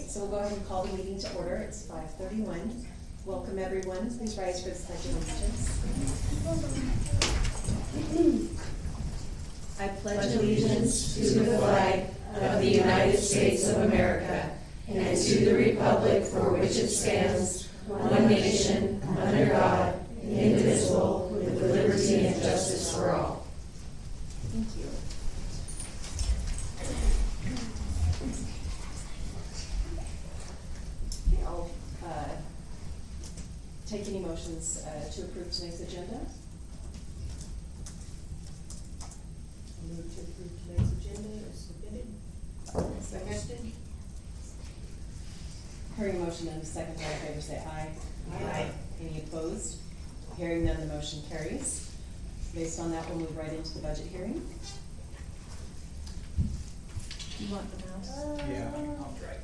So we'll go ahead and call the meeting to order. It's 5:31. Welcome, everyone. Please rise for the Pledge of Allegiance. I pledge allegiance to the flag of the United States of America and to the republic for which it stands, one nation, under God, indivisible, with liberty and justice for all. Thank you. Okay, I'll take any motions to approve tonight's agenda. I'll move to approve tonight's agenda as submitted. Second. Hearing a motion and a second, all in favor say aye. Aye. Any opposed? Hearing none, the motion carries. Based on that, we'll move right into the budget hearing. You want the mouse? Yeah, I'll try.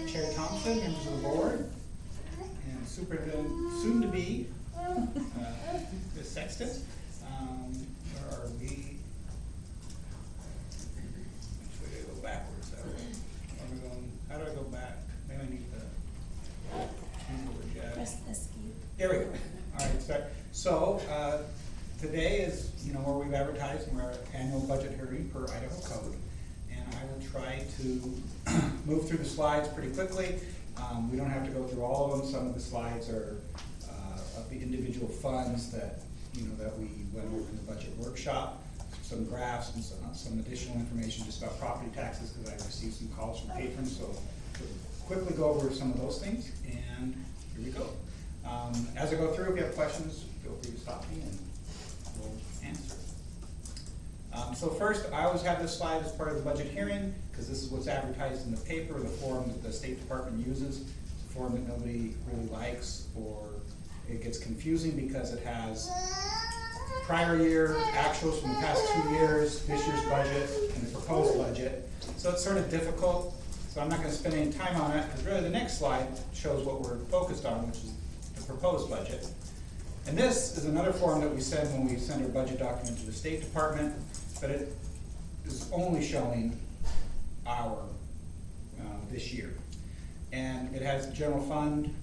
Chair Thompson, members of the board, and Superintendent, soon to be, Ms. Sexton. Where are we? Actually, I go backwards. How do I go back? Maybe I need the keyboard, yeah. Press escape. There we go. All right, so today is, where we've advertised our annual budget hearing per Idaho code. And I will try to move through the slides pretty quickly. We don't have to go through all of them. Some of the slides are of the individual funds that, that we went over in the budget workshop. Some graphs and some additional information just about property taxes, because I received some calls from patrons. So we'll quickly go over some of those things, and here we go. As I go through, if you have questions, feel free to stop me and we'll answer. So first, I always have this slide as part of the budget hearing, because this is what's advertised in the paper, the form that the State Department uses. It's a form that nobody really likes, or it gets confusing because it has prior year actuals from the past 2 years, this year's budget, and the proposed budget. So it's sort of difficult, so I'm not going to spend any time on it, because really the next slide shows what we're focused on, which is the proposed budget. And this is another form that we send when we send our budget document to the State Department, but it is only showing our this year. And it has the general fund,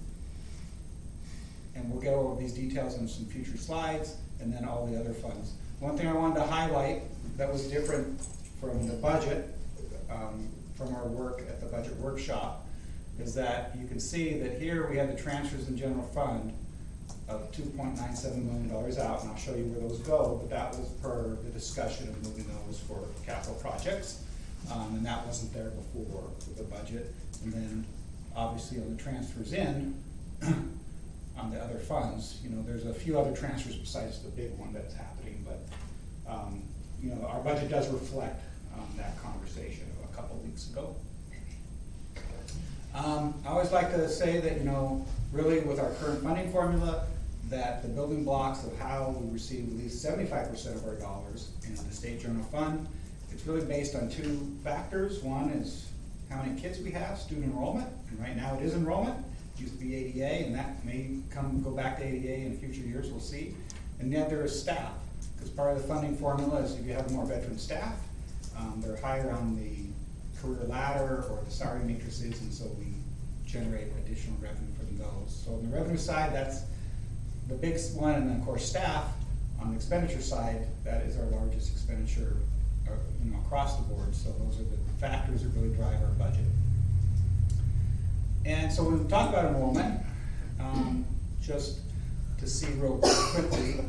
and we'll go over these details in some future slides, and then all the other funds. One thing I wanted to highlight that was different from the budget, from our work at the budget workshop, is that you can see that here we had the transfers in general fund of $2.97 million out, and I'll show you where those go, but that was per the discussion of moving those for capital projects, and that wasn't there before with the budget. And then obviously on the transfers in, on the other funds, there's a few other transfers besides the big one that's happening, but our budget does reflect that conversation of a couple weeks ago. I always like to say that, really with our current funding formula, that the building blocks of how we receive at least 75% of our dollars in the state general fund, it's really based on two factors. One is how many kids we have, student enrollment, and right now it is enrollment. It used to be ADA, and that may go back to ADA in future years, we'll see. And the other is staff, because part of the funding formula is if you have more veteran staff, they're higher on the career ladder or the salary matrices, and so we generate additional revenue from those. So on the revenue side, that's the big one, and then of course staff. On the expenditure side, that is our largest expenditure across the board. So those are the factors that really drive our budget. And so when we talk about enrollment, just to see real quickly,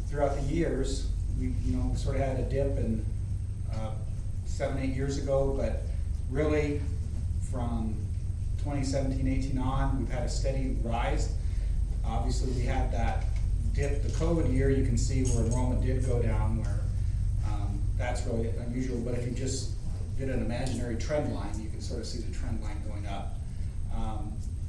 throughout the years, we sort of had a dip in 7-8 years ago, but really from 2017-18 on, we've had a steady rise. Obviously, we had that dip the COVID year. You can see where enrollment did go down, where that's really unusual. But if you just did an imaginary trend line, you can sort of see the trend line going up.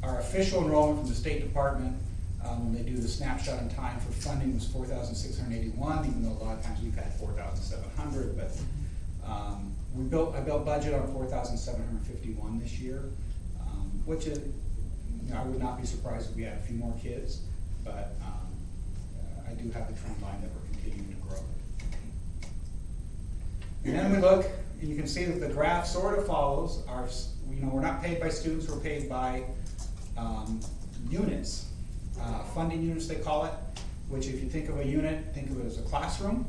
Our official enrollment from the State Department, when they do the snapshot in time for funding, was 4,681, even though a lot of times we've had 4,700. But I built budget on 4,751 this year, which is, I would not be surprised if we had a few more kids, but I we do have the trend line that we're continuing to grow. And then we look, and you can see that the graph sort of follows our, we're not paid by students, we're paid by units. Funding units, they call it, which if you think of a unit, think of it as a classroom,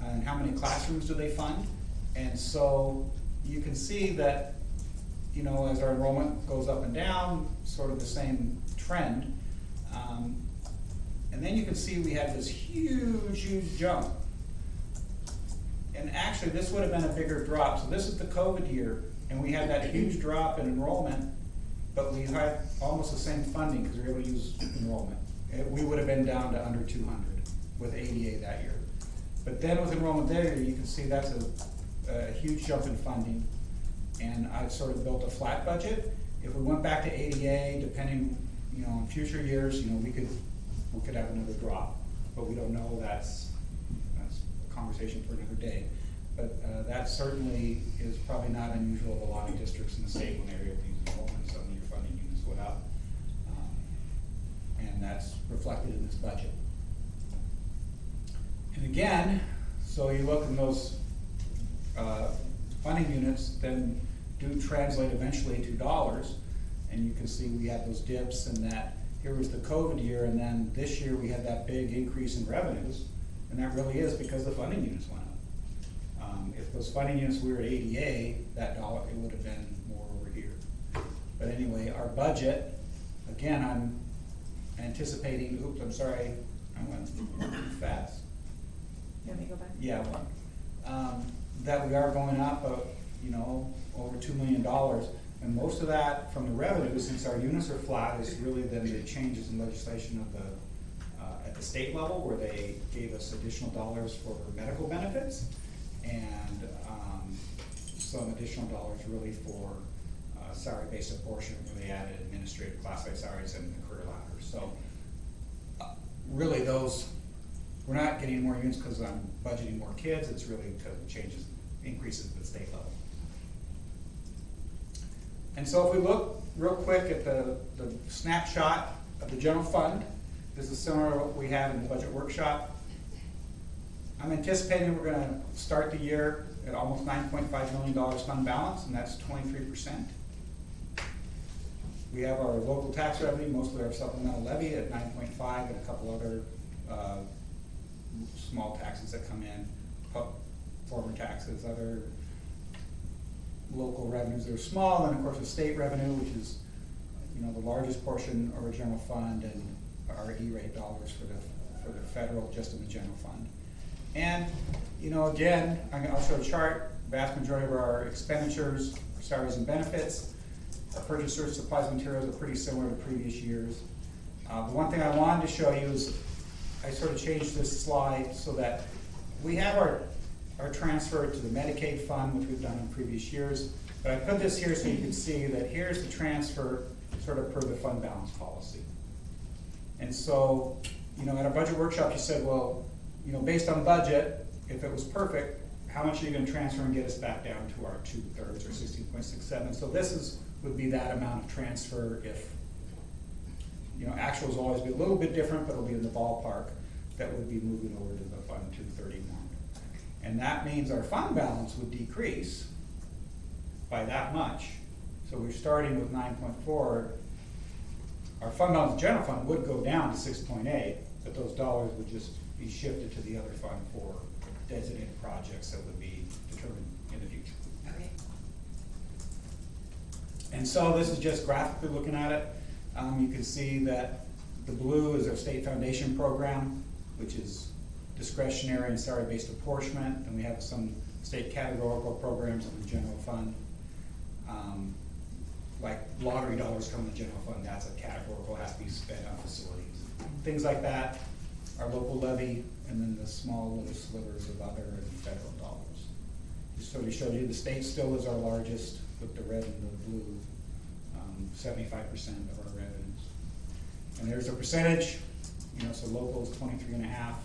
and how many classrooms do they fund? And so you can see that, as our enrollment goes up and down, sort of the same trend. And then you can see we had this huge jump. And actually, this would have been a bigger drop. So this is the COVID year, and we had that huge drop in enrollment, but we had almost the same funding because we were able to use enrollment. We would have been down to under 200 with ADA that year. But then with enrollment there, you can see that's a huge jump in funding. And I've sort of built a flat budget. If we went back to ADA, depending, in future years, we could have another drop, but we don't know. That's a conversation for another day. But that certainly is probably not unusual of a lot of districts in the state when they're able to use enrollment. Suddenly your funding units went up, and that's reflected in this budget. And again, so you look in those funding units, then do translate eventually to dollars, and you can see we had those dips, and that here was the COVID year, and then this year we had that big increase in revenues, and that really is because the funding units went up. If those funding units were at ADA, that dollar, it would have been more over here. But anyway, our budget, again, I'm anticipating, oops, I'm sorry, I went fast. You want me to go back? Yeah, that we are going up, over $2 million. And most of that from the revenue, since our units are flat, is really then the changes in legislation of at the state level, where they gave us additional dollars for medical benefits, and some additional dollars really for salary-based apportionment, where they added administrative classified salaries and the career ladder. So really those, we're not getting more units because I'm budgeting more kids, it's really because of changes, increases at the state level. And so if we look real quick at the snapshot of the general fund, this is similar to what we had in the budget workshop. I'm anticipating we're gonna start the year at almost $9.5 million fund balance, and that's 23%. We have our local tax revenue, mostly our supplemental levy at 9.5, and a couple other small taxes that come in, former taxes, other local revenues that are small, and of course the state revenue, which is the largest portion of our general fund, and our E-rate dollars for the federal, just in the general fund. And again, I'll show a chart. Vast majority of our expenditures are salaries and benefits. Our purchasers, supplies, and materials are pretty similar to previous years. The one thing I wanted to show you is I sort of changed this slide so that we have our transfer to the Medicaid fund, which we've done in previous years. But I put this here so you can see that here's the transfer sort of per the fund balance policy. And so, at our budget workshop, you said, well, based on budget, if it was perfect, how much are you going to transfer and get us back down to our 2/3 or 16.67? So this would be that amount of transfer if, actuals will always be a little bit different, but it'll be in the ballpark that would be moving over to the fund 231. And that means our fund balance would decrease by that much. So we're starting with 9.4. Our fund balance, general fund, would go down to 6.8, but those dollars would just be shifted to the other fund for designated projects that would be determined in the future. Okay. And so this is just graphically looking at it. You can see that the blue is our state foundation program, which is discretionary and salary-based apportionment, and we have some state categorical programs in the general fund. Like lottery dollars come in the general fund, that's a categorical, has to be spent on facilities. Things like that, our local levy, and then the small little slivers of other and federal dollars. Just sort of showed you the state still is our largest with the red and the blue, 75% of our revenues. And there's a percentage, so local is 23.5%,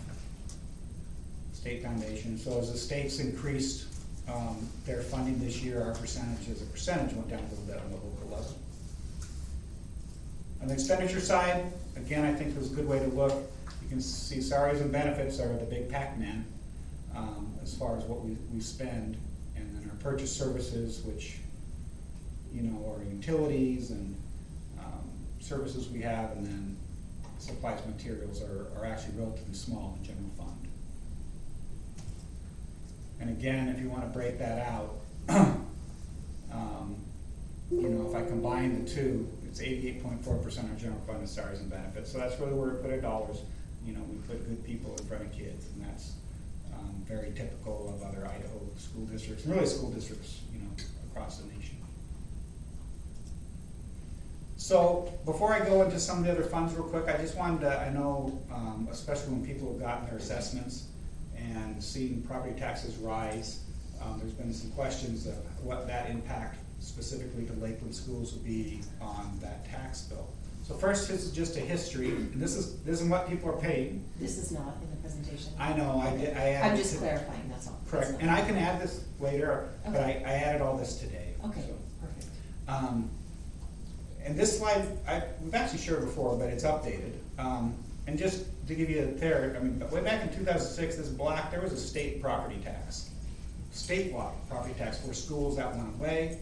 state foundation. So as the states increased their funding this year, our percentage as a percentage went down a little bit on the local level. On the expenditure side, again, I think there's a good way to look. You can see salaries and benefits are the big Pac-Man, as far as what we spend, and then our purchase services, which, you know, are utilities and, services we have, and then supplies, materials are actually relatively small in the general fund. And again, if you wanna break that out, you know, if I combine the two, it's 88.4% of general fund is salaries and benefits, so that's really where we put our dollars. You know, we put good people in front of kids, and that's very typical of other Idaho school districts, and really school districts, you know, across the nation. So, before I go into some of the other funds real quick, I just wanted to, I know, especially when people have gotten their assessments and seen property taxes rise, there's been some questions of what that impact specifically to Lakeland schools will be on that tax bill. So first, this is just a history, and this is what people are paying. This is not in the presentation. I know, I added. I'm just clarifying, that's all. Correct, That's and not- I can add this later, but I added all this today. Okay, so. perfect. And this slide, we've actually shared before, but it's updated. And just to give you a there, I mean, way back in 2006, this black, there was a state property tax. Statewide property tax for schools that went away,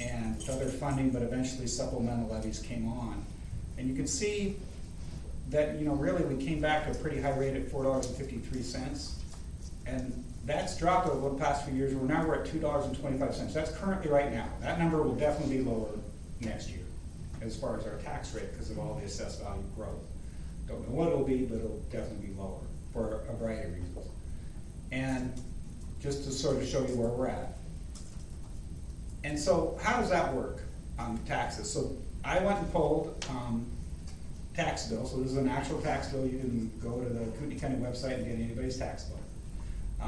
and with other funding, but eventually supplemental levies came on. And you can see that, you know, really we came back to a pretty high rate at $4.53. And that's dropped over the past few years. We're at $2.25. That's currently right now. That number will definitely be lower next year as far as our tax rate because of all the assessed value growth. Don't know what it'll be, but it'll definitely be lower for a variety of reasons. And just to sort of show you where we're at. And so how does that work on taxes? So I went and pulled tax bill. So this is an actual tax bill. You can go to the Kootenai County website and get anybody's tax bill.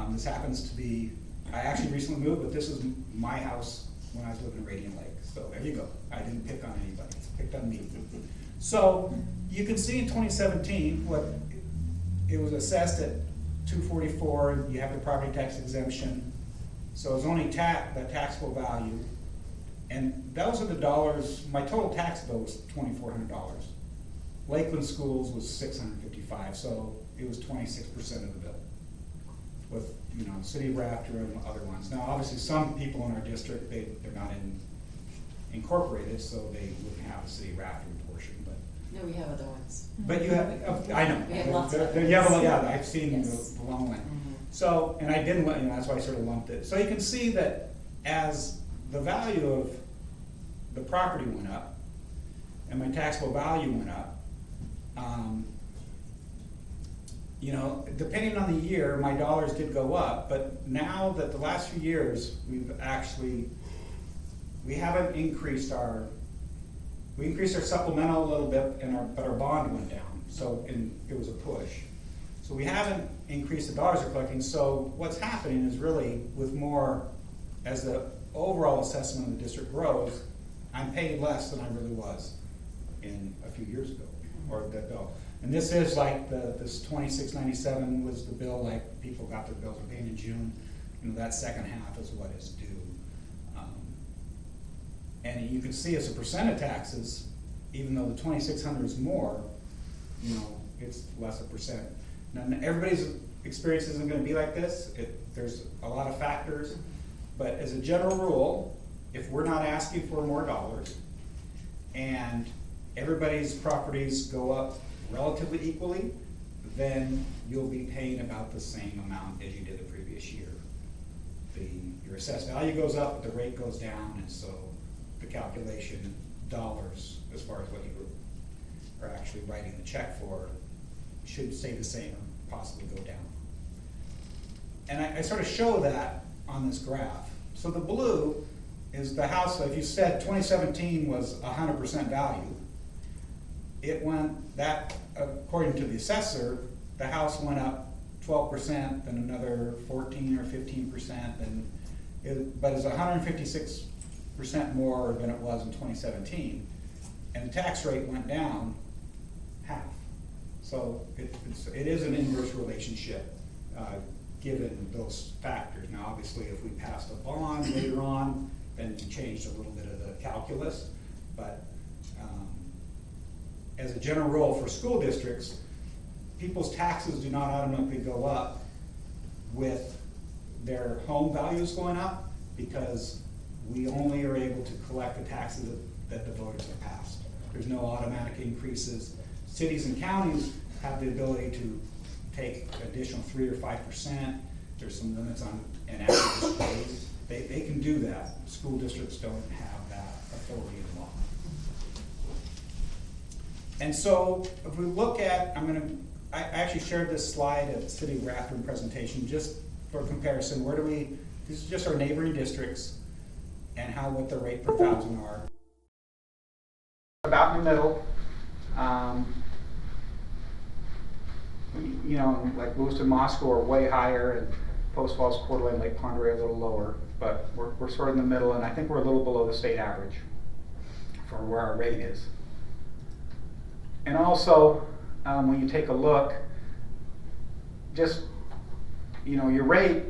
This happens to be, I actually recently moved, but this is my house when I was living in Radiant Lake. So there you go. I didn't pick on anybody, it's picked on me. So you can see in 2017, what it was assessed at $244, you have the property tax exemption. So it's only the taxable value. And those are the dollars, my total tax bill was $2,400. Lakeland Schools was $655, so it was 26% of the bill. With, you know, City of Rafter and other ones. Now, obviously, some people in our district, they're not incorporated, so they wouldn't have a City of Rafter portion, but. No, we have other ones. But you have, I know. We have lots of others. Yeah, I've seen Yes. the long one. Mhm. So, and I didn't, you know, that's why I sort of lumped it. So you can see that as the value of the property went up, and my taxable value went up, you know, depending on the year, my dollars did go up, but now that the last few years, we haven't increased we increased our supplemental a little bit, but our bond went down, so, and it was a push. So we haven't increased the dollars we're collecting, so what's happening is really with more, as the overall assessment of the district grows, I'm paying less than I really was in a few years ago, or that bill. And this is like this $26.97 was the bill, like people got their bills were paying in June. You know, that second half is what is due. And you can see as a percent of taxes, even though the 2,600 is more, you know, it's less a percent. Now, everybody's experience isn't gonna be like this. There's a lot of factors, but as a general rule, if we're not asking for more dollars and everybody's properties go up relatively equally, then you'll be paying about the same amount as you did the previous year. Your assessed value goes up, but the rate goes down, and so the calculation dollars, as far as what you are actually writing the check for, should stay the same or possibly go down. And I sort of show that on this graph. So the blue is the house, so if you said 2017 was 100% value, it went, that, according to the assessor, the house went up 12%, then another 14 or 15%, but it's 156% more than it was in 2017, and the tax rate went down half. So it is an inverse relationship, given those factors. Now, obviously, if we passed a bond later on, then we changed a little bit of the calculus, but as a general rule for school districts, people's taxes do not automatically go up with their home values going up, because we only are able to collect the taxes that the voters have passed. There's no automatic increases. Cities and counties have the ability to take additional 3 or 5%. There's some limits on inaccurate displays. They can do that. School districts don't have that authority in law. And so if we look at, I actually shared this slide at City of Rathburn presentation just for comparison. This is just our neighboring districts and what the rate per thousand are. About in the middle. You know, like Lewiston, Moscow are way higher, and Post Falls, Coeur d'Alene, Lake Pend Oreille a little lower, but we're sort of in the middle, and I think we're a little below the state average for where our rate is. And also, when you take a look, just, you know, your rate,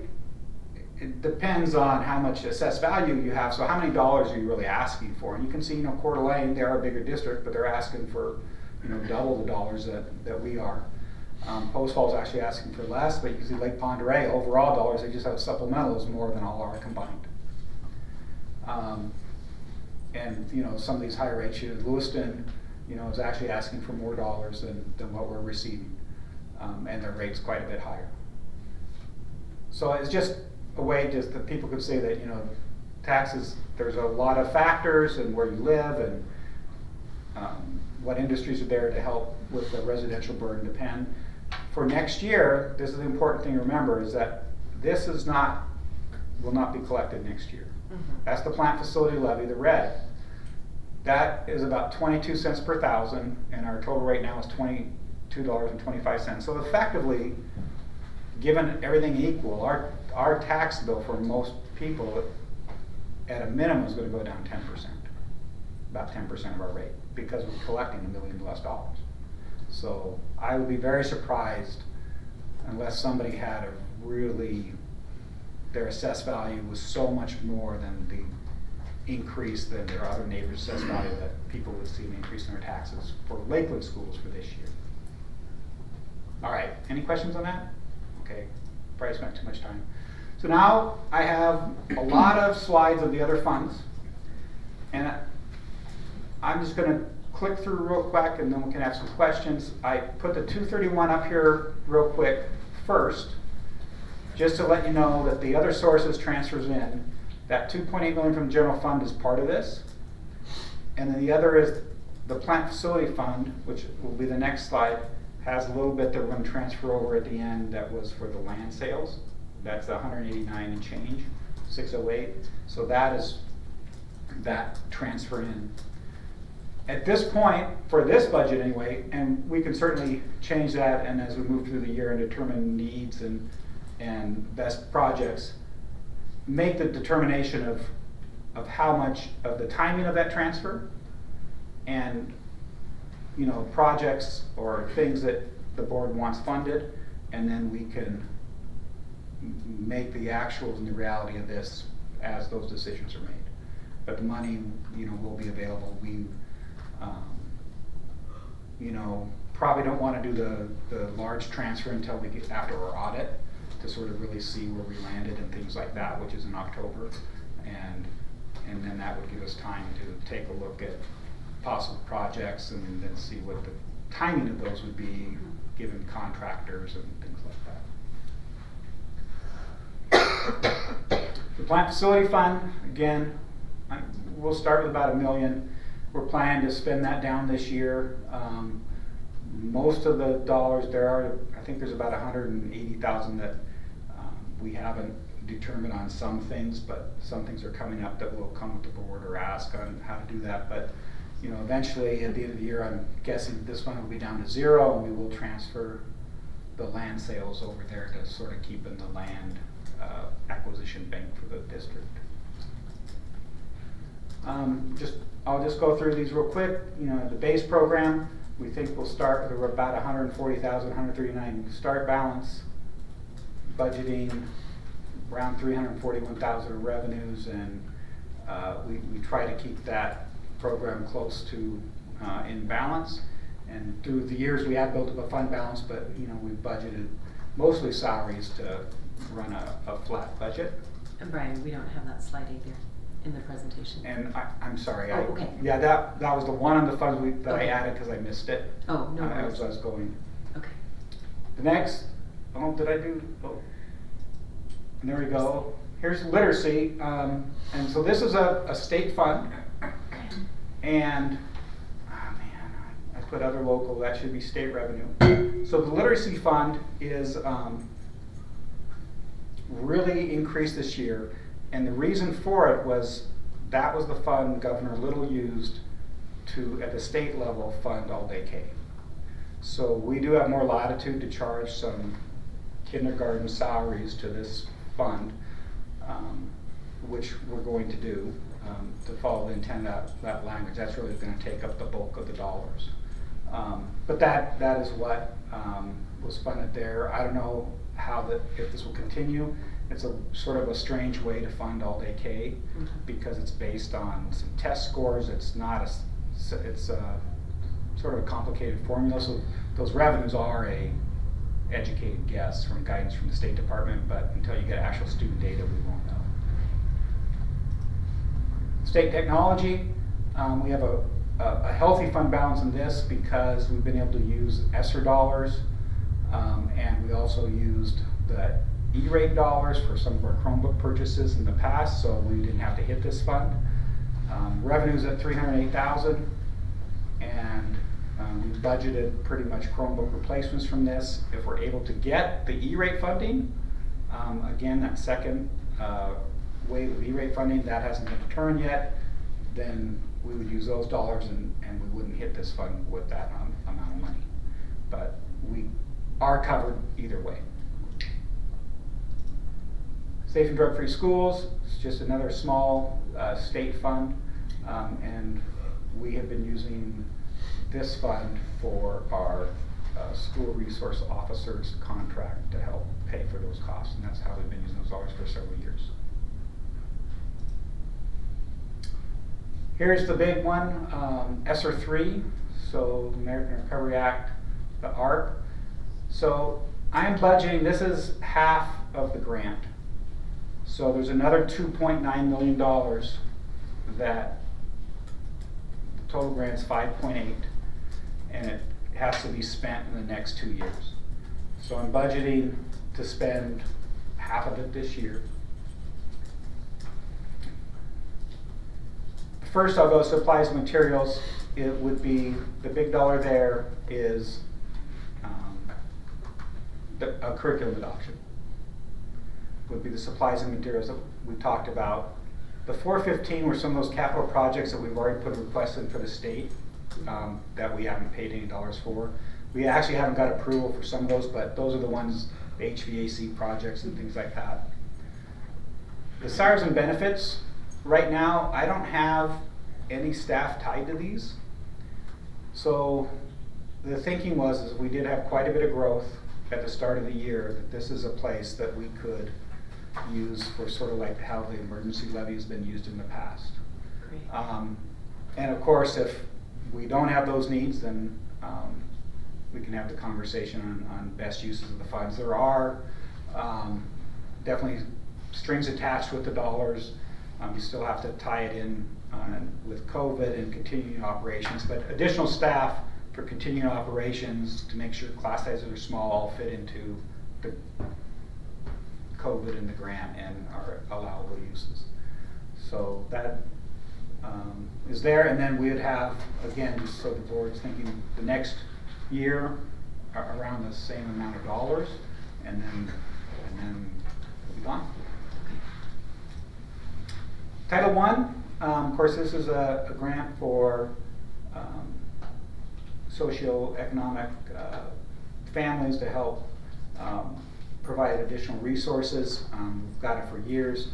it depends on how much assessed value you have, so how many dollars are you really asking for? And you can see, you know, Coeur d'Alene, they're a bigger district, but they're asking for, you know, double the dollars that we are. Post Falls actually asking for less, but you can see Lake Pend Oreille, overall dollars, they just have supplemental is more than all our combined. And, you know, some of these higher rates, Lewiston, you know, is actually asking for more dollars than what we're receiving, and their rate's quite a bit higher. So it's just a way just that people could say that, you know, taxes, there's a lot of factors and where you live and what industries are there to help with the residential burden depend. For next year, this is the important thing to remember, is that this will not be collected next year. That's the plant facility levy, the red. That is about 22 cents per thousand, and our total rate now is $22.25. So effectively, given everything equal, our tax bill for most people at a minimum is going to go down 10%, about 10% of our rate, because we're collecting $1 million less. So I would be very surprised unless somebody had their assessed value was so much more than the increase than their other neighbors' assessed value, that people would see an increase in their taxes for Lakewood schools for this year. All right, any questions on that? Okay, probably spent too much time. So now I have a lot of slides of the other funds, and I'm just going to click through real quick and then we can have some questions. I put the 231 up here real quick first, just to let you know that the other sources transfers in. That $2.8 million from the general fund is part of this. And then the other is the plant facility fund, which will be the next slide, has a little bit that we're going to transfer over at the end that was for the land sales. That's 189 and change, 608. So that is that transfer in. At this point, for this budget anyway, and we can certainly change that, and as we move through the year and determine needs and best projects, make the determination of how much of the timing of that transfer and, you know, projects or things that the board wants funded, and then we can make the actuals and the reality of this as those decisions are made. But the money, you know, will be available. We you know, probably don't want to do the large transfer until we get after our audit to sort of really see where we landed and things like that, which is in October, and then that would give us time to take a look at possible projects and then see what the timing of those would be given contractors and things like that. The plant facility fund, again, we'll start with about $1 million. We're planning to spend that down this year. Most of the dollars I think there's about 180,000 that we haven't determined on some things, but some things are coming up that will come with the board or ask on how to do that. But, you know, eventually at the end of the year, I'm guessing this one will be down to 0, and we will transfer the land sales over there to sort of keep in the land acquisition bank for the district. I'll just go through these real quick. You know, the base program, we think we'll start with about 140,000, 139 start balance, budgeting around 341,000 of revenues, and we try to keep that program close to in balance. And through the years, we have built up a fund balance, but, you know, we've budgeted mostly salaries to run a flat budget. And Brian, we don't have that slide either in the presentation. And I'm sorry, Oh, okay. yeah, that was the one on the funds that I Okay. added because I missed it. Oh, no worries. As I was going. Okay. The next, did I do, and there we go. Here's literacy, and so this is a state fund, and, I put other local, that should be state revenue. So the literacy fund is really increased this year, and the reason for it was that was the fund Governor Little used to, at the state level, fund all-day K. So we do have more latitude to charge some kindergarten salaries to this fund, which we're going to do to follow the intent of that language. That's really going to take up the bulk of the dollars. But that is what was funded there. I don't know if this will continue. It's a sort of a strange way to fund all-day K because it's based on some test scores. It's not it's sort of a complicated formula. So those revenues are a educated guess from guidance from the State Department, but until you get actual student data, we won't know. State technology, we have a healthy fund balance in this because we've been able to use ESSER dollars, and we also used the E-rate dollars for some of our Chromebook purchases in the past, so we didn't have to hit this fund. Revenue's at $308,000, and we budgeted pretty much Chromebook replacements from this. If we're able to get the E-rate funding, again, that second wave of E-rate funding, that hasn't been determined yet, then we would use those dollars and we wouldn't hit this fund with that amount of money. But we are covered either way. Safe and drug-free schools, it's just another small state fund, and we have been using this fund for our school resource officers contract to help pay for those costs, and that's how we've been using those dollars for several years. Here's the big one, ESSER 3, so the American Recovery Act, the ARP. So I'm budgeting, this is half of the grant. So there's another $2.9 million that the total grant's 5.8, and it has to be spent in the next 2 years. So I'm budgeting to spend half of it this year. First, I'll go supplies and materials. It would be, the big dollar there is a curriculum adoption. Would be the supplies and materials that we talked about. The 415 were some of those capital projects that we've already put requests in for the state that we haven't paid any dollars for. We actually haven't got approval for some of those, but those are the ones, the HVAC projects and things like that. The salaries and benefits, right now, I don't have any staff tied to these. So the thinking was we did have quite a bit of growth at the start of the year, that this is a place that we could use for sort of like how the emergency levy has been used in the past. Great. And of course, if we don't have those needs, then we can have the conversation on best uses of the funds. There are definitely strings attached with the dollars. You still have to tie it in with COVID and continuing operations, but additional staff for continuing operations to make sure class sizes are small all fit into the COVID and the grant and our allowable uses. So that is there, and then we would have, again, just so the board's thinking, the next year around the same amount of dollars, and then we'll be gone. Title I, of course, this is a grant for socioeconomic families to help provide additional resources. We've got it for years.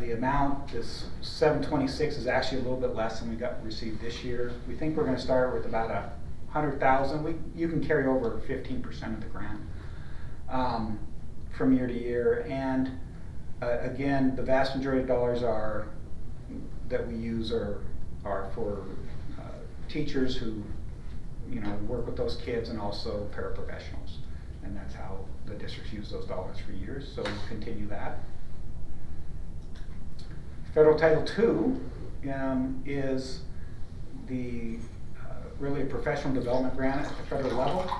The amount, this $726, is actually a little bit less than we received this year. We think we're going to start with about $100,000. You can carry over 15% of the grant from year to year. And again, the vast majority of dollars that we use are for teachers who you know, work with those kids and also paraprofessionals. And that's how the district's used those dollars for years, so we'll continue that. Federal Title II is the really a professional development grant at the federal level.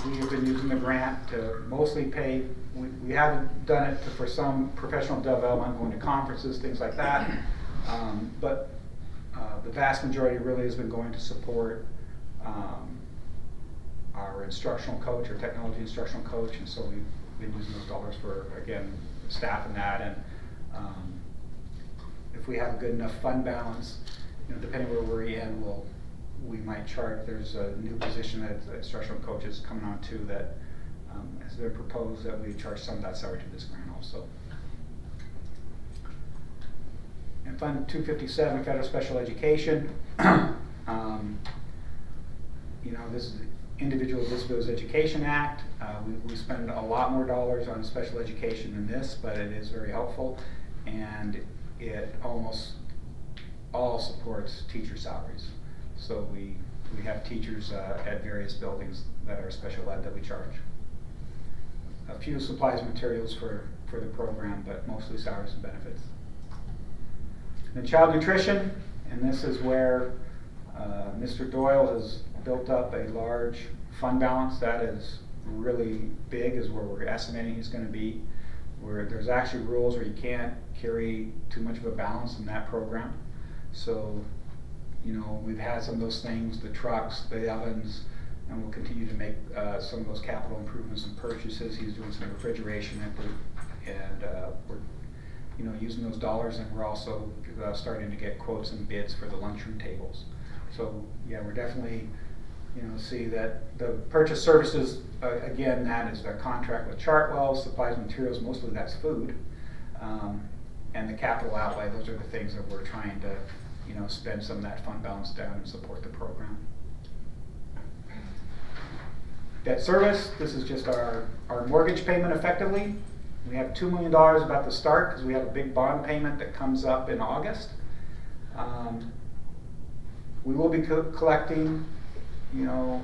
We have been using the grant to mostly pay, we have done it for some professional development, going to conferences, things like that. But the vast majority really has been going to support our instructional coach, our technology instructional coach, and so we've been using those dollars for, again, staff and that. And if we have a good enough fund balance, you know, depending where we're in, we might charge. There's a new position that the instructional coach is coming on to that has been proposed that we charge some of that salary to this grant also. And Fund 257, Federal Special Education. You know, this is the Individual Disabilities Education Act. We spend a lot more dollars on special education than this, but it is very helpful, and it almost all supports teacher salaries. So we have teachers at various buildings that are special ed that we charge. A few supplies and materials for the program, but mostly salaries and benefits. Then child nutrition, and this is where Mr. Doyle has built up a large fund balance. That is really big, is where we're estimating he's going to be. Where there's actually rules where you can't carry too much of a balance in that program. So, you know, we've had some of those things, the trucks, the ovens, and we'll continue to make some of those capital improvements and purchases. He's doing some refrigeration and we're, you know, using those dollars, and we're also starting to get quotes and bids for the lunchroom tables. So yeah, we're definitely, you know, see that the purchase services, again, that is a contract with Chartwell, supplies and materials, mostly that's food. And the capital outlay, those are the things that we're trying to, you know, spend some of that fund balance down and support the program. Debt service, this is just our mortgage payment effectively. We have $2 million about to start because we have a big bond payment that comes up in August. We will be collecting, you know,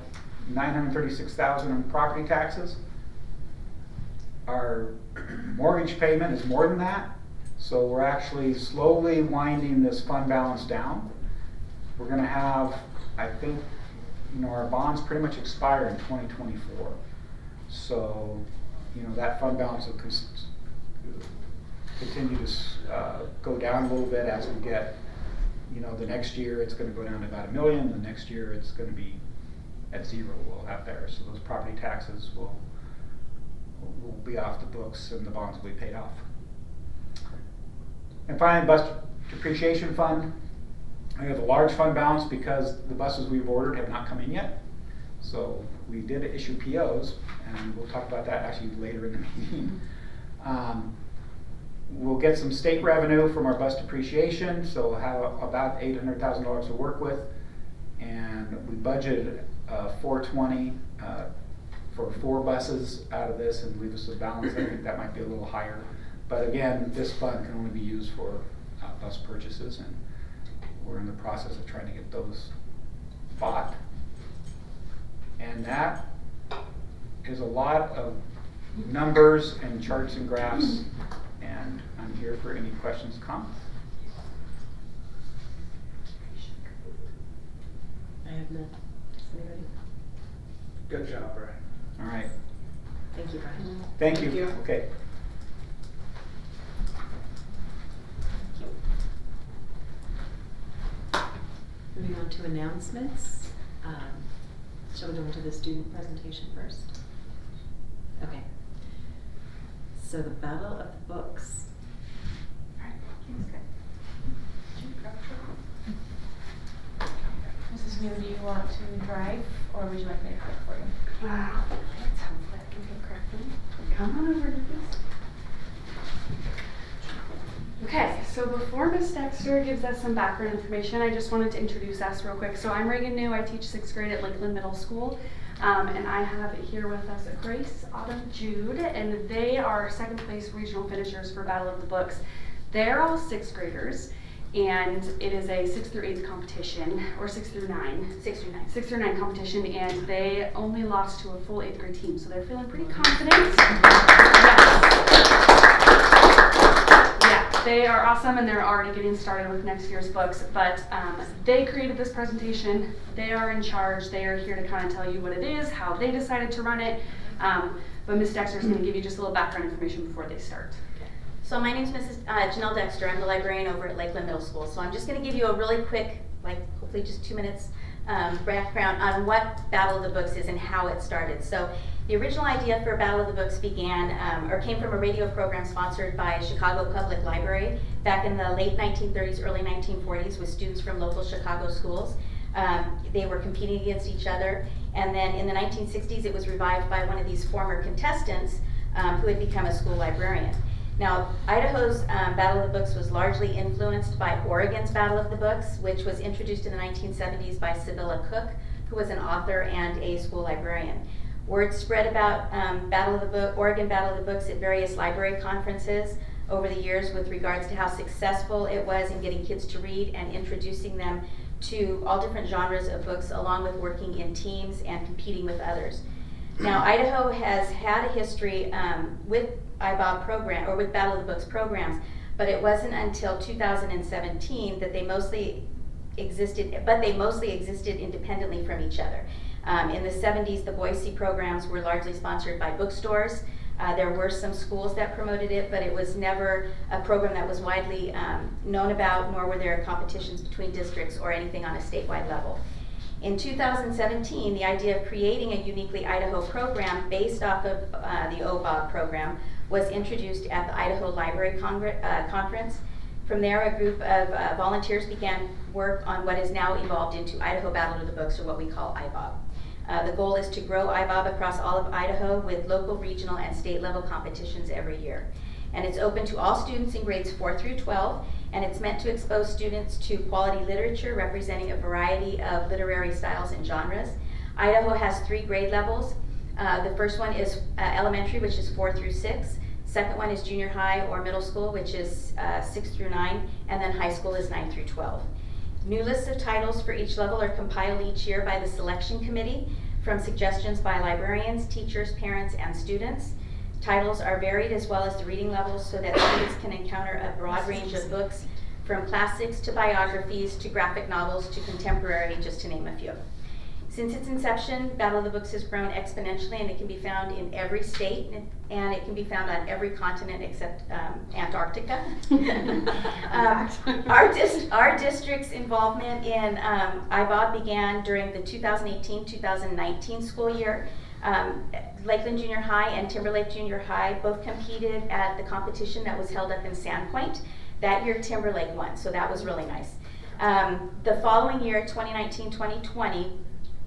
$936,000 in property taxes. Our mortgage payment is more than that, so we're actually slowly winding this fund balance down. We're going to have, I think, you know, our bonds pretty much expire in 2024. So, you know, that fund balance will continue to go down a little bit as we get, you know, the next year it's going to go down to about $1 million. The next year it's going to be at zero. We'll have there. So those property taxes will be off the books and the bonds will be paid off. And finally, bus depreciation fund. I have a large fund balance because the buses we've ordered have not come in yet. So we did issue POs, and we'll talk about that actually later in the meeting. We'll get some state revenue from our bus depreciation, so we'll have about $800,000 to work with. And we budgeted $420 for 4 buses out of this, and leave us a balance. I think that might be a little higher. But again, this fund can only be used for bus purchases, and we're in the process of trying to get those bought. And that is a lot of numbers and charts and graphs, and I'm here for any questions, comments. I have none. Does anybody? Good job, Brian. All right. Thank you, Brian. Thank you. Thank you. Okay. Moving on to announcements. Shall we go into the student presentation first? Okay. So the Battle of the Books. Mrs. New, do you want to drive, or would you like me to cook for you? Wow, that sounds like we can crack them. Come on over to this. Okay, so before Ms. Dexter gives us some background information, I just wanted to introduce us real quick. So I'm Reagan New, I teach 6th grade at Lakeland Middle School, and I have here with us Grace, Autumn, Jude, and they are 2nd place regional finishers for Battle of the Books. They're all 6th graders, and it is a 6th through 8th competition, or 6th through 9. 6 through 9. 6th through 9 competition, and they only lost to a full 8th grade team, so they're feeling pretty confident. Yeah, they are awesome, and they're already getting started with next year's books, but they created this presentation. They are in charge. They are here to kind of tell you what it is, how they decided to run it, but Ms. Dexter is going to give you just a little background information before they start. So my name is Mrs. Janelle Dexter. I'm the librarian over at Lakeland Middle School. So I'm just going to give you a really quick, hopefully just 2 minutes, background on what Battle of the Books is and how it started. So the original idea for Battle of the Books began, or came from a radio program sponsored by Chicago Public Library back in the late 1930s, early 1940s with students from local Chicago schools. They were competing against each other. And then in the 1960s, it was revived by one of these former contestants who had become a school librarian. Now, Idaho's Battle of the Books was largely influenced by Oregon's Battle of the Books, which was introduced in the 1970s by Sibylla Cook, who was an author and a school librarian. Word spread about Oregon Battle of the Books at various library conferences over the years with regards to how successful it was in getting kids to read and introducing them to all different genres of books, along with working in teams and competing with others. Now, Idaho has had a history with IBOB program, or with Battle of the Books programs, but it wasn't until 2017 that they mostly existed independently from each other. In the 70s, the Boise programs were largely sponsored by bookstores. There were some schools that promoted it, but it was never a program that was widely known about, nor were there competitions between districts or anything on a statewide level. In 2017, the idea of creating a uniquely Idaho program based off of the OBOB program was introduced at the Idaho Library Conference. From there, a group of volunteers began work on what has now evolved into Idaho Battle of the Books, or what we call IBOB. The goal is to grow IBOB across all of Idaho with local, regional, and state level competitions every year. And it's open to all students in grades 4 through 12, and it's meant to expose students to quality literature representing a variety of literary styles and genres. Idaho has 3 grade levels. The first one is elementary, which is 4 through 6. Second one is junior high or middle school, which is 6 through 9, and then high school is 9 through 12. New lists of titles for each level are compiled each year by the selection committee from suggestions by librarians, teachers, parents, and students. Titles are varied as well as the reading levels so that students can encounter a broad range of books, from classics to biographies to graphic novels to contemporary, just to name a few. Since its inception, Battle of the Books has grown exponentially, and it can be found in every state, and it can be found on every continent except Antarctica. Our district's involvement in IBOB began during the 2018-2019 school year. Lakeland Junior High and Timberlake Junior High both competed at the competition that was held up in Sandpoint. That year, Timberlake won, so that was really nice. The following year, 2019-2020,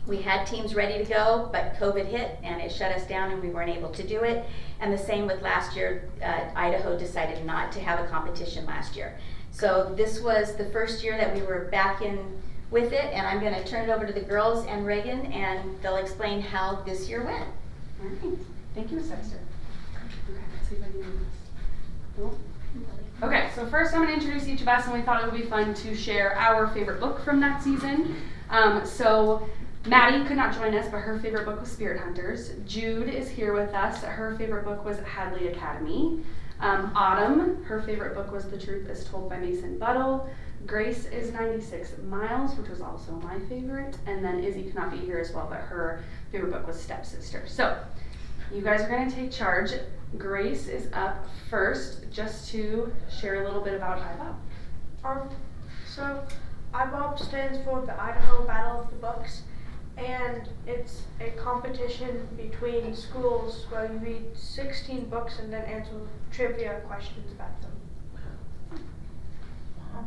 we had teams ready to go, but COVID hit and it shut us down and we weren't able to do it. And the same with last year, Idaho decided not to have a competition last year. So this was the first year that we were back in with it, and I'm gonna turn it over to the girls and Reagan, and they'll explain how this year went. All right, thank you, Ms. Dexter. Okay, let's see if I can do this. Cool. Okay, so first I'm going to introduce each of us, and we thought it would be fun to share our favorite book from that season. So Maddie could not join us, but her favorite book was Spirit Hunters. Jude is here with us. Her favorite book was Hadley Academy. Autumn, her favorite book was The Truth is Told by Mason Buttle. Grace is 96 Miles, which was also my favorite. And then Izzy could not be here as well, but her favorite book was Stepsister. So you guys are going to take charge. Grace is up first, just to share a little bit about IBOB. So IBOB stands for the Idaho Battle of the Books, and it's a competition between schools where you read 16 books and then answer trivia questions about them. Wow.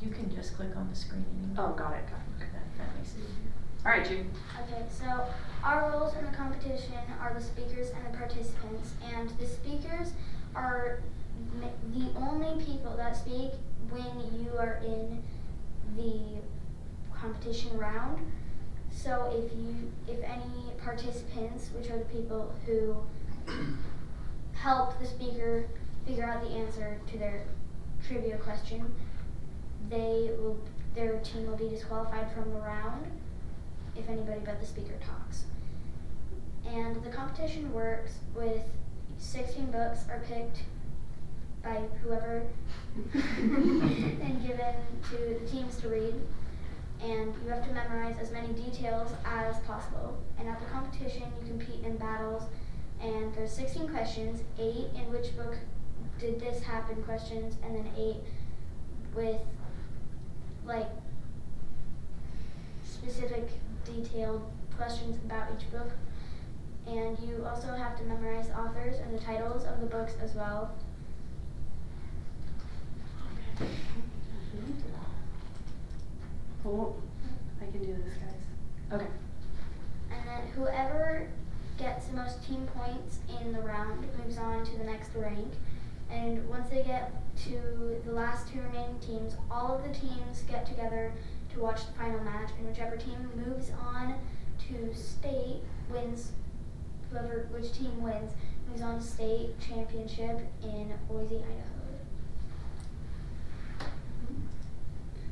You can just click on the screen and Oh, got it. that makes it easier. All right, Jude. Okay, so our roles in the competition are the speakers and the participants, and the speakers are the only people that speak when you are in the competition round. So if any participants, which are the people who help the speaker figure out the answer to their trivia question, their team will be disqualified from the round if anybody but the speaker talks. And the competition works with 16 books are picked by whoever and given to the teams to read. And you have to memorize as many details as possible. And at the competition, you compete in battles. And there's 16 questions, 8 in which book did this happen questions, and then 8 with like specific detailed questions about each book. And you also have to memorize the authors and the titles of the books as well. Cool. I can do this, guys. Okay. And then whoever gets the most team points in the round moves on to the next rank. And once they get to the last 2 remaining teams, all of the teams get together to watch the final match, and whichever team moves on to state wins. Which team wins moves on to state championship in Boise, Idaho.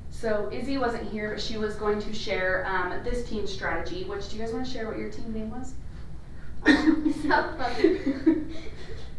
So Izzy wasn't here, but she was going to share this team strategy. Which, do you guys want to share what your team name was? So fuzzy.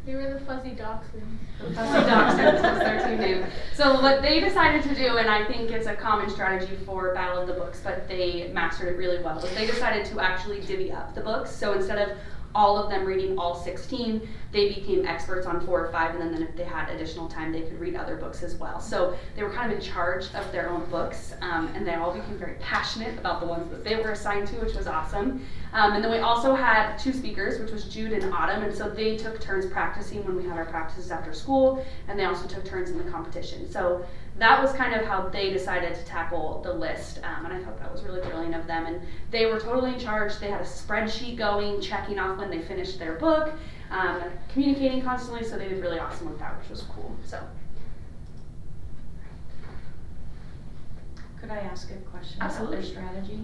They were the Fuzzy Dachshunds. The Fuzzy Dachshunds was their team name. So what they decided to do, and I think it's a common strategy for Battle of the Books, but they mastered it really well, was they decided to actually divvy up the books. So instead of all of them reading all 16, they became experts on 4 or 5, and then if they had additional time, they could read other books as well. So they were kind of in charge of their own books, and they all became very passionate about the ones that they were assigned to, which was awesome. And then we also had 2 speakers, which was Jude and Autumn, and so they took turns practicing when we had our practices after school, and they also took turns in the competition. So that was kind of how they decided to tackle the list, and I thought that was really brilliant of them. And they were totally in charge. They had a spreadsheet going, checking off when they finished their book, communicating constantly, so they did really awesome with that, which was cool. So, Could I ask a question Absolutely. about their strategy?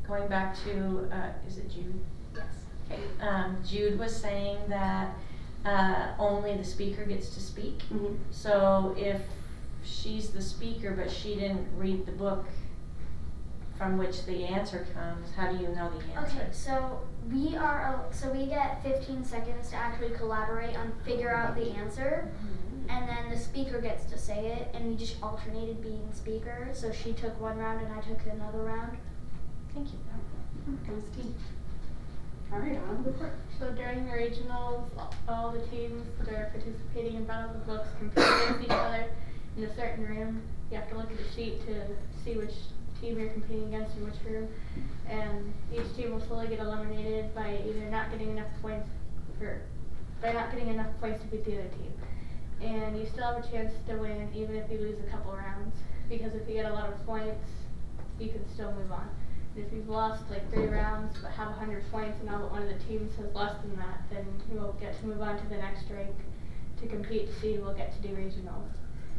Going back to, is it Jude? Yes. Okay. Jude was saying that only the speaker gets to speak. mm-hmm. So if she's the speaker but she didn't read the book from which the answer comes, how do you know the answer? Okay, so we get 15 seconds to actually collaborate on figure out the answer, and then the speaker gets to say it, and we just alternated being speaker. So she took one round and I took another round. Thank you. Nice team. All right, Autumn, go for it. So during the regionals, all the teams that are participating in Battle of the Books compete against each other in a certain room. You have to look at the sheet to see which team you're competing against in which room, and each team will slowly get eliminated by either not getting enough points to beat the other team. And you still have a chance to win even if you lose a couple rounds, because if you get a lot of points, you can still move on. And if you've lost like 3 rounds but have 100 points and all but one of the teams has less than that, then you will get to move on to the next rank to compete to see who will get to do regionals.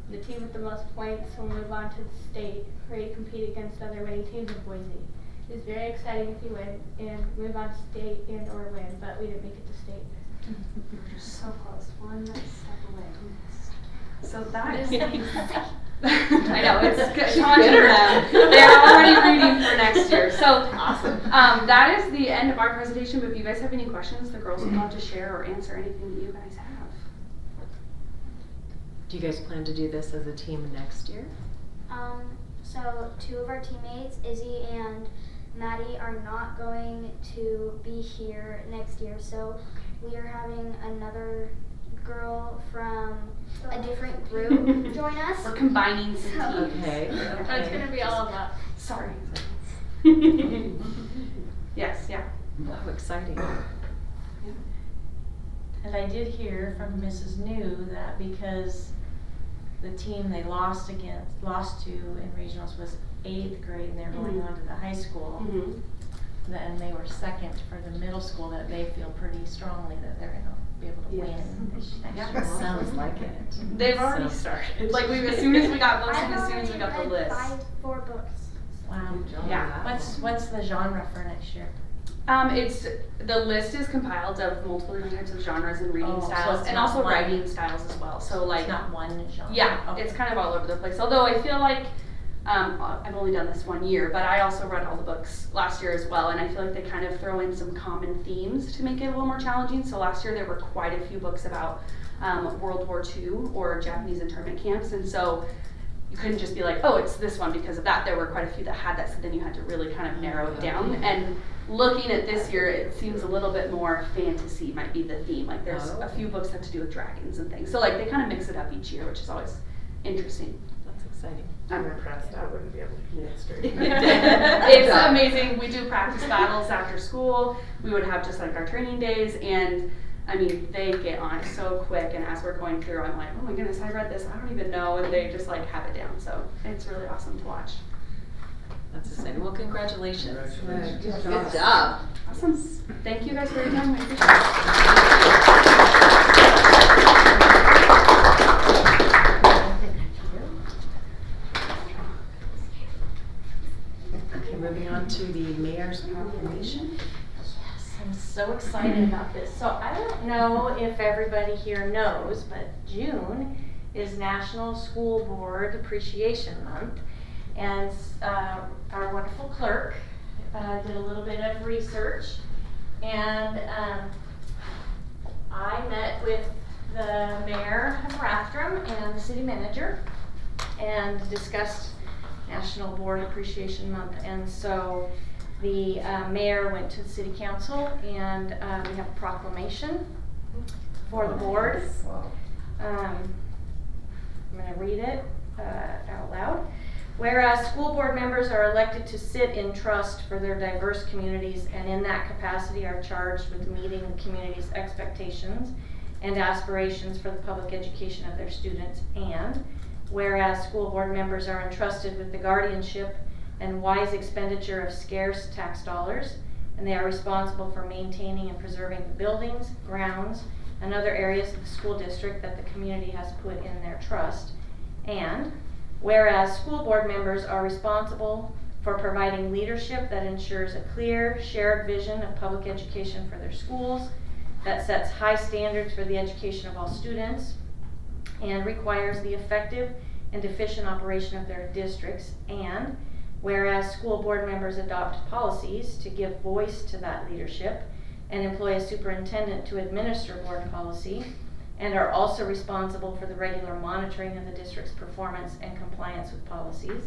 The team with the most points will move on to the state, where you compete against other winning teams in Boise. It's very exciting if you win and move on to state and or win, but we didn't make it to state. You're so close. One step away. So that is. I know, it's taunting them. They're already reading for next year. So awesome. That is the end of our presentation, but if you guys have any questions, the girls would love to share or answer anything that you guys have. Do you guys plan to do this as a team next year? So 2 of our teammates, Izzy and Maddie, are not going to be here next year. So we are having another girl from a different group join us. We're combining some teams. Okay. So it's going to be all of us. Sorry. Yes, yeah. Oh, exciting. And I did hear from Mrs. New that because the team they lost to in regionals was 8th grade and they're going on to the high school, then they were second for the middle school, that they feel pretty strongly that they're going to be able to win this next year. Sounds like it. They've already started. Like as soon as we got books and as soon as we got the list. I've read 4 books. Wow. Good job. Yeah. What's the genre for next year? The list is compiled of multiple different types of genres and reading Oh, so styles, it's and not also one- writing styles as well. So like, It's not one genre? yeah, Okay. it's kind of all over the place. Although I feel like I've only done this 1 year, but I also read all the books last year as well, and I feel like they kind of throw in some common themes to make it a little more challenging. So last year there were quite a few books about World War II or Japanese internment camps, and so you couldn't just be like, oh, it's this one because of that. There were quite a few that had that, so then you had to really kind of narrow it down. And looking at this year, it seems a little bit more fantasy might be the theme. Like there's a few books that have to do with dragons and things. So like they kind of mix it up each year, which is always interesting. That's exciting. I'm impressed, I wouldn't be able to keep it straight. It's amazing. We do practice battles after school. We would have just like our training days, and I mean, they get on it so quick, and as we're going through, I'm like, oh my goodness, I read this, I don't even know, and they just like have it down. So it's really awesome to watch. That's exciting. Well, congratulations. Good Good job. Awesome. Thank you guys for your time. I appreciate it. Okay, moving on to the mayor's proclamation. Yes, I'm so excited about this. So I don't know if everybody here knows, but June is National School Board Appreciation Month. And our wonderful clerk did a little bit of research, and I met with the mayor of Rathdrum and the city manager and discussed National Board Appreciation Month. And so the mayor went to the city council, and we have a proclamation for the board. I'm going to read it out loud. Whereas school board members are elected to sit in trust for their diverse communities, and in that capacity are charged with meeting the community's expectations and aspirations for the public education of their students. And whereas school board members are entrusted with the guardianship and wise expenditure of scarce tax dollars, and they are responsible for maintaining and preserving the buildings, grounds, and other areas of the school district that the community has put in their trust. And whereas school board members are responsible for providing leadership that ensures a clear, shared vision of public education for their schools, that sets high standards for the education of all students, and requires the effective and efficient operation of their districts. And whereas school board members adopt policies to give voice to that leadership and employ a superintendent to administer board policy, and are also responsible for the regular monitoring of the district's performance and compliance with policies.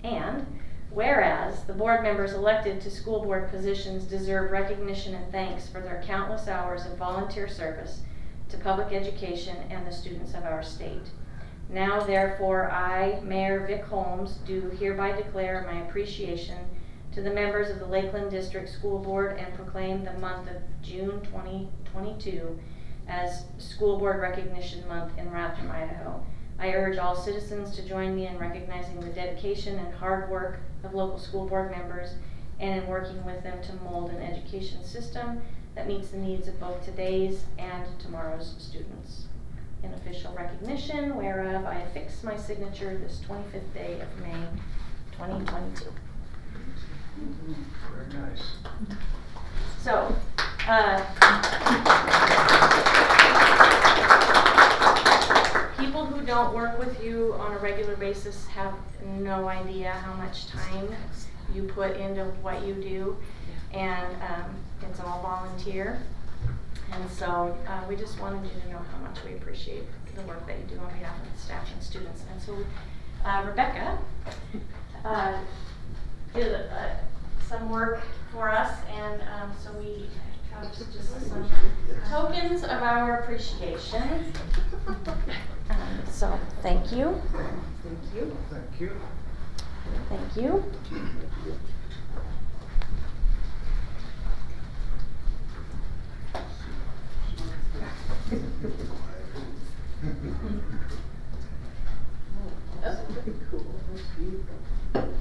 And whereas the board members elected to school board positions deserve recognition and thanks for their countless hours of volunteer service to public education and the students of our state. Now therefore I, Mayor Vic Holmes, do hereby declare my appreciation to the members of the Lakeland District School Board and proclaim the month of June 2022 as School Board Recognition Month in Rathdrum, Idaho. I urge all citizens to join me in recognizing the dedication and hard work of local school board members and in working with them to mold an education system that meets the needs of both today's and tomorrow's students. In official recognition whereof I affix my signature this 25th day of May 2022. Very nice. So, people who don't work with you on a regular basis have no idea how much time you put into what you do, and it's all volunteer. And so we just wanted you to know how much we appreciate the work that you do on behalf of the staff and students. And so Rebecca did some work for us, and so we have just some tokens of our appreciation. So thank you. Thank you. Thank you. Thank you.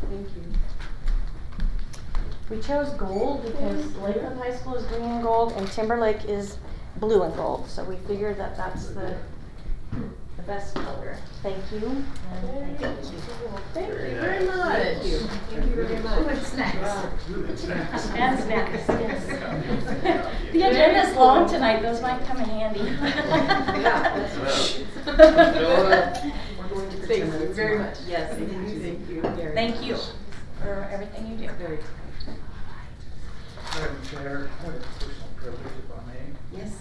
Thank you. We chose gold because Lakeland High School is green and gold and Timberlake is blue and gold. So we figured that that's the best color. Thank you. And thank you. Thank you very much. Thank you very much. What's next? And snacks, yes. The agenda's long tonight, those might come in handy. Thank you very much. Yes, thank you. Thank you for everything you do. Very. Madam Chair, I have a personal privilege if I may. Yes.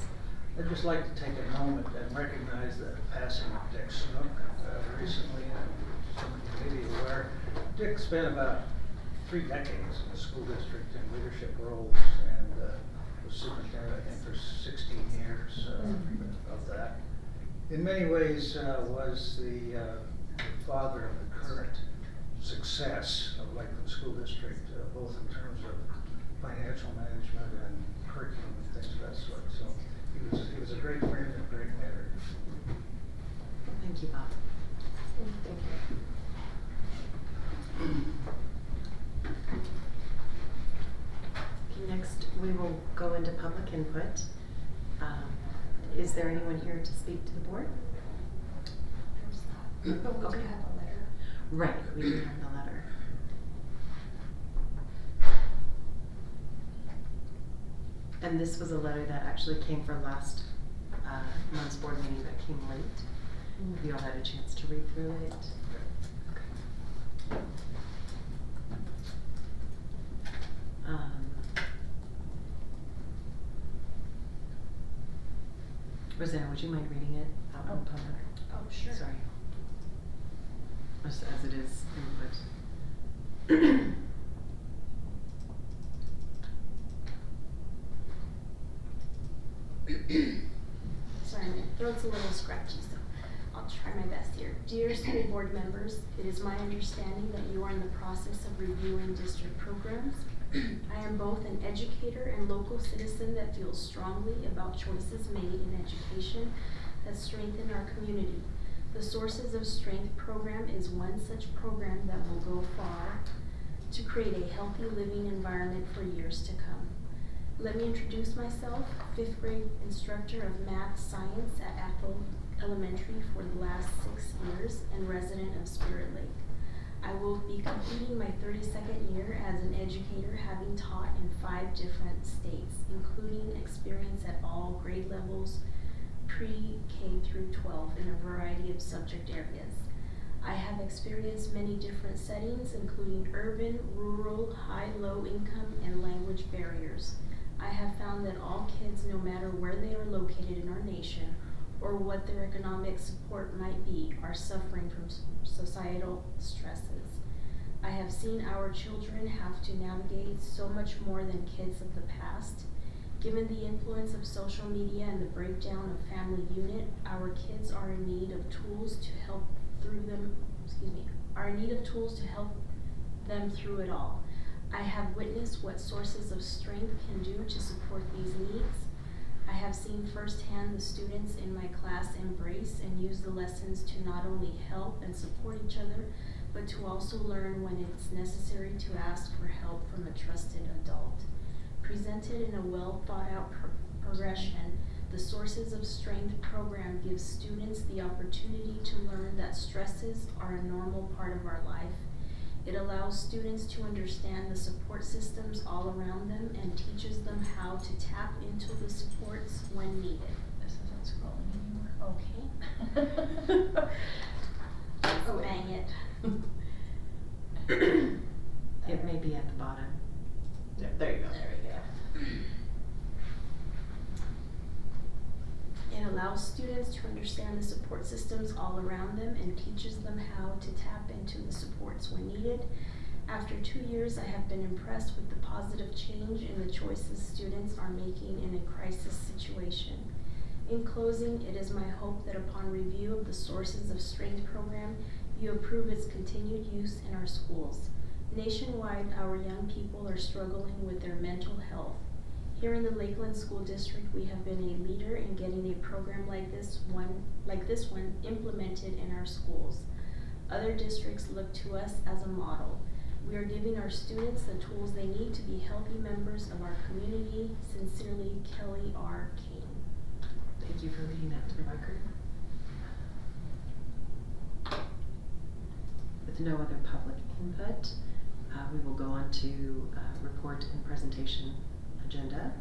I'd just like to take a moment and recognize the passing of Dick Snook recently, and some of you may be aware. Dick spent about 3 decades in the school district in leadership roles and was superintendent, I think, for 16 years of that. In many ways was the father of the current success of Lakeland School District, both in terms of financial management and curriculum and things of that sort. So he was a great friend and a great mentor. Thank you, Bob. Thank you. Okay, next we will go into public input. Is there anyone here to speak to the board? But we do have a letter. Right, we do have the letter. And this was a letter that actually came from last month's board meeting that came late. Have you all had a chance to read through it? Okay. Rosanna, would you mind reading it out in public? Oh, sure. Sorry. As it is input. Sorry, my throat's a little scratchy, so I'll try my best here. Dear school board members, it is my understanding that you are in the process of reviewing district programs. I am both an educator and local citizen that feels strongly about choices made in education that strengthen our community. The Sources of Strength program is one such program that will go far to create a healthy living environment for years to come. Let me introduce myself, 5th grade instructor of math science at Athol Elementary for the last 6 years and resident of Spirit Lake. I will be completing my 32nd year as an educator, having taught in 5 different states, including experience at all grade levels, pre-K through 12 in a variety of subject areas. I have experienced many different settings, including urban, rural, high, low income, and language barriers. I have found that all kids, no matter where they are located in our nation or what their economic support might be, are suffering from societal stresses. I have seen our children have to navigate so much more than kids of the past. Given the influence of social media and the breakdown of family unit, our kids are in need of tools to help them through it all. I have witnessed what Sources of Strength can do to support these needs. I have seen firsthand the students in my class embrace and use the lessons to not only help and support each other, but to also learn when it's necessary to ask for help from a trusted adult. Presented in a well thought out progression, the Sources of Strength program gives students the opportunity to learn that stresses are a normal part of our life. It allows students to understand the support systems all around them and teaches them how to tap into the supports when needed. This isn't scrolling anymore. Okay. Oh, bang it. It may be at the bottom. There you go. There we go. It allows students to understand the support systems all around them and teaches them how to tap into the supports when needed. After 2 years, I have been impressed with the positive change in the choices students are making in a crisis situation. In closing, it is my hope that upon review of the Sources of Strength program, you approve its continued use in our schools. Nationwide, our young people are struggling with their mental health. Here in the Lakeland School District, we have been a leader in getting a program like this one implemented in our schools. Other districts look to us as a model. We are giving our students the tools they need to be healthy members of our community. Sincerely, Kelly R. King. Thank you for reading that to the record. With no other public input, We will go on to report and presentation agenda.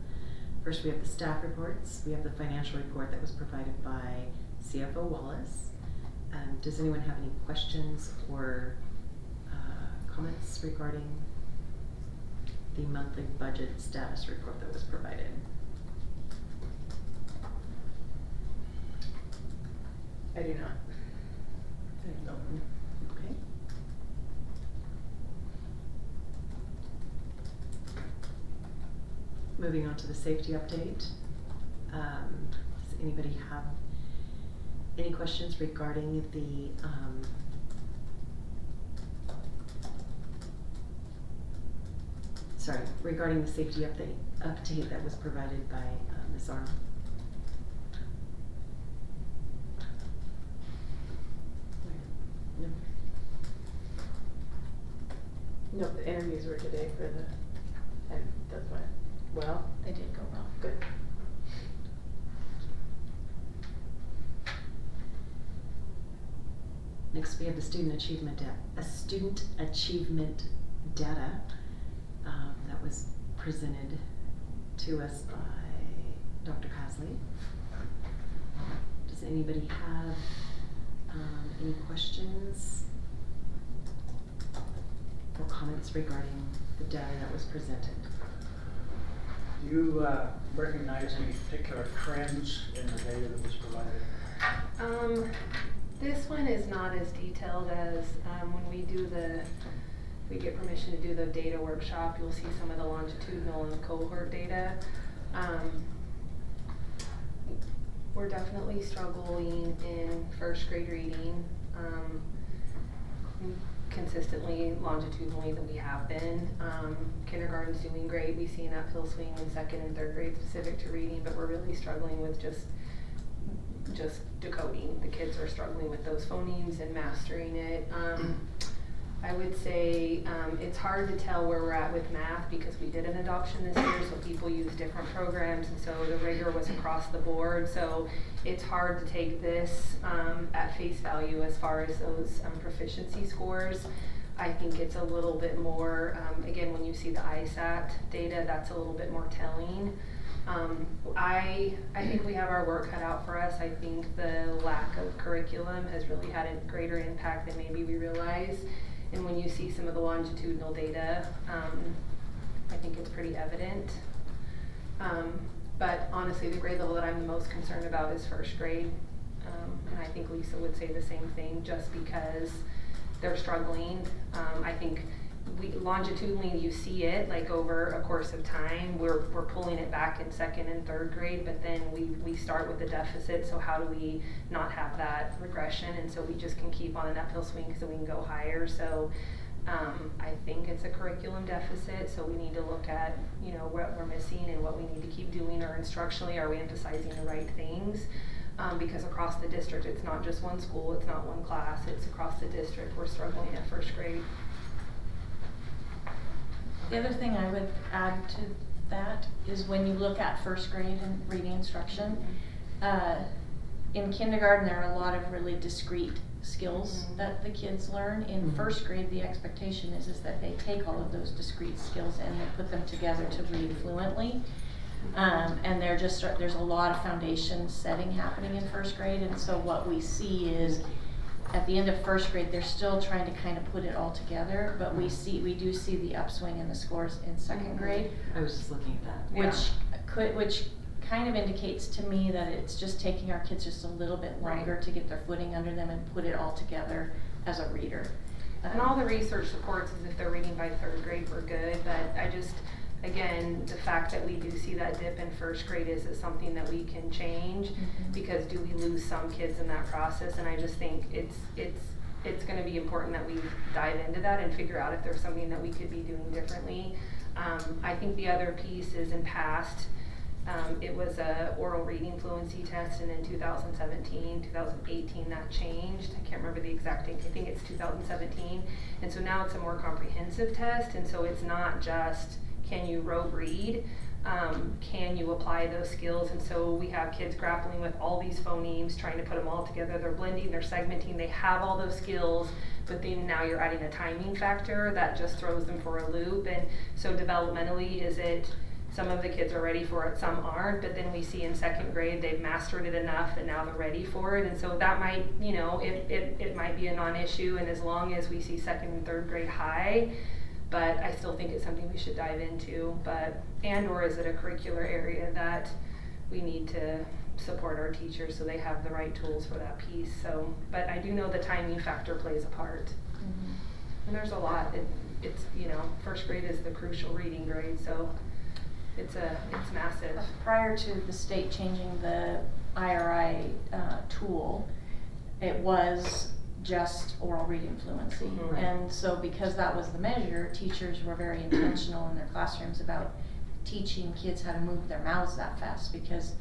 First, we have the staff reports. We have the financial report that was provided by CFO Wallace. Does anyone have any questions or comments regarding the monthly budget status report that was provided? I do not. No. Okay. Moving on to the safety update. Does anybody have any questions regarding the regarding the safety update that was provided by Ms. Arnold? No. No, the interviews were today for the, and that's why, well, They did go well. good. Next, we have the student achievement data that was presented to us by Dr. Hasley. Does anybody have any questions or comments regarding the data that was presented? Do you recognize any particular trends in the data that was provided? This one is not as detailed as when we get permission to do the data workshop, you'll see some of the longitudinal and cohort data. We're definitely struggling in first grade reading, consistently, longitudinally that we have been. Kindergarten's doing great. We see an uphill swing in second and third grade specific to reading, but we're really struggling with just decoding. The kids are struggling with those phonemes and mastering it. I would say it's hard to tell where we're at with math because we did an adoption this year, so people use different programs, and so the rigor was across the board. So it's hard to take this at face value as far as those proficiency scores. I think it's a little bit more, again, when you see the ISAT data, that's a little bit more telling. I think we have our work cut out for us. I think the lack of curriculum has really had a greater impact than maybe we realize. And when you see some of the longitudinal data, I think it's pretty evident. But honestly, the grade level that I'm the most concerned about is first grade. And I think Lisa would say the same thing, just because they're struggling. I think longitudinally you see it like over a course of time. We're pulling it back in second and third grade, but then we start with a deficit, so how do we not have that regression? And so we just can keep on an uphill swing because we can go higher. So I think it's a curriculum deficit, so we need to look at what we're missing and what we need to keep doing, or instructionally are we emphasizing the right things? Because across the district, it's not just one school, it's not one class, it's across the district. We're struggling at first grade. The other thing I would add to that is when you look at first grade and reading instruction, in kindergarten there are a lot of really discrete skills that the kids learn. In first grade, the expectation is that they take all of those discrete skills and they put them together to read fluently. And there's a lot of foundation setting happening in first grade, and so what we see is at the end of first grade, they're still trying to kind of put it all together, but we do see the upswing in the scores in second grade. I was just looking at that. Which kind of indicates to me that it's just taking our kids just a little bit longer to get their footing under them and put it all together as a reader. And all the research supports is if they're reading by third grade, we're good, but again, the fact that we do see that dip in first grade, is it something that we can change? Because do we lose some kids in that process? And I just think it's going to be important that we dive into that and figure out if there's something that we could be doing differently. I think the other piece is in past, it was a oral reading fluency test, and in 2017, 2018 that changed. I can't remember the exact date. I think it's 2017. And so now it's a more comprehensive test, and so it's not just can you rote read, can you apply those skills? And so we have kids grappling with all these phonemes, trying to put them all together. They're blending, they're segmenting, they have all those skills, but then now you're adding a timing factor that just throws them for a loop. And so developmentally, is it some of the kids are ready for it, some aren't, but then we see in second grade they've mastered it enough and now they're ready for it. And so that might, you know, it might be a non-issue, and as long as we see second and third grade high, but I still think it's something we should dive into. But or is it a curricular area that we need to support our teachers so they have the right tools for that piece? So, but I do know the timing factor plays a part. Mm-hmm. And there's a lot. It's you know, first grade is the crucial reading grade, so it's massive. Prior to the state changing the IRI tool, it was just oral reading fluency. Mhm. And so because that was the measure, teachers were very intentional in their classrooms about teaching kids how to move their mouths that fast, because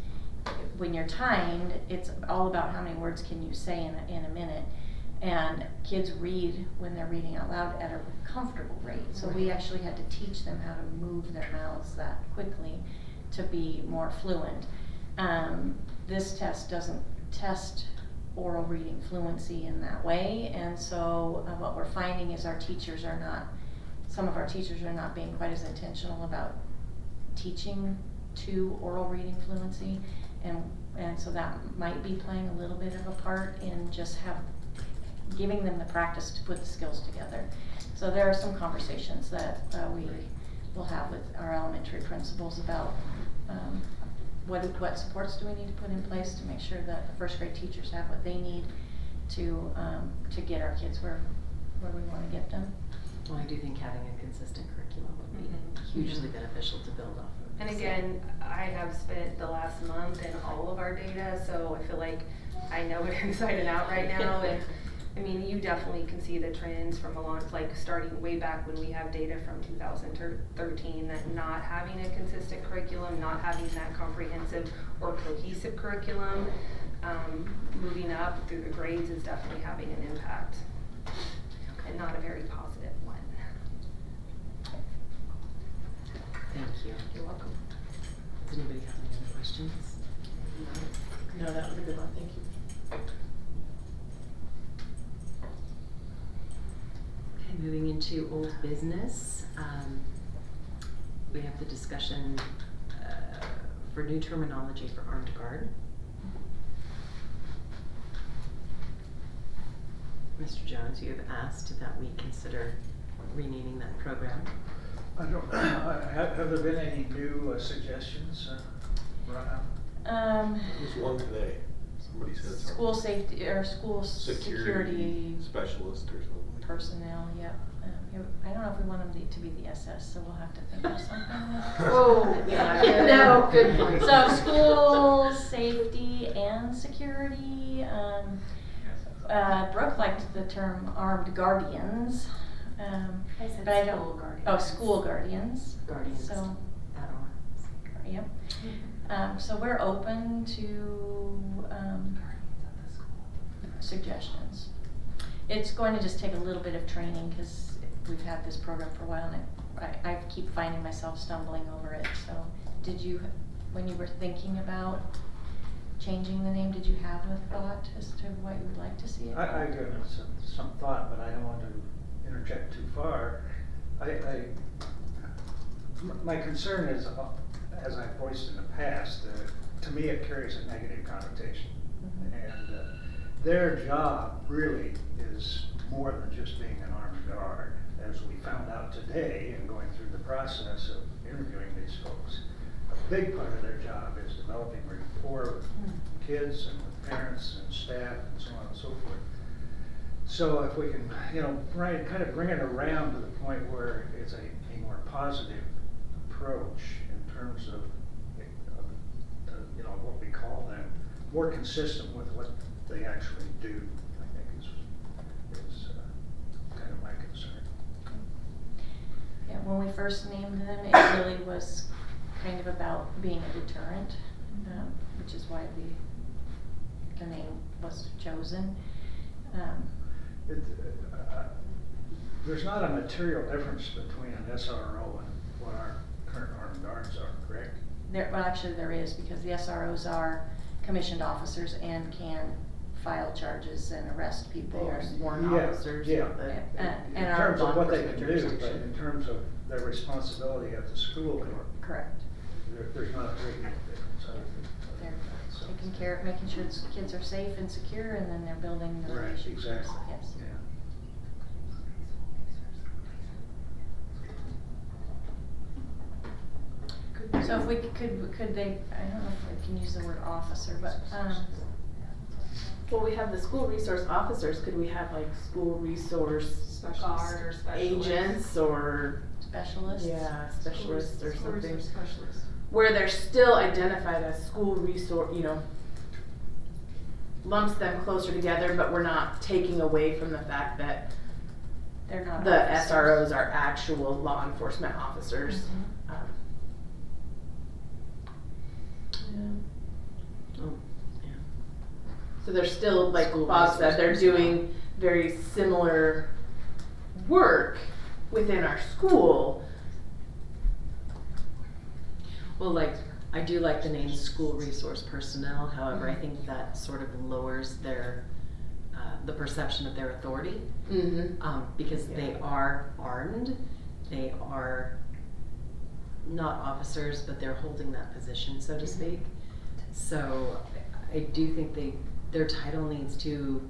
when you're timed, it's all about how many words can you say in a minute. And kids read when they're reading out loud at a comfortable rate. So we actually had to teach them how to move their mouths that quickly to be more fluent. This test doesn't test oral reading fluency in that way. And so what we're finding is some of our teachers are not being quite as intentional about teaching to oral reading fluency. And so that might be playing a little bit of a part in just giving them the practice to put the skills together. So there are some conversations that we will have with our elementary principals about what supports do we need to put in place to make sure that the first grade teachers have what they need to get our kids where we want to get them. Well, I do think having a consistent curriculum would be hugely beneficial to build off of. And again, I have spent the last month in all of our data, so I feel like I know it inside and out right now. And I mean, you definitely can see the trends from starting way back when we have data from 2013, that not having a consistent curriculum, not having that comprehensive or cohesive curriculum, moving up through the grades is definitely having an impact, and not a very positive one. Thank you. You're welcome. Does anybody have any other questions? No, that was a good one, thank you. Okay, moving into old business. We have the discussion for new terminology for armed guard. Mr. Jones, you have asked that we consider renaming that program. I don't, have there been any new suggestions brought up? There's one today. Somebody said something. School safety or school security specialist or something. Personnel, yep. I don't know if we want them to be the SS, so we'll have to think of something. Oh, yeah. No, good point. So school safety and security. Brooke liked the term armed guardians. I said but I don't. school guardians. Oh, school guardians. Guardians So, at arms. yep. So we're open to suggestions. It's going to just take a little bit of training because we've had this program for a while, and I keep finding myself stumbling over it. So did you, when you were thinking about changing the name, did you have a thought as to what you would like to see it? I give it some thought, but I don't want to interject too far. My concern is, as I've voiced in the past, to me it carries a negative connotation. And their job really is more than just being an armed guard, as we found out today in going through the process of interviewing these folks. A big part of their job is developing rapport with kids and with parents and staff and so on and so forth. So if we can, kind of bring it around to the point where it's a more positive approach in terms of what we call them, more consistent with what they actually do, I think is kind of my concern. Yeah, when we first named them, it really was kind of about being a deterrent, which is why the name was chosen. There's not a material difference between an SRO and what our current armed guards are, correct? Well, actually there is, because the SROs are commissioned officers and can file charges and arrest people. They are sworn Yeah, officers. yeah. of the- And In our terms law of what they can enforcement do, but jurisdiction. in terms of their responsibility at the school, Correct. there's not a great deal of difference. I think. They're taking care, making sure the kids are safe and secure, and then they're building the Right, relationships. exactly. Yes. Yeah. So if we could they, I don't know if we can use the word officer, but, Well, we have the school resource officers, could we have like school resource Guard or specialist. agents or, specialists? yeah, specialists or School something? resource specialist. Where they're still identified as school resource, you know, lumps them closer together, but we're not taking away from the fact that They're not the officers. SROs are actual law enforcement officers. Mhm. Oh, yeah. So they're still, like Bob said, they're doing very similar work within our school. Well, like, I do like the name school resource personnel, however, I think that sort of lowers their, the perception of their authority. Mm-hmm. Because they Yeah. are armed, they are not officers, but they're holding that position, so to speak. So I do think their title needs to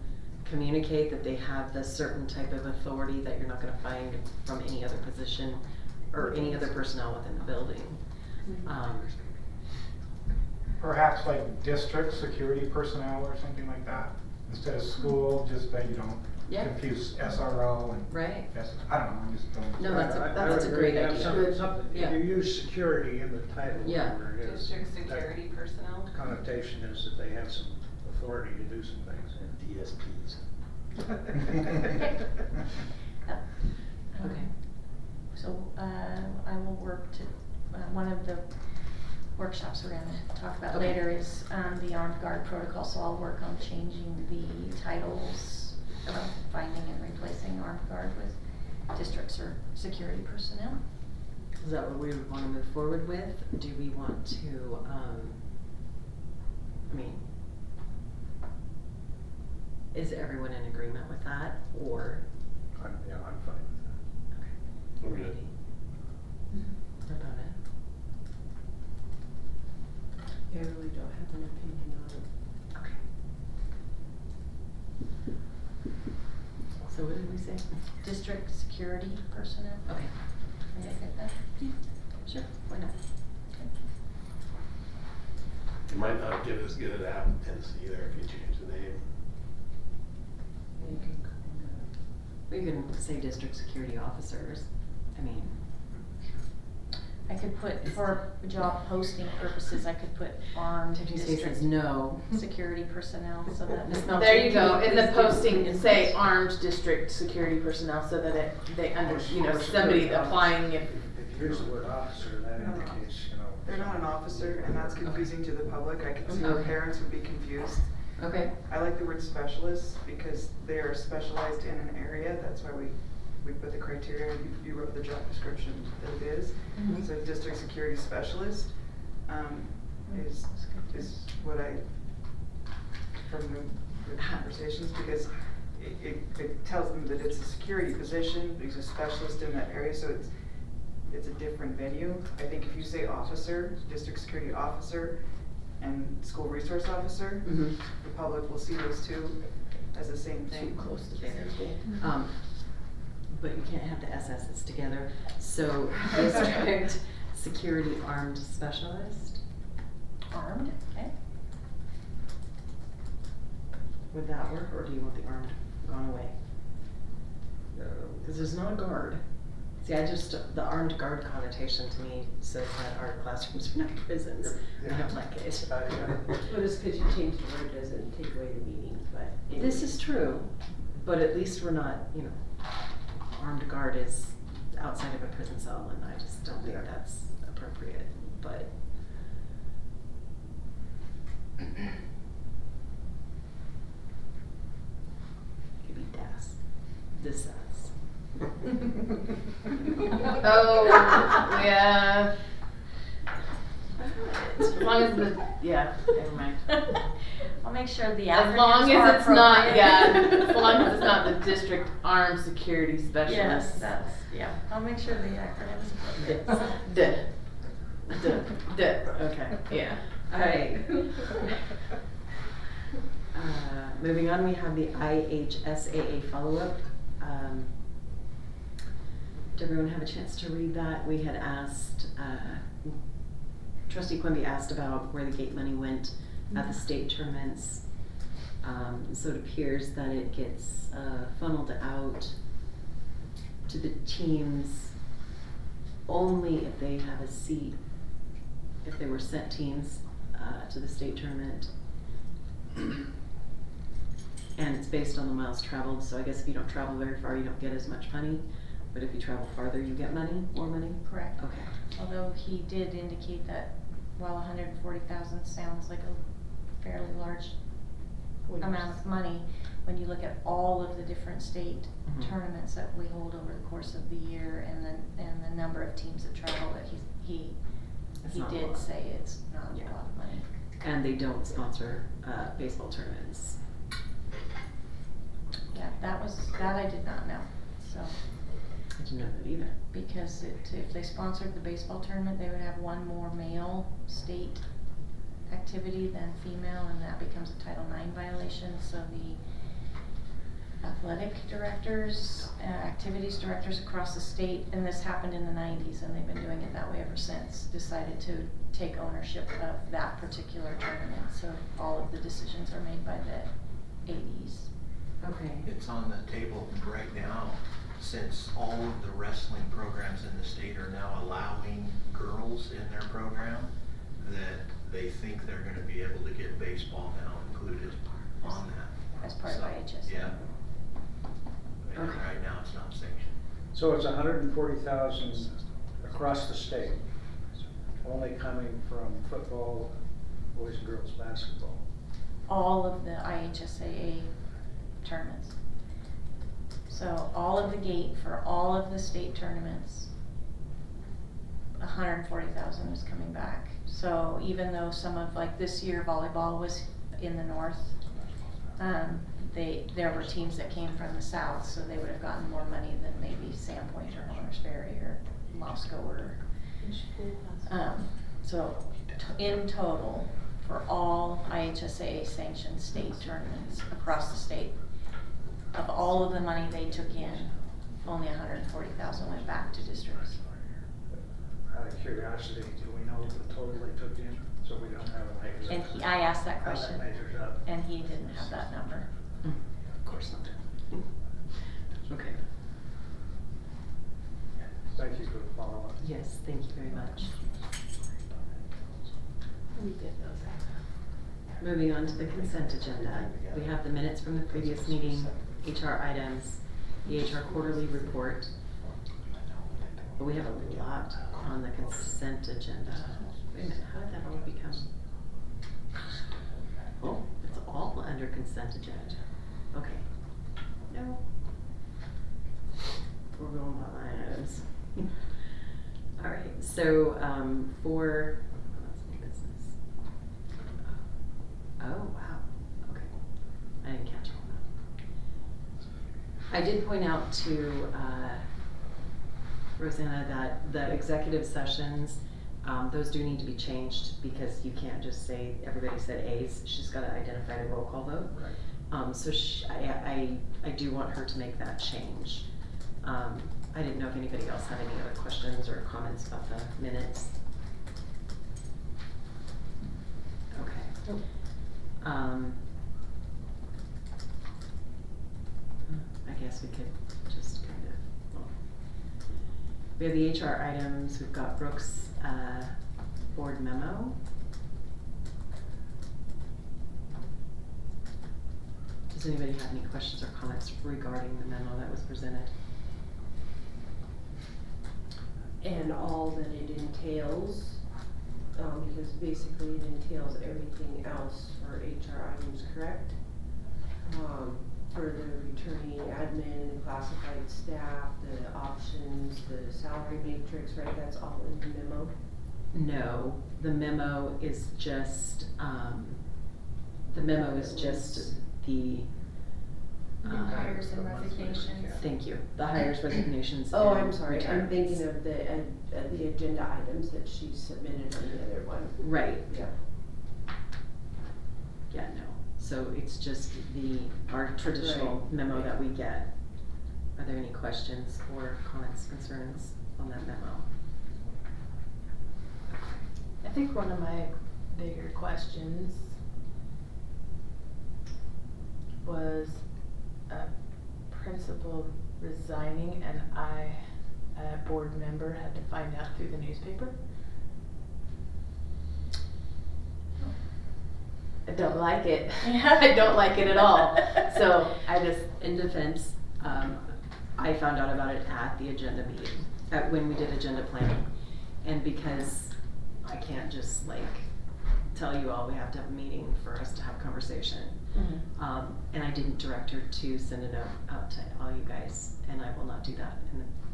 communicate that they have this certain type of authority that you're not gonna find from any other position or any other personnel within the building. Perhaps like district security personnel or something like that, instead of school, just that you don't Yeah. confuse SRO and Right? I don't know, I'm just throwing. No, that's a- I that's would a great agree. Have idea. some- something- Yeah. If you use security in the title, Yeah. whatever it is. District security personnel. The connotation is that they have some authority to do some things. DSPs. Okay. So, I will work to, one of the workshops we're gonna talk about Okay. later is, the armed guard protocol, so I'll work on changing the titles, finding and replacing armed guard with districts or security personnel. Is that what we would wanna move forward with? Do we want to, I mean, is everyone in agreement with that, or? I'm fine with that. Okay. I'm good. What about it? I really don't have an opinion on it. Okay. So what did we say? District security personnel. Okay. Did I get that? Sure, why not? You might not get as good at applicants either if you change the name. We can say district security officers, I mean. I could put, for job posting purposes, I could put armed If you say district says no. security personnel, so that. Ms. Melton, There you go, can in the please posting, give- say armed district security personnel, so that they you know, somebody applying if. If you use the word officer, that indicates, you know. They're not an officer, and that's confusing to the public. I can see how Okay. parents would be confused. Okay, I like the word specialist because they are specialized in an area. That's why we put the criteria, you wrote the job description that it is. Mhm. So district security specialist is what I, from the conversations, because it tells them that it's a security position, he's a specialist in that area, so it's a different venue. I think if you say officer, district security officer, and school resource officer, Mhm. the public will see those two as the same thing. Too close together. But you can't have the SS's together, so district security armed specialist, Armed, okay. would that work, or do you want the armed gone away? Cause there's not a guard. See, the armed guard connotation to me says that our classrooms are not prisons, I don't like it. Well, just because you change the word doesn't take away the meaning, but. This is true, but at least we're not, you know, armed guard is outside of a prison cell, and I just don't think Yeah. that's appropriate, but. Could be DAS, this says. Oh, yeah. As long as yeah, never mind. I'll make sure the As acronyms long are as it's not, appropriate. yeah, as long as it's not the district armed security specialist. Yes, that's, yeah, I'll make sure the acronyms D, appropriate. D, okay, yeah. Alright. Moving on, we have the IHSAA follow-up. Did everyone have a chance to read that? We had asked, Trustee Quimby asked about where the gate money went at the state tournaments. So it appears that it gets funneled out to the teams only if they have a seat, if they were sent teams to the state tournament. And it's based on the miles traveled, so I guess if you don't travel very far, you don't get as much money. But if you travel farther, you get money, more money? Correct. Okay. Although he did indicate that, while 140,000 sounds like a fairly large amount of money, when you look at all of the different state tournaments that we hold over the course of the year and the number of teams that travel, that he did say it's not a lot of money. And they don't sponsor baseball tournaments. Yeah, that I did not know, so. I didn't know that either. Because if they sponsored the baseball tournament, they would have one more male state activity than female, and that becomes a Title IX violation. So the athletic directors, activities directors across the state, and this happened in the 90s, and they've been doing it that way ever since, decided to take ownership of that particular tournament. So all of the decisions are made by the ADs. Okay. It's on the table right now, since all of the wrestling programs in the state are now allowing girls in their program, that they think they're gonna be able to get baseball now included on that. As part of IHS. Yeah. And right now it's not sanctioned. So it's 140,000 across the state, only coming from football, boys and girls basketball. All of the IHSAA tournaments. So all of the gate for all of the state tournaments, 140,000 is coming back. So even though some of, like this year, volleyball was in the north, there were teams that came from the south, so they would have gotten more money than maybe Sandpoint or Monters Ferry or Moscow or. So in total, for all IHSAA sanctioned state tournaments across the state, of all of the money they took in, only 140,000 went back to districts. Out of curiosity, do we know the total they took in, so we don't have a measure? And I asked that How question, that measures up? and he didn't have that number. Of course not. Okay. Thank you for the follow-up. Yes, thank you very much. We did those. Moving on to the consent agenda. We have the minutes from the previous meeting, HR items, the HR quarterly report. But we have a lot on the consent agenda. Wait a minute, how did that all become? Oh, it's all under consent agenda. Okay. No. We're going by line items. All right, so for business. Oh, wow. Okay. I didn't catch all that. I did point out to Rosanna that the executive sessions, those do need to be changed because you can't just say everybody said A's. She's got to identify the roll call vote. Right. So I do want her to make that change. I didn't know if anybody else had any other questions or comments about the minutes. Okay. I guess we could just kind of, well, we have the HR items. We've got Brooks' board memo. Does anybody have any questions or comments regarding the memo that was presented? And all that it entails, because basically it entails everything else for HR items, correct? For the returning admin and classified staff, the options, the salary matrix, right, that's all in the memo? No, the memo is just, The memo is just the, New hires and resignations. thank you, the hires, resignations, Oh, and I'm sorry, I'm retirements. thinking of the agenda items that she submitted on the other one. Right, Yeah. yeah, no, so it's just our traditional Right. memo that we get. Are there any questions or comments, concerns on that memo? I think one of my bigger questions was a principal resigning and I, a board member, had to find out through the newspaper. I don't like it. I don't like it at all. So I just, In defense, I found out about it at the agenda meeting, when we did agenda planning. And because I can't just like tell you all, we have to have a meeting for us to have a conversation. And I didn't direct her to send a note out to all you guys, and I will not do that.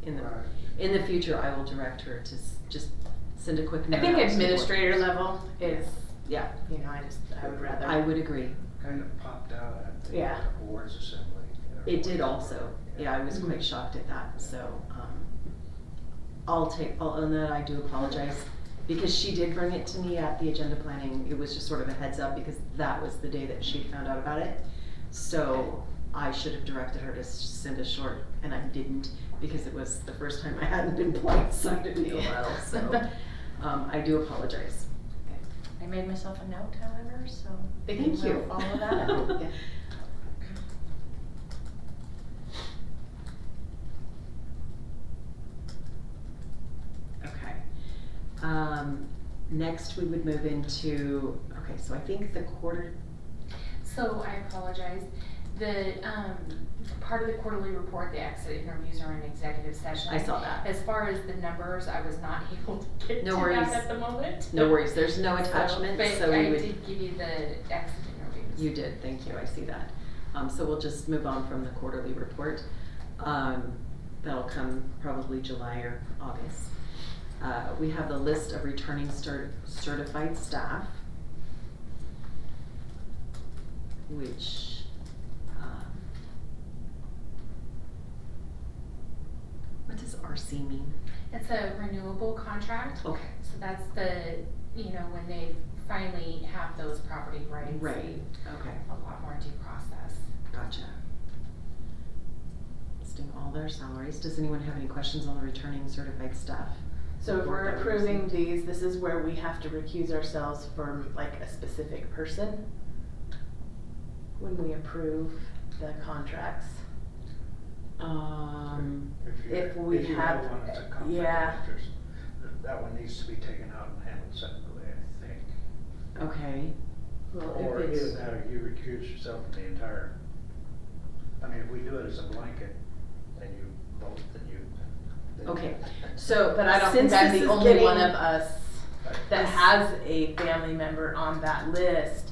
In the future, I will direct her to just send a quick note. I think out to the board. administrator level is, Yeah, you know, I would rather. I would agree. Kind of popped out at the Yeah. awards assembly. It did also. Yeah, I was quite shocked at that, so, I'll own that, I do apologize. Because she did bring it to me at the agenda planning, it was just sort of a heads up because that was the day that she found out about it. So I should have directed her to send a short, and I didn't, because it was the first time I hadn't been blindsided in a while, so, I do apologize. I made myself a note, however, so Thank you. we'll follow that. Yeah. Next we would move into, okay, so I think the quarter, So I apologize. The, part of the quarterly report, the exit interviews are in executive session. I saw that. As far as the numbers, I was not able to get No to worries. that at the moment. No worries, there's no attachment, so we But I would. did give you the exit interviews. You did, thank you, I see that. So we'll just move on from the quarterly report. That'll come probably July or August. We have the list of returning certified staff, which, what does RC mean? It's a renewable contract. Okay. So that's the, you know, when they finally have those property rights. Right, okay, A lot more due process. gotcha. Listing all their salaries. Does anyone have any questions on the returning certified staff? So if we're That we approving received? these, this is where we have to recuse ourselves from like a specific person when we approve the contracts. If we If you have- have one that's a conflict yeah. of interest, that one needs to be taken out and handled separately, I think. Okay, Well, Or if either it's, that or you recuse yourself from the entire, I mean, if we do it as a blanket, and you vote, then you. okay, so, But I don't think since I'm this the is only one getting- of us that has a family member on that list.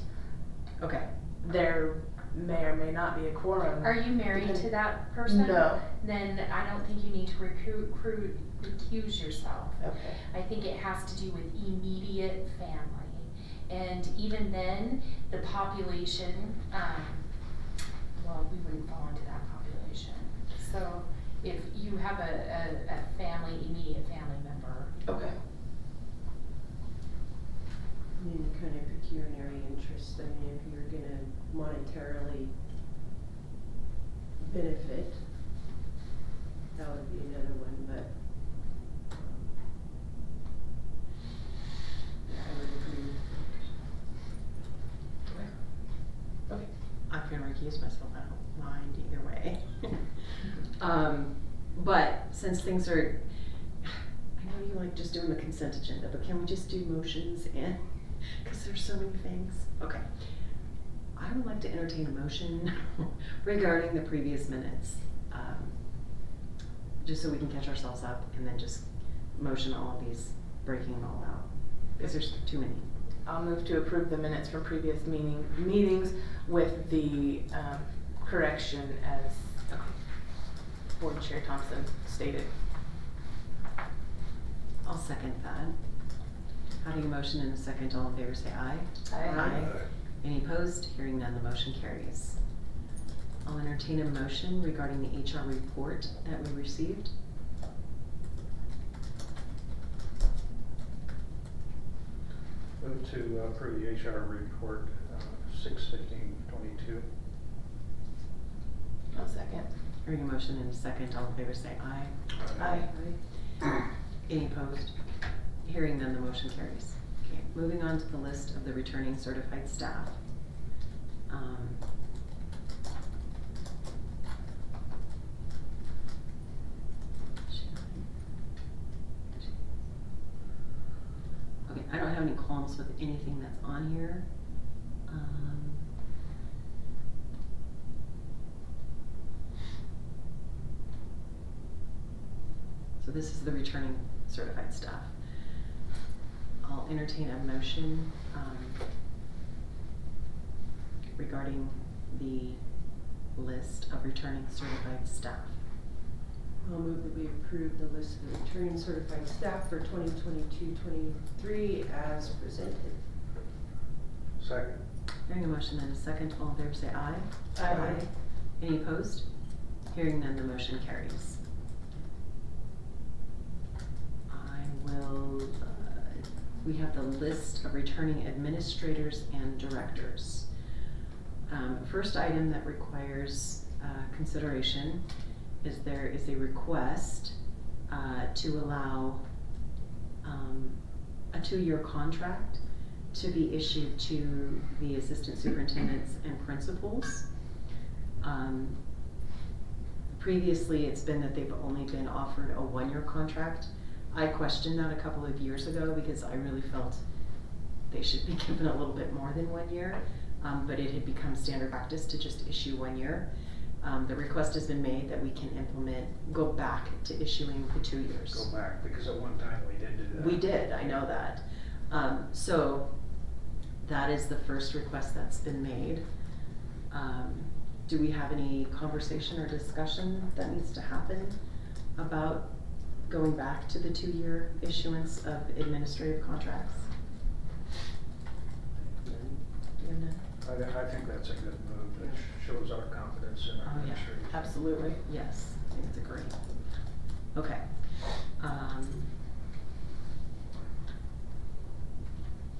Okay, There may or may not be a quorum. Are you married to that person? No. Then I don't think you need to recuse yourself. Okay. I think it has to do with immediate family. And even then, the population, well, we wouldn't fall into that population. So if you have a family, immediate family member. Okay. any kind of pecuniary interest, I mean, if you're gonna monetarily benefit, that would be another one, but, yeah, I would agree. Okay. I can recuse myself, I don't mind either way. But since things are, I know you like just doing the consent agenda, but can we just do motions and, cause there's so many things. Okay. I would like to entertain a motion regarding the previous minutes. Just so we can catch ourselves up and then just motion all of these, breaking them all out, because there's too many. I'll move to approve the minutes from previous meetings with the correction as Board Chair Thompson stated. I'll second that. How do you motion in a second? All in favor say aye. Aye. Any opposed? Hearing none, the motion carries. I'll entertain a motion regarding the HR report that we received. Move to approve the HR report, 6/15/22. I'll second. Hearing a motion and a second, all in favor say aye. Aye. Any opposed? Hearing none, the motion carries. Okay, moving on to the list of the returning certified staff. Okay, I don't have any qualms with anything that's on here. So this is the returning certified staff. I'll entertain a motion regarding the list of returning certified staff. I'll move that we approve the list of returning certified staff for 2022-23 as presented. Second. Hearing a motion and a second, all in favor say aye. Aye. Any opposed? Hearing none, the motion carries. We have the list of returning administrators and directors. First item that requires consideration is there is a request to allow a 2-year contract to be issued to the assistant superintendents and principals. Previously, it's been that they've only been offered a 1-year contract. I questioned that a couple of years ago because I really felt they should be given a little bit more than 1 year, but it had become standard practice to just issue 1 year. The request has been made that we can go back to issuing the 2 years. Go back, because at one time we did do that. We did, I know that. So that is the first request that's been made. Do we have any conversation or discussion that needs to happen about going back to the 2-year issuance of administrative contracts? I think that's a good move. That shows our confidence in our Oh, yeah, administration. absolutely, yes, I think it's great. Okay.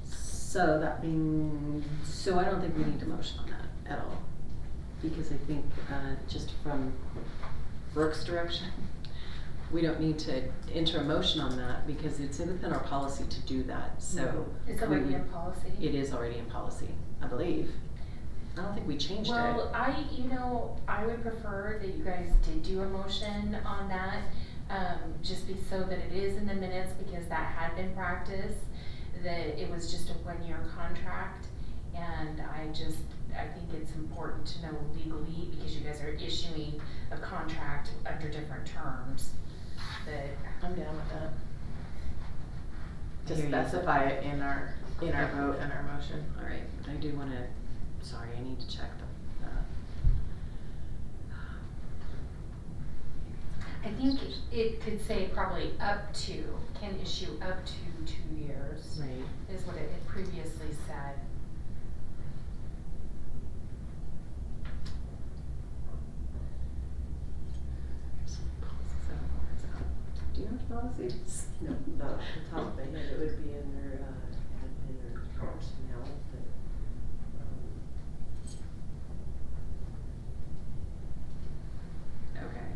So so I don't think we need to motion on that at all. Because I think, just from Brooke's direction, we don't need to enter a motion on that because it's within our policy to do that, so. It's already in policy? It is already in policy, I believe. I don't think we changed it. Well, I would prefer that you guys did do a motion on that, so that it is in the minutes, because that had been practice, that it was just a 1-year contract, and I think it's important to know legally, because you guys are issuing a contract under different terms, that. I'm down with that. To Here you go. specify it in our vote and our motion. All right, but I do wanna, sorry, I need to check the. I think it could say probably can issue up to 2 years. Right. Is what it had previously said. Do you know what policy is? No, not off the top of my head, it would be under admin or personnel, but, Okay.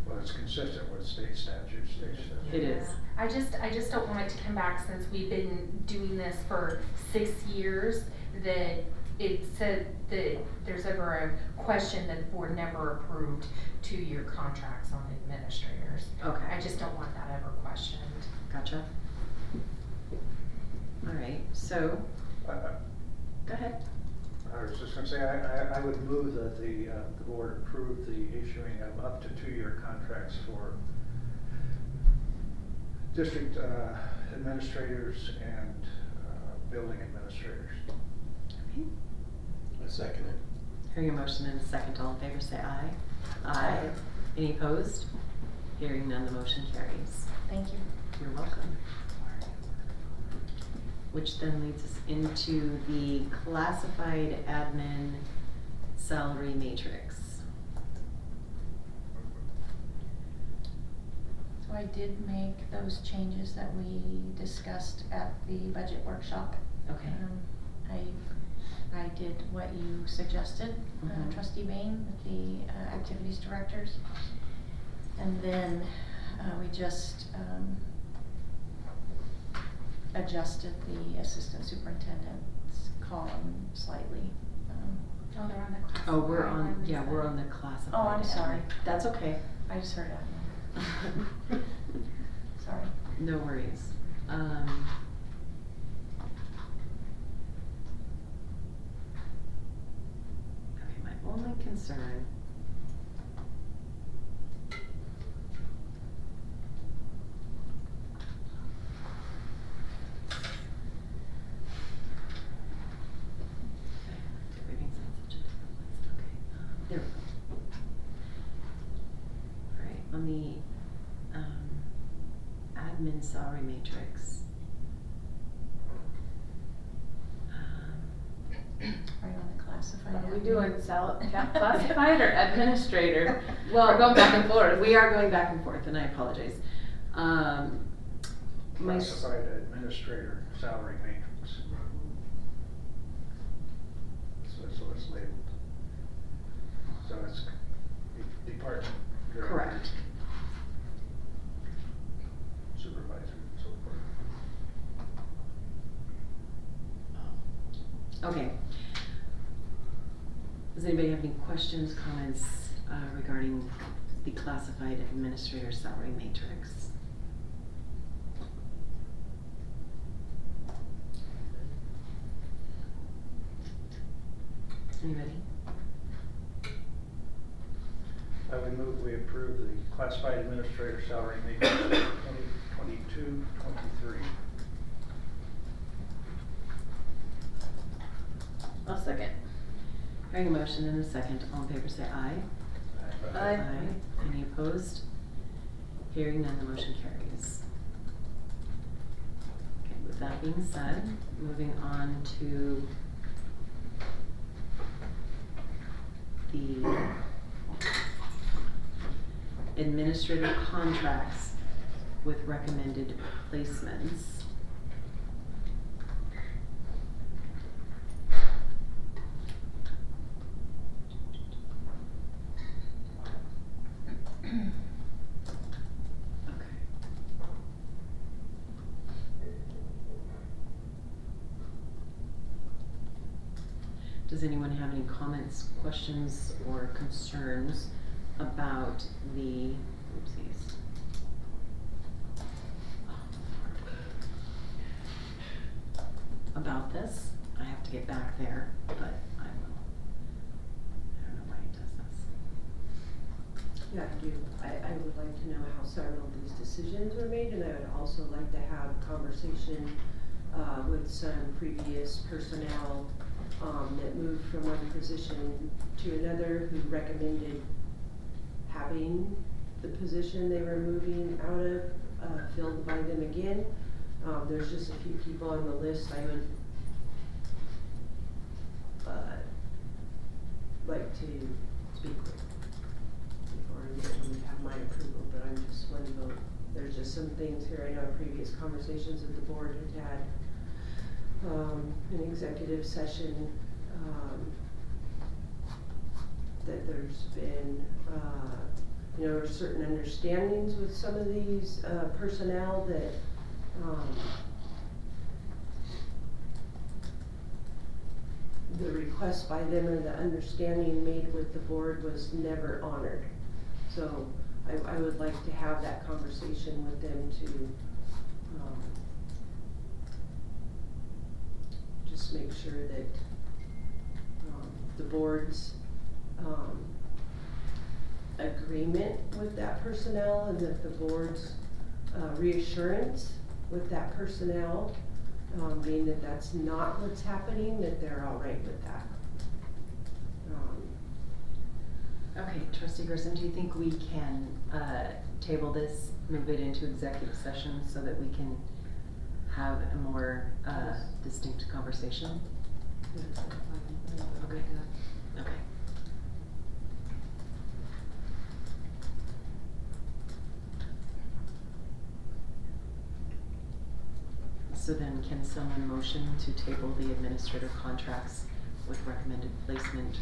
Well, it's consistent with state statutes. It is. I just don't want it to come back, since we've been doing this for 6 years, that it said that there's ever a question that the board never approved 2-year contracts on administrators. Okay. I just don't want that ever questioned. Gotcha. All right, so, go ahead. I was just gonna say, I would move that the board approve the issuing of up to 2-year contracts for district administrators and building administrators. Okay. I second it. Hearing a motion and a second, all in favor say aye. Aye. Any opposed? Hearing none, the motion carries. Thank you. You're welcome. which then leads us into the classified admin salary matrix. So I did make those changes that we discussed at the budget workshop. Okay. I did what you suggested, Mhm. Trustee Bain, with the activities directors. And then we just adjusted the assistant superintendent's column slightly. Oh, they're on the class. Oh, we're on the classified. Oh, I'm sorry. admin. That's okay. I just heard admin. Sorry. No worries. Okay, my only concern. There we go. Alright, on the admin salary matrix. Are you on the classified? Are we admin? doing classified or administrator? Well, We're going back and forth. We are going back and forth, and I apologize. My Classified administrator salary matrix. So it's labeled. So it's department director. correct. Supervisor and so forth. Okay. Does anybody have any questions, comments regarding the classified administrator salary matrix? Anybody? I would move we approve the classified administrator salary matrix for 2022-23. I'll second. Hearing a motion and a second, all in favor say aye. Aye. Any opposed? Hearing none, the motion carries. Okay, with that being said, moving on to the administrative contracts with recommended placements. Okay. Does anyone have any comments, questions, or concerns about the, oopsies. About this? I have to get back there, but I will. I don't know why it does this. Yeah, I do. I would like to know how several of these decisions were made, and I would also like to have a conversation with some previous personnel that moved from one position to another who recommended having the position they were moving out of filled by them again. There's just a few people on the list I would like to speak with before I would have my approval, but I'm just one vote. There's just some things here, I know previous conversations that the board had an executive session, that there's been, certain understandings with some of these, personnel that, the request by them or the understanding made with the board was never honored. So I would like to have that conversation with them to, just make sure that, the board's, agreement with that personnel and that the board's, reassurance with that personnel, being that that's not what's happening, that they're all right with that. Okay, Trustee Grissom, do you think we can table this, move it into executive session so that we can have a more distinct conversation? Yes, I'm fine. Okay. With that. Okay. So then can someone motion to table the administrative contracts with recommended placement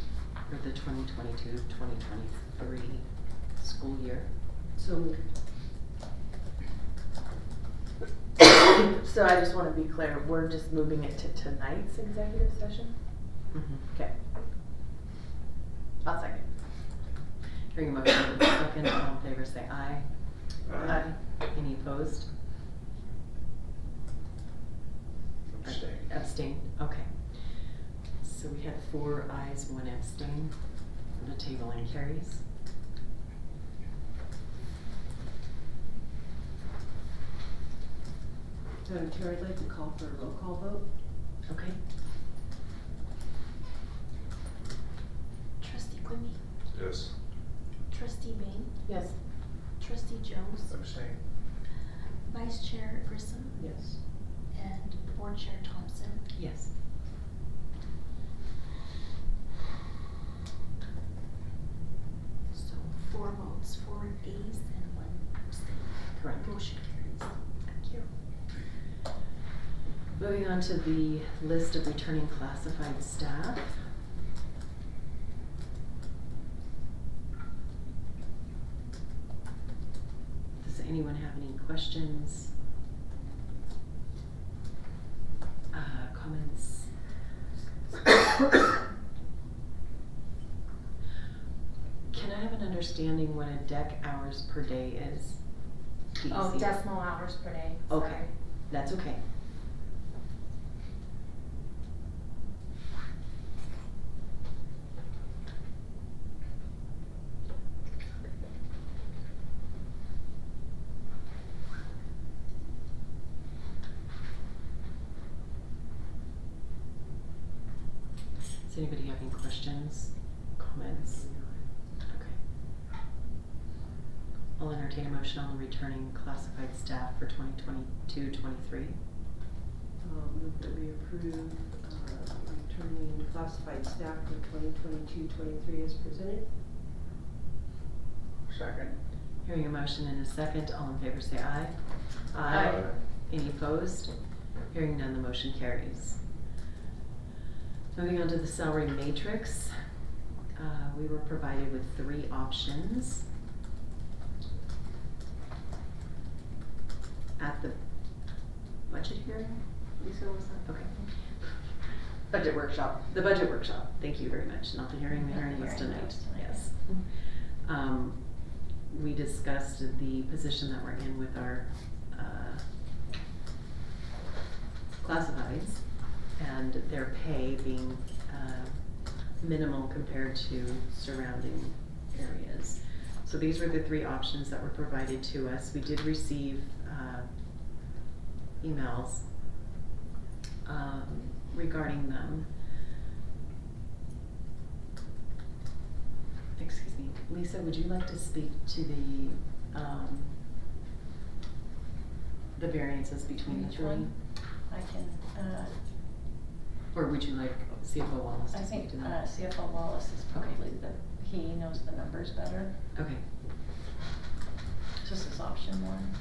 for the 2022-2023 school year? So moved. So I just wanna be clear, we're just moving it to tonight's executive session? Okay. I'll second. Hearing a motion in a second, all in favor say aye. Aye. Any opposed? Abstain. Abstain, okay. So we had 4 ayes, 1 abstain. The tabling carries. Madam Chair, I'd like to call for a roll call vote. Okay. Trustee Quimby, Yes. Trustee Bain, Yes. Trustee Jones, Abstain. Vice Chair Grissom, Yes. and Board Chair Thompson. Yes. So 4 votes, 4 ayes and 1 abstain. Correct. Motion carries. Thank you. Moving on to the list of returning classified staff. Does anyone have any questions? Comments? Can I have an understanding what a deck hours per day is? Oh, DEC? decimal hours per day. Okay, Sorry. that's okay. Does anybody have any questions, comments? Okay. I'll entertain a motion on the returning classified staff for 2022-23. Move that we approve, returning classified staff for 2022-23 as presented. Second. Hearing a motion in a second, all in favor say aye. Aye. Any opposed? Hearing none, the motion carries. Moving on to the salary matrix, we were provided with 3 options. At the budget hearing, Lisa, was that? Okay. Budget workshop. The budget workshop, thank you very much, not the hearing, the hearing was tonight, yes. We discussed the position that we're in with our classifieds and their pay being minimal compared to surrounding areas. So these were the 3 options that were provided to us. We did receive emails regarding them. Excuse me, Lisa, would you like to speak to the variances between the Which 3? one? I can, Or would you like CFO Wallace to I speak think to that? CFO Wallace is probably he knows the numbers better. Okay. This is option 1.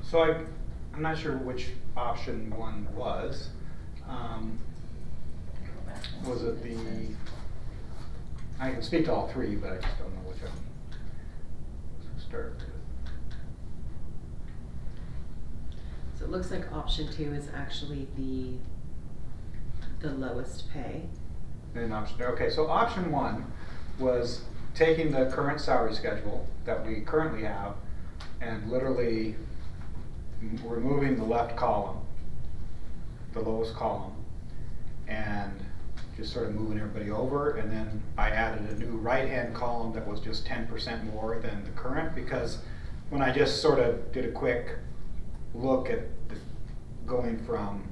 So I'm not sure which option 1 was. Was it the, I can speak to all 3, but I just don't know which one to start with. So it looks like option 2 is actually the lowest pay. And okay, so option 1 was taking the current salary schedule that we currently have and literally removing the left column, the lowest column, and just sort of moving everybody over. And then I added a new right-hand column that was just 10% more than the current, because when I just sort of did a quick look at going from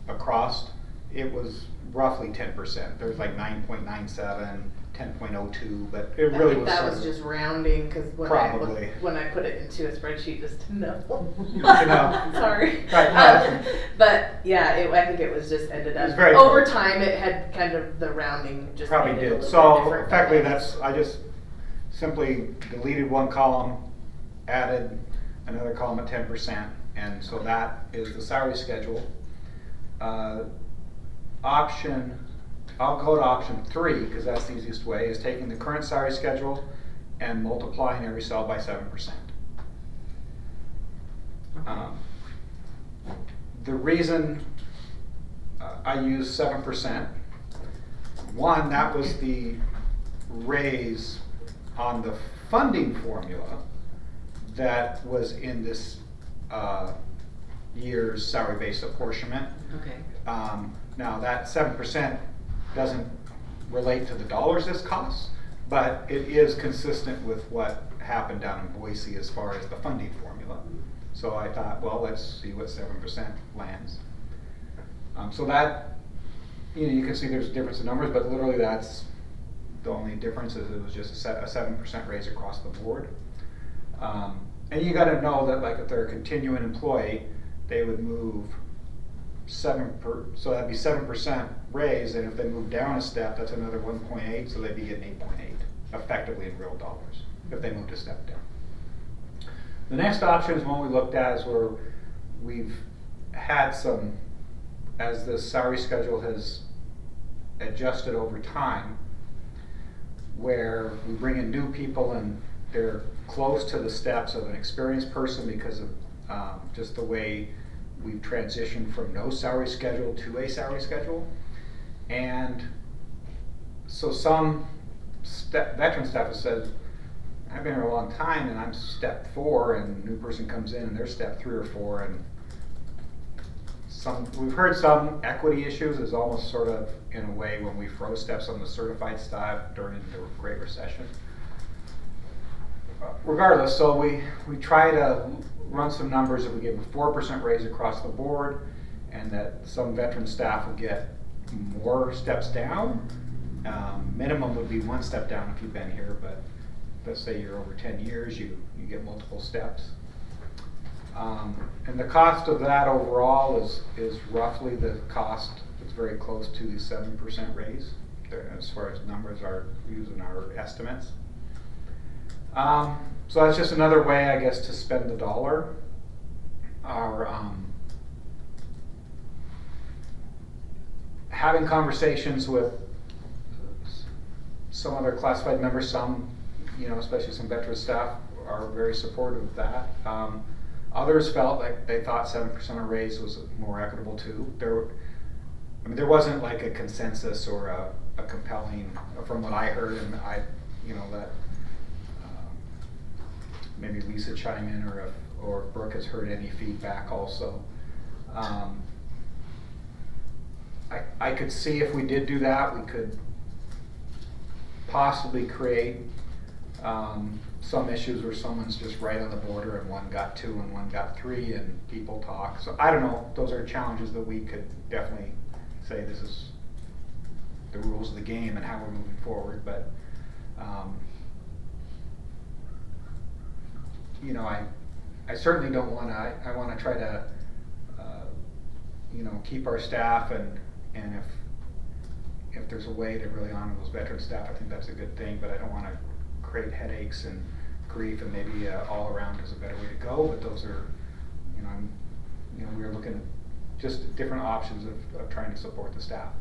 across it was roughly 10%. There's like 9.97, 10.02, but it really was that sort was of just rounding, because Probably. when I put it into a spreadsheet just to know. You know. Sorry. Right, no. But yeah, I think it was just ended It was up, very over close. time it had kind of the rounding just Probably made it a did. little So bit different. effectively, I just simply deleted one column, added another column at 10%, and so that is the salary schedule. I'll go to option 3 because that's the easiest way, is taking the current salary schedule and multiplying every cell by 7%. The reason I use 7%, one, that was the raise on the funding formula that was in this year's salary-based apportionment. Okay. Now that 7% doesn't relate to the dollars this costs, but it is consistent with what happened down in Boise as far as the funding formula. So I thought, well, let's see what 7% lands. So that, you can see there's a difference in numbers, but literally that's the only difference, is it was just a 7% raise across the board. And you got to know that, like, if they're a continuing employee, they would move so that'd be 7% raise, and if they move down a step, that's another 1.8, so they'd be getting 8.8 effectively in real dollars if they moved a step down. The next option is one we looked at, is where we've had some, as the salary schedule has adjusted over time, where we bring in new people and they're close to the steps of an experienced person because of just the way we've transitioned from no salary schedule to a salary schedule. And so some veteran staff has said, I've been here a long time and I'm step 4, and a new person comes in and they're step 3 or 4, and we've heard some equity issues is almost sort of in a way when we froze steps on the certified staff during the Great Recession. Regardless, so we try to run some numbers that we give a 4% raise across the board, and that some veteran staff would get more steps down. Minimum would be 1 step down if you've been here, but let's say you're over 10 years, you get multiple steps. And the cost of that overall is roughly the cost. It's very close to the 7% raise as far as numbers are using our estimates. So that's just another way, I guess, to spend the dollar. Having conversations with some other classified members, some, especially some veteran staff, are very supportive of that. Others felt like they thought 7% of raise was more equitable too. There wasn't like a consensus or a compelling, from what I heard, and that maybe Lisa chime in, or if Brooke has heard any feedback also. I could see if we did do that, we could possibly create some issues where someone's just right on the border and one got 2 and one got 3 and people talk. So I don't know, those are challenges that we could definitely say this is the rules of the game and how we're moving forward, but I certainly don't want to, I want to try to keep our staff, and if there's a way to really honor those veteran staff, I think that's a good thing, but I don't want to create headaches and grief, and maybe all around is a better way to go, but those are, we're looking at just different options of trying to support the staff.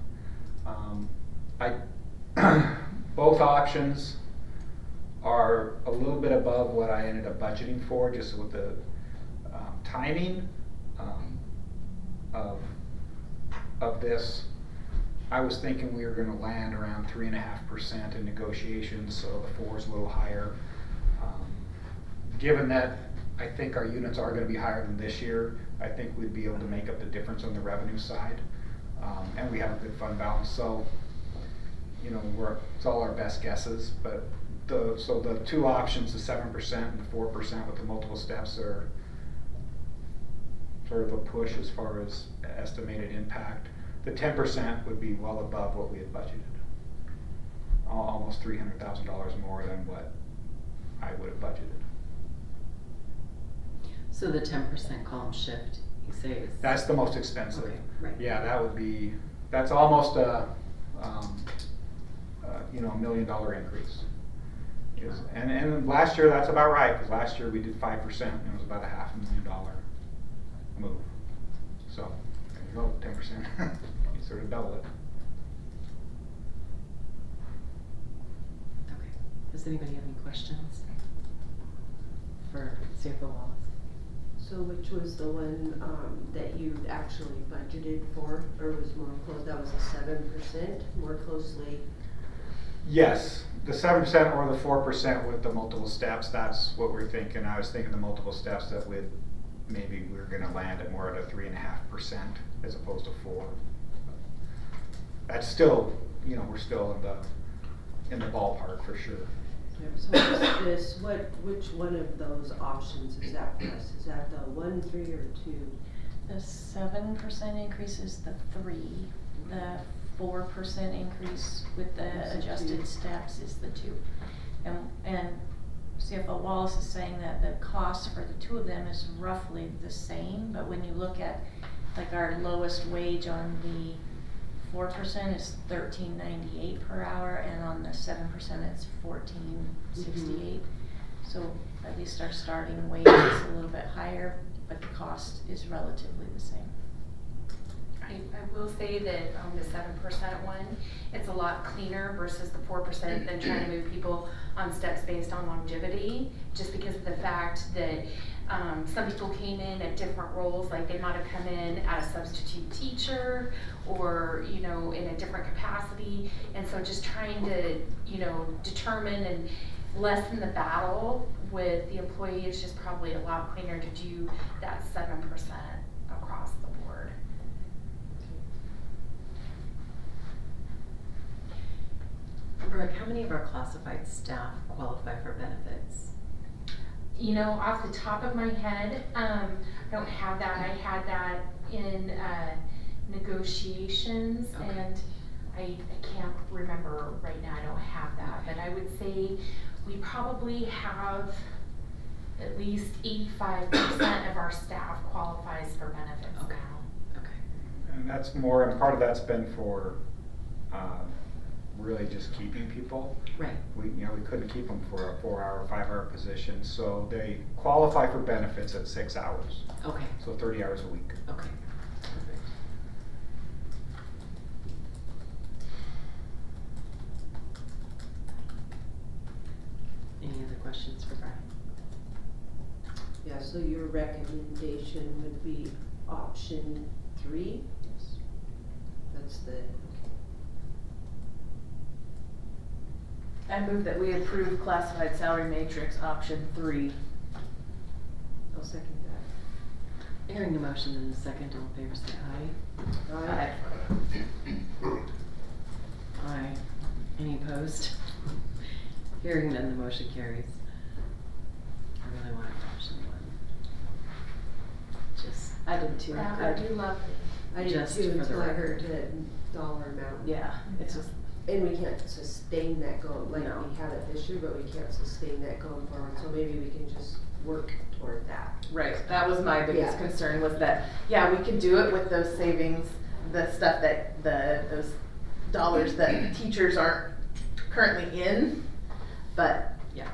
Both options are a little bit above what I ended up budgeting for, just with the timing of this. I was thinking we were going to land around 3.5% in negotiations, so the 4 is a little higher. Given that I think our units are going to be higher than this year, I think we'd be able to make up the difference on the revenue side, and we have a good fund balance. So, it's all our best guesses, but so the 2 options, the 7% and the 4% with the multiple steps, are sort of a push as far as estimated impact. The 10% would be well above what we had budgeted. Almost $300,000 more than what I would have budgeted. So the 10% column shift, you say is? That's the most expensive. Okay, right. Yeah, that's almost a $1 million increase. And last year that's about right, because last year we did 5% and it was about a $500,000 move. So there you go, 10%. You sort of double it. Okay. Does anybody have any questions for CFO Wallace? So which was the one, that you actually budgeted for, or was more close, that was a 7%, more closely? Yes, the 7% or the 4% with the multiple steps, that's what we're thinking. I was thinking the multiple steps that maybe we're gonna land at more at a 3.5% as opposed to 4%. That's still, we're still in the ballpark for sure. Yep. So which one of those options is that for us? Is that the 1, 3, or 2? The 7% increase is the 3. The 4% increase with the That's the adjusted 2. steps is the 2. And CFO Wallace is saying that the cost for the 2 of them is roughly the same, but when you look at like our lowest wage on the 4% is $13.98 per hour, and on the 7% it's $14.68. So at least our starting wage is a little bit higher, but the cost is relatively the same. I will say that on the 7% one, it's a lot cleaner versus the 4% than trying to move people on steps based on longevity, just because of the fact that some people came in at different roles, like they might have come in as a substitute teacher or, in a different capacity. And so just trying to, determine and lessen the battle with the employee, it's just probably a lot cleaner to do that 7% across the board. Brooke, how many of our classified staff qualify for benefits? Off the top of my head, I don't have that. I had that in negotiations, Okay. and I can't remember right now. I don't have that, but I would say we probably have at least 85% of our staff qualifies for benefits Okay. now. Okay. And that's more, and part of that's been for really just keeping people. Right. We couldn't keep them for a 4-hour, 5-hour position, so they qualify for benefits at 6 hours. Okay. So 30 hours a week. Okay. Perfect. Any other questions for Brian? Yeah, so your recommendation would be option 3? Yes. That's the, I move that we approve classified salary matrix option 3. I'll second that. Hearing a motion in a second, all in favor say aye. Aye. Aye. Any opposed? Hearing none, the motion carries. I really want option 1. Just, I did too. I do love it. I did Just too for the until I record. heard the dollar amount. Yeah, it's just, And we can't sustain that going, like No. we had it this year, but we can't sustain that going forward, so maybe we can just work toward that. right, that was my biggest Yeah. concern, was that, yeah, we could do it with those savings, the stuff that, those dollars that teachers aren't currently in, but, yeah,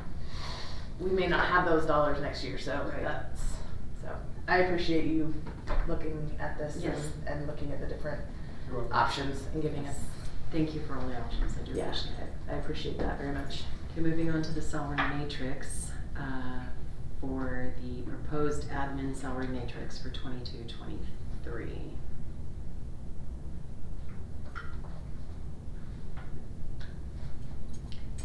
we may not have those dollars next year, so Right. so, I appreciate you looking at this Yes. and looking at the different You're welcome. options and giving us, thank you for all the options, I do yeah, appreciate it. I appreciate that very much. Okay, moving on to the salary matrix, for the proposed admin salary matrix for 22-23.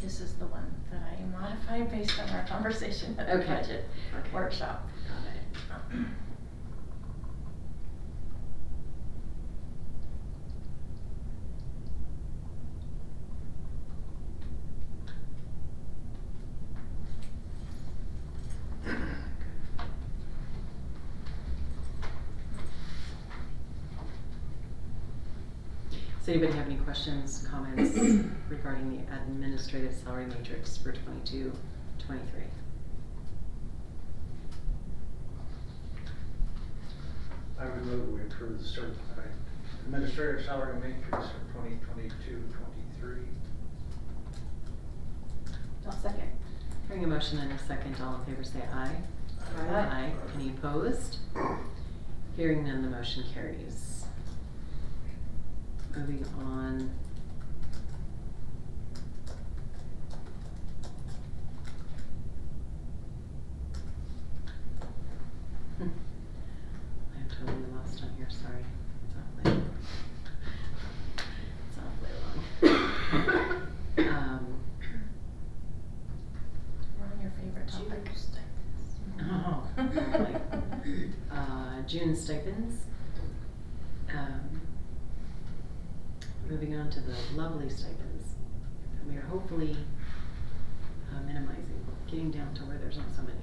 This is the one that I modified based on our conversation at the Okay. budget Okay. workshop. Got it. Does anybody have any questions, comments regarding the administrative salary matrix for 22-23? I would move we approve the certified administrative salary matrix for 2022-23. I'll second. Hearing a motion and a second, all in favor say aye. Aye. Any opposed? Hearing none, the motion carries. Moving on. I'm totally lost on here, sorry. It's awfully long. One of your favorite topics. Oh, really? June stipends. Moving on to the lovely stipends. We are hopefully minimizing, getting down to where there's not so many.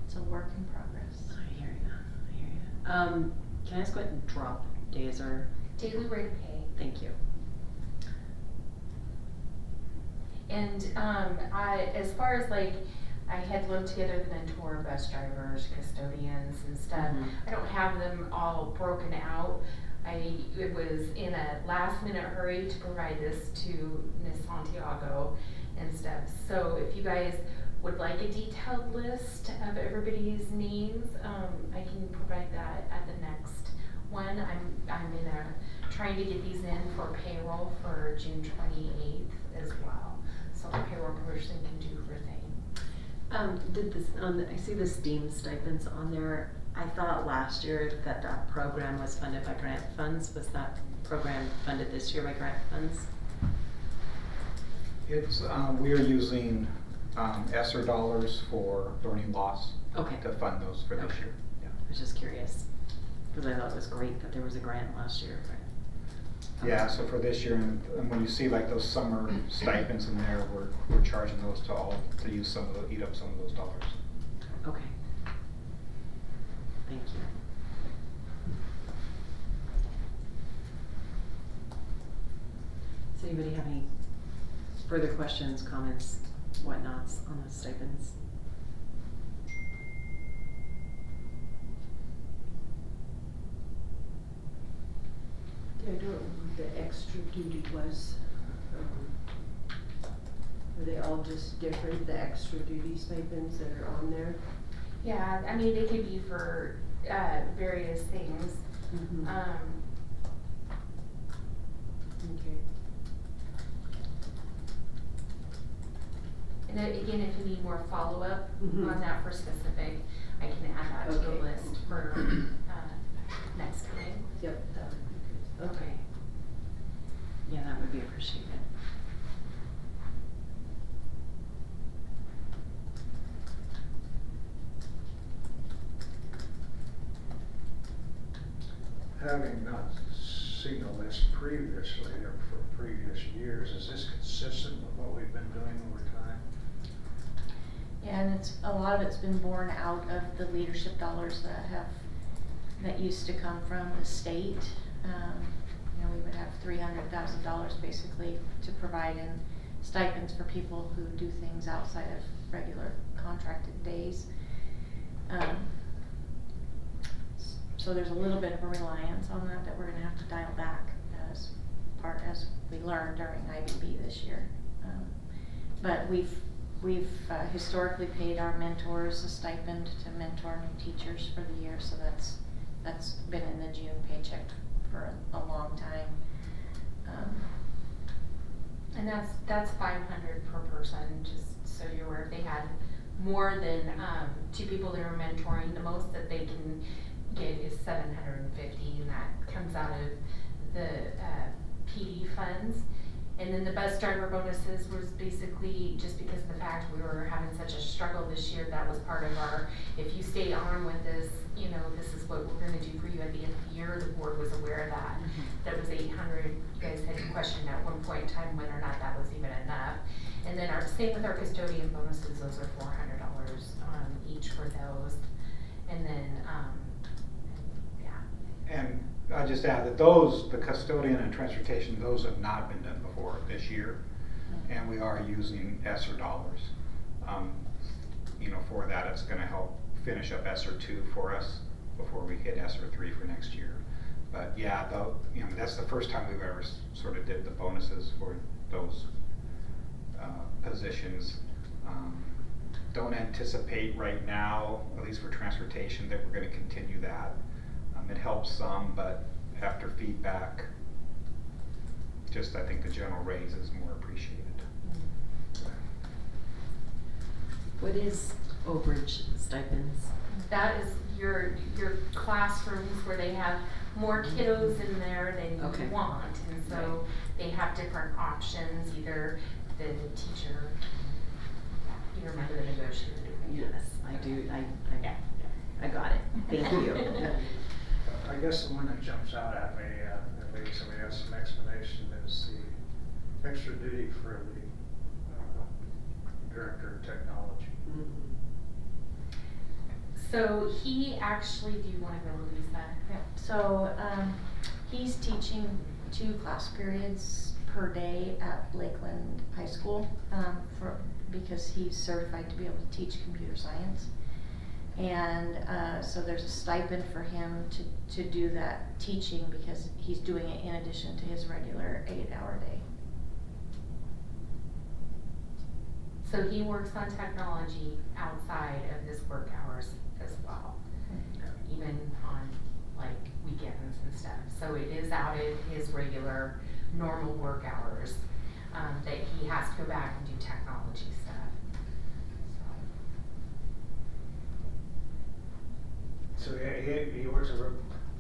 It's a work in progress. I hear you. Can I ask what drop days are? Daily rate of pay. Thank you. And as far as like, I had lumped together the mentor, bus drivers, custodians and stuff. Mhm. I don't have them all broken out. It was in a last minute hurry to provide this to Ms. Santiago and stuff. So if you guys would like a detailed list of everybody's names, I can provide that at the next one. I'm trying to get these in for payroll for June 28th as well. So the payroll person can do her thing. Did this, I see the STEAM stipends on there. I thought last year that that program was funded by grant funds. Was that program funded this year by grant funds? It's, we are using ESSER dollars for learning loss Okay. to fund those for this Okay. year. Yeah. I was just curious, because I thought it was great that there was a grant last year. But, Yeah, so for this year, and when you see like those summer stipends in there, we're charging those to use some of the, eat up some of those dollars. Okay. Thank you. Does anybody have any further questions, comments, whatnots on the stipends? I don't know what the extra duty was. Are they all just different, the extra duty stipends that are on there? Yeah, I mean, they could be for various things. Mm-hmm. Um, Okay. And then again, if you need more follow-up Mhm. on that for specific, I can add that to the Okay. list for next meeting. Yep, that would be good. Okay. Yeah, that would be appreciated. Having not seen a list previously or for previous years, is this consistent with what we've been doing over time? Yeah, and it's, a lot of it's been born out of the leadership dollars that used to come from the state. You know, we would have $300,000 basically to provide in stipends for people who do things outside of regular contracted days. So there's a little bit of a reliance on that we're gonna have to dial back as we learned during IBB this year. But we've historically paid our mentors a stipend to mentor new teachers for the year, so that's been in the June paycheck for a long time. And that's 500 per person, just so you're aware. If they had more than 2 people they were mentoring, the most that they can get is 750, and that comes out of the PD funds. And then the bus driver bonuses was basically just because of the fact we were having such a struggle this year. That was part of our, if you stay on with this, you know, this is what we're gonna do for you at the end of the year. The board was aware of that. Mm-hmm. That was 800. You guys had questioned at one point in time whether or not that was even enough. And then same with our custodian bonuses, those are $400 each for those. And then, yeah. And I just add that those, the custodian and transportation, those have not been done before this year. And we are using ESSER dollars. You know, for that, it's gonna help finish up ESSER 2 for us before we hit ESSER 3 for next year. But yeah, though, you know, that's the first time we've ever sort of did the bonuses for those positions. Don't anticipate right now, at least for transportation, that we're gonna continue that. It helps some, but after feedback, just I think the general raise is more appreciated. What is overage stipends? That is your classrooms where they have more kiddos in there than Okay. you want, and so they have different options, either the teacher, you remember the negotiated agreement? Yes, I do, Yeah. I got it, thank you. I guess the one that jumps out at me, and maybe somebody has some explanation, is the extra duty for the director of technology. So he actually, do you wanna go release that? Yeah. So, he's teaching 2 class periods per day at Lakeland High School, because he's certified to be able to teach computer science. And, so there's a stipend for him to do that teaching because he's doing it in addition to his regular 8-hour day. So he works on technology outside of his work hours as well, even on like weekends and stuff. So it is out of his regular, normal work hours, that he has to go back and do technology stuff. So he works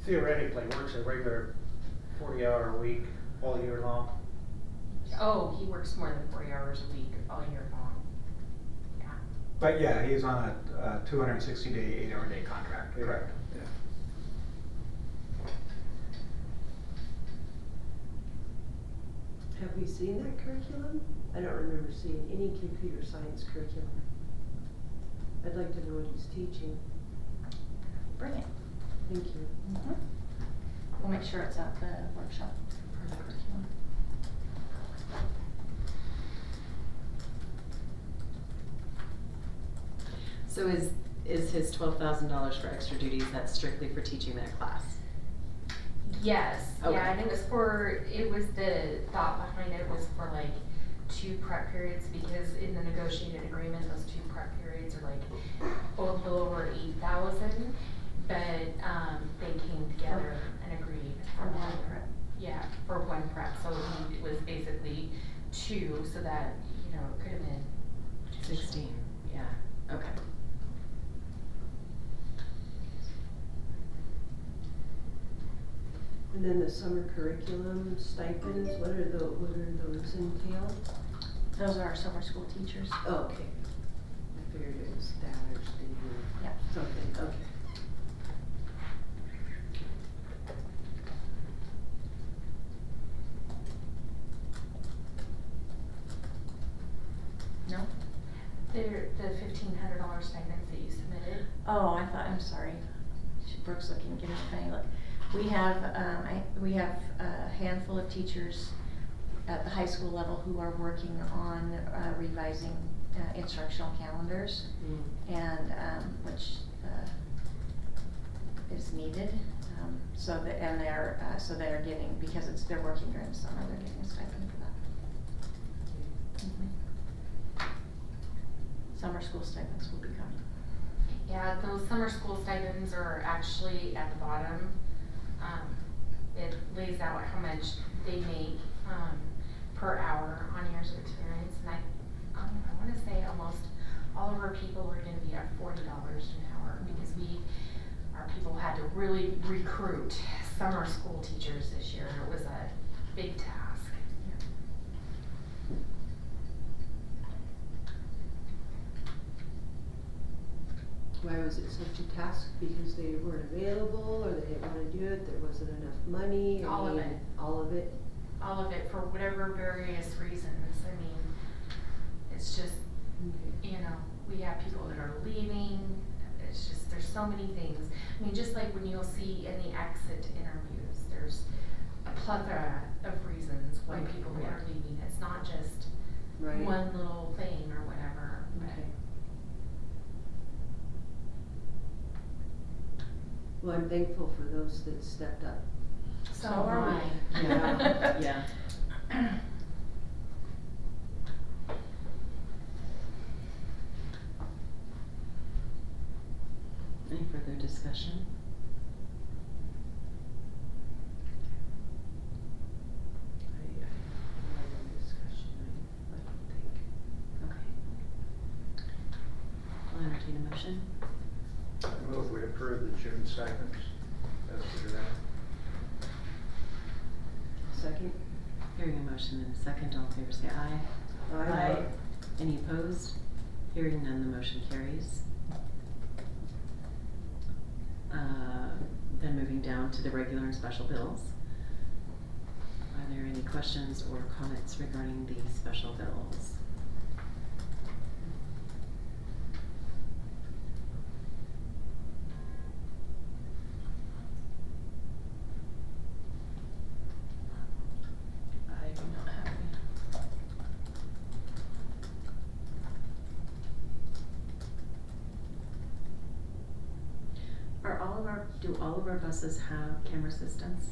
theoretically works a regular 40-hour week all year long. Oh, he works more than 40 hours a week all year long. Yeah. But yeah, he's on a 260-day, 8-hour day contract, correct? Yeah. Have we seen that curriculum? I don't remember seeing any computer science curriculum. I'd like to know what he's teaching. Bring it. Thank you. Mhm. We'll make sure it's at the workshop for the curriculum. So is his $12,000 for extra duties, that's strictly for teaching that class? Yes, Okay. yeah, and it was the thought behind it was for like 2 prep periods, because in the negotiated agreement, those 2 prep periods are like a little over 8,000, but they came together and agreed For one prep. Yeah, for 1 prep, so it was basically 2, so that, you know, it could have been 16, yeah, okay. And then the summer curriculum stipends, what are those entail? Those are our summer school teachers. Oh, okay. I figured it was that or Yeah. something, okay. No? They're the $1,500 stipends that you submitted. Oh, I'm sorry. Brooke's looking, give me a funny look. We have a handful of teachers at the high school level who are working on revising instructional calendars, and which is needed. So they're getting, because they're working during the summer, they're getting a stipend for that. Summer school stipends will be coming. Yeah, those summer school stipends are actually at the bottom. It lays out how much they make per hour on years of experience, and I want to say almost all of our people are going to be at $40 an hour, because our people had to really recruit summer school teachers this year. It was a big task. Why was it such a task? Because they weren't available, or they didn't wanna do it, there wasn't enough money? All of it. All of it? All of it, for whatever various reasons. I mean, it's just, you know, we have people that are leaving. It's just, there's so many things. I mean, just like when you'll see in the exit interviews, there's a plethora of reasons why Okay, people yeah. are leaving. It's not just Right. one little thing or whatever. but- Okay. Well, I'm thankful for those that stepped up. So are we. Yeah, yeah. Any further discussion? I have no discussion, I don't think. Okay. I'll entertain a motion. I move we approve the June 2nd as presented. Second? Hearing a motion and a second, all in favor say aye. Aye. Any opposed? Hearing none, the motion carries. Then moving down to the regular and special bills. Are there any questions or comments regarding the special bills? I do not have any. Do all of our buses have camera systems?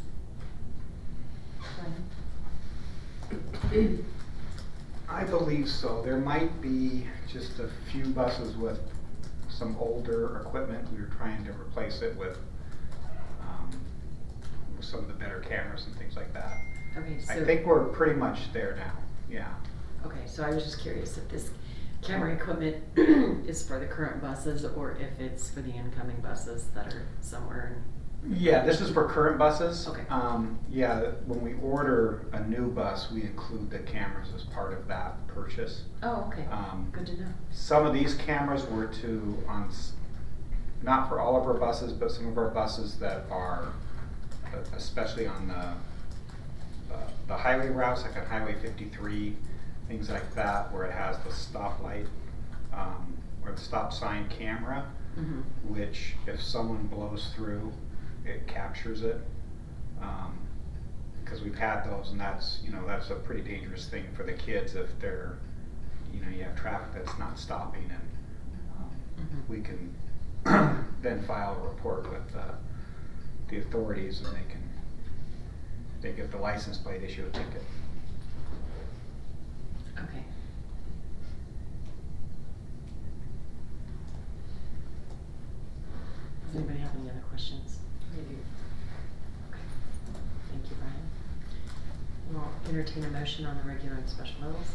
Ryan? I believe so. There might be just a few buses with some older equipment. We were trying to replace it with some of the better cameras and things like that. Okay, so. I think we're pretty much there now, yeah. Okay, so I was just curious if this camera equipment is for the current buses or if it's for the incoming buses that are somewhere in. Yeah, this is for current buses. Okay. Yeah, when we order a new bus, we include the cameras as part of that purchase. Oh, okay, good to know. Some of these cameras were not for all of our buses, but some of our buses that are, especially on the highway routes, like on Highway 53, things like that, where it has the stoplight, or the stop sign camera, which if someone blows through, it captures it. Because we've had those, and that's a pretty dangerous thing for the kids if they're, you have traffic that's not stopping, and we can then file a report with the authorities, and they get the license plate, issue a ticket. Okay. Does anybody have any other questions? I do. Okay. Thank you, Brian. We'll entertain a motion on the regular and special bills.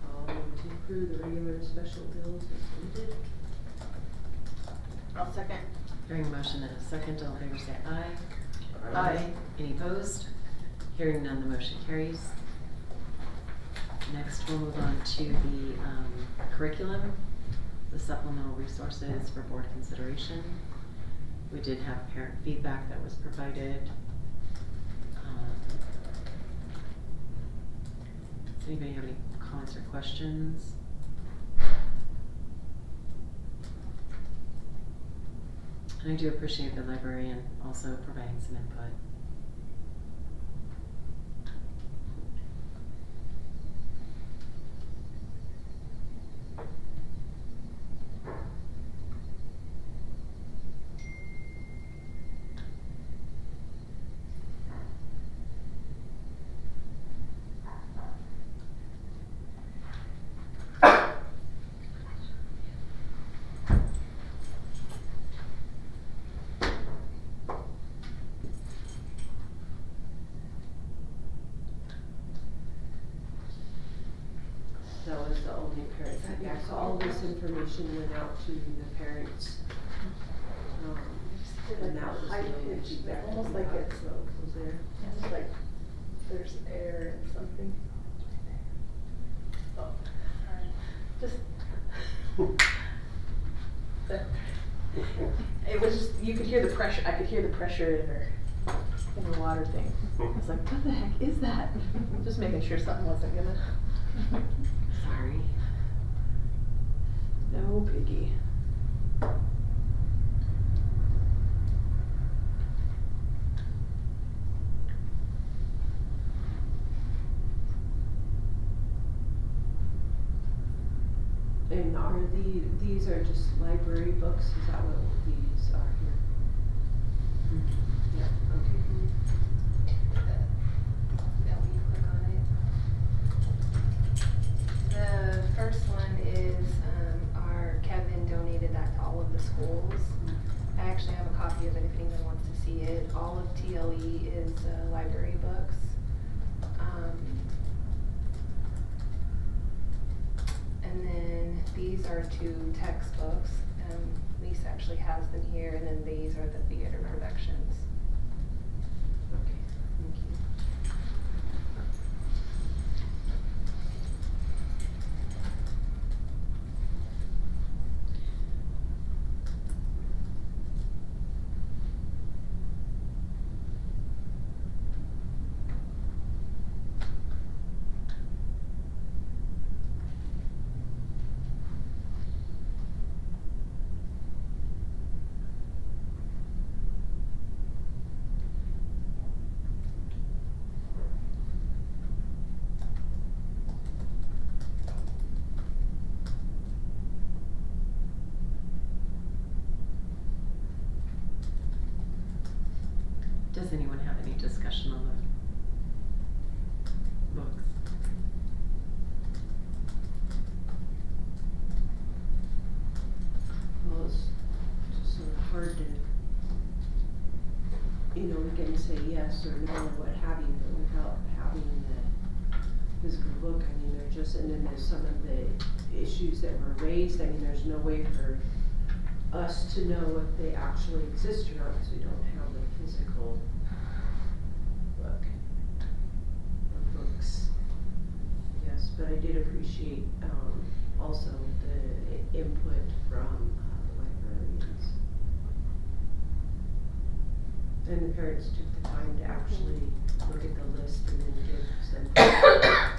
I'll move to approve the regular and special bills as stated. I'll second. Hearing a motion and a second, all in favor say aye. Aye. Any opposed? Hearing none, the motion carries. Next, we'll move on to the curriculum, the supplemental resources for board consideration. We did have parent feedback that was provided. Does anybody have any comments or questions? And I do appreciate the librarian also providing some input. That was the only parent feedback, so all this information went out to the parents. And that was the only feedback. Almost like we got, it's- so it was there. It's like there's air and something. Oh, alright. Just. It was just, you could hear the pressure, I could hear the pressure in the water thing. I was like, what the heck is that? Just making sure something wasn't gonna. Sorry. No biggie. And are these are just library books, is that what these are here? Yeah, okay. Yeah, when you click on it. The first one is, our Kevin donated that to all of the schools. I actually have a copy of it if anyone wants to see it. All of TLE is library books. And then these are 2 textbooks. Lisa actually has them here, and then these are the theater productions. Okay, thank you. Does anyone have any discussion on the books? Well, it's just sort of hard to, we can say yes or no or what have you, but without having the physical book, they're just, and then there's some of the issues that were raised, there's no way for us to know if they actually exist or not, because we don't have the physical book or books. Yes, but I did appreciate also the input from the librarians. And the parents took the time to actually look at the list and then give some feedback.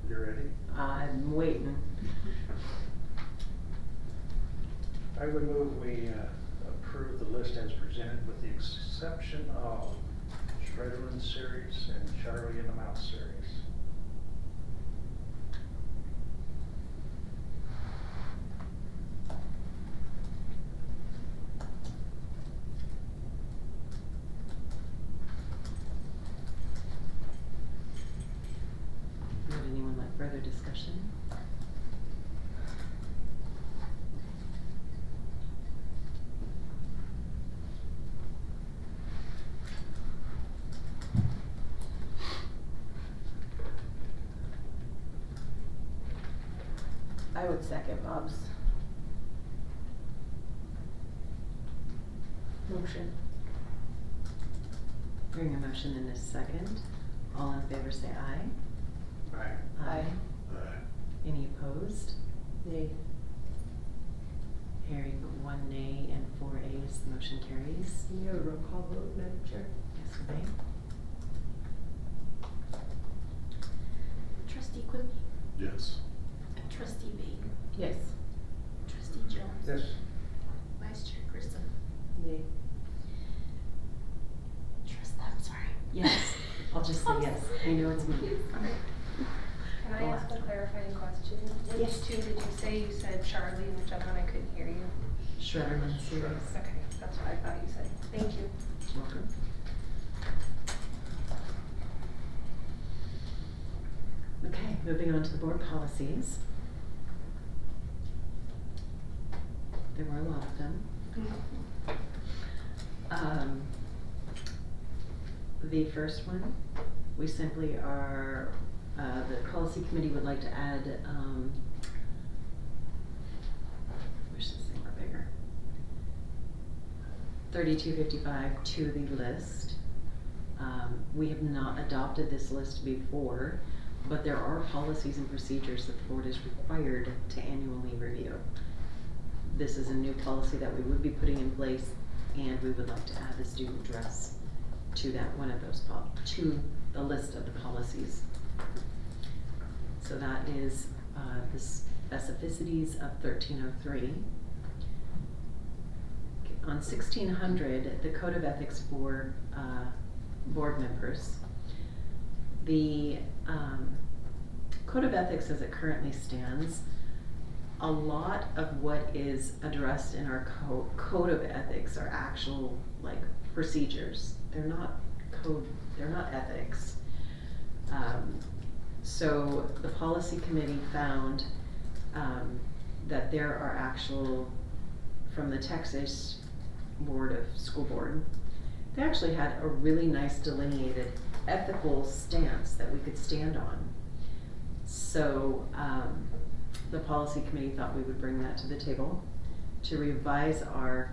You ready? I'm waiting. I would move we approve the list as presented with the exception of Shredderman series and Charlie and the Mouse series. Would anyone like further discussion? I would second Bob's motion. Hearing a motion in a second, all in favor say aye. Aye. Aye. Aye. Any opposed? Nay. Hearing 1 nay and 4 ayes, the motion carries. Can you have a roll call vote, Madam Chair? Yes, we may. Trustee Quigley, Yes. Trustee Bain, Yes. Trustee Jones. Yes. Vice Chair Grissom. Nay. I'm sorry. Yes. I'll just say yes. I know it's me. Sorry. Can I ask a clarifying question? Yes. Which 2 did you say? You said Charlie, and which other one I couldn't hear you? Shredderman series. Okay, that's what I thought you said. Thank you. Welcome. Okay, moving on to the board policies. There were a lot of them. The first one, we simply are, the policy committee would like to add, wish this thing were bigger. 3255 to the list. We have not adopted this list before, but there are policies and procedures that the board is required to annually review. This is a new policy that we would be putting in place, and we would like to add the student dress to that one of those to the list of the policies. So that is the specificities of 1303. On 1600, the Code of Ethics for board members. The Code of Ethics as it currently stands, a lot of what is addressed in our Code of Ethics are actual like procedures. They're not code, they're not ethics. So the policy committee found that there are actual, from the Texas Board of School Board, they actually had a really nice delineated ethical stance that we could stand on. So the policy committee thought we would bring that to the table to revise our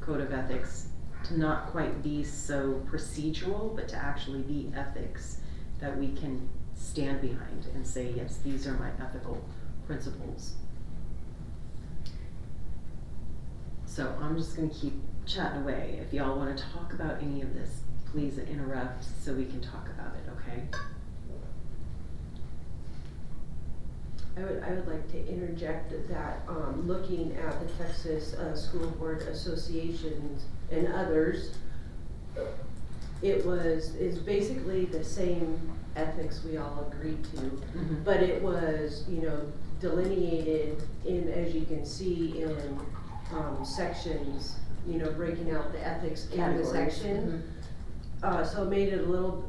Code of Ethics to not quite be so procedural, but to actually be ethics that we can stand behind and say, yes, these are my ethical principles. So I'm just going to keep chatting away. If y'all want to talk about any of this, please interrupt so we can talk about it, okay? I would like to interject that looking at the Texas School Board Associations and others, is basically the same ethics we all agreed to, but it was, you know, delineated in, as you can see, in sections, you know, breaking out the ethics in the section. So it made it a little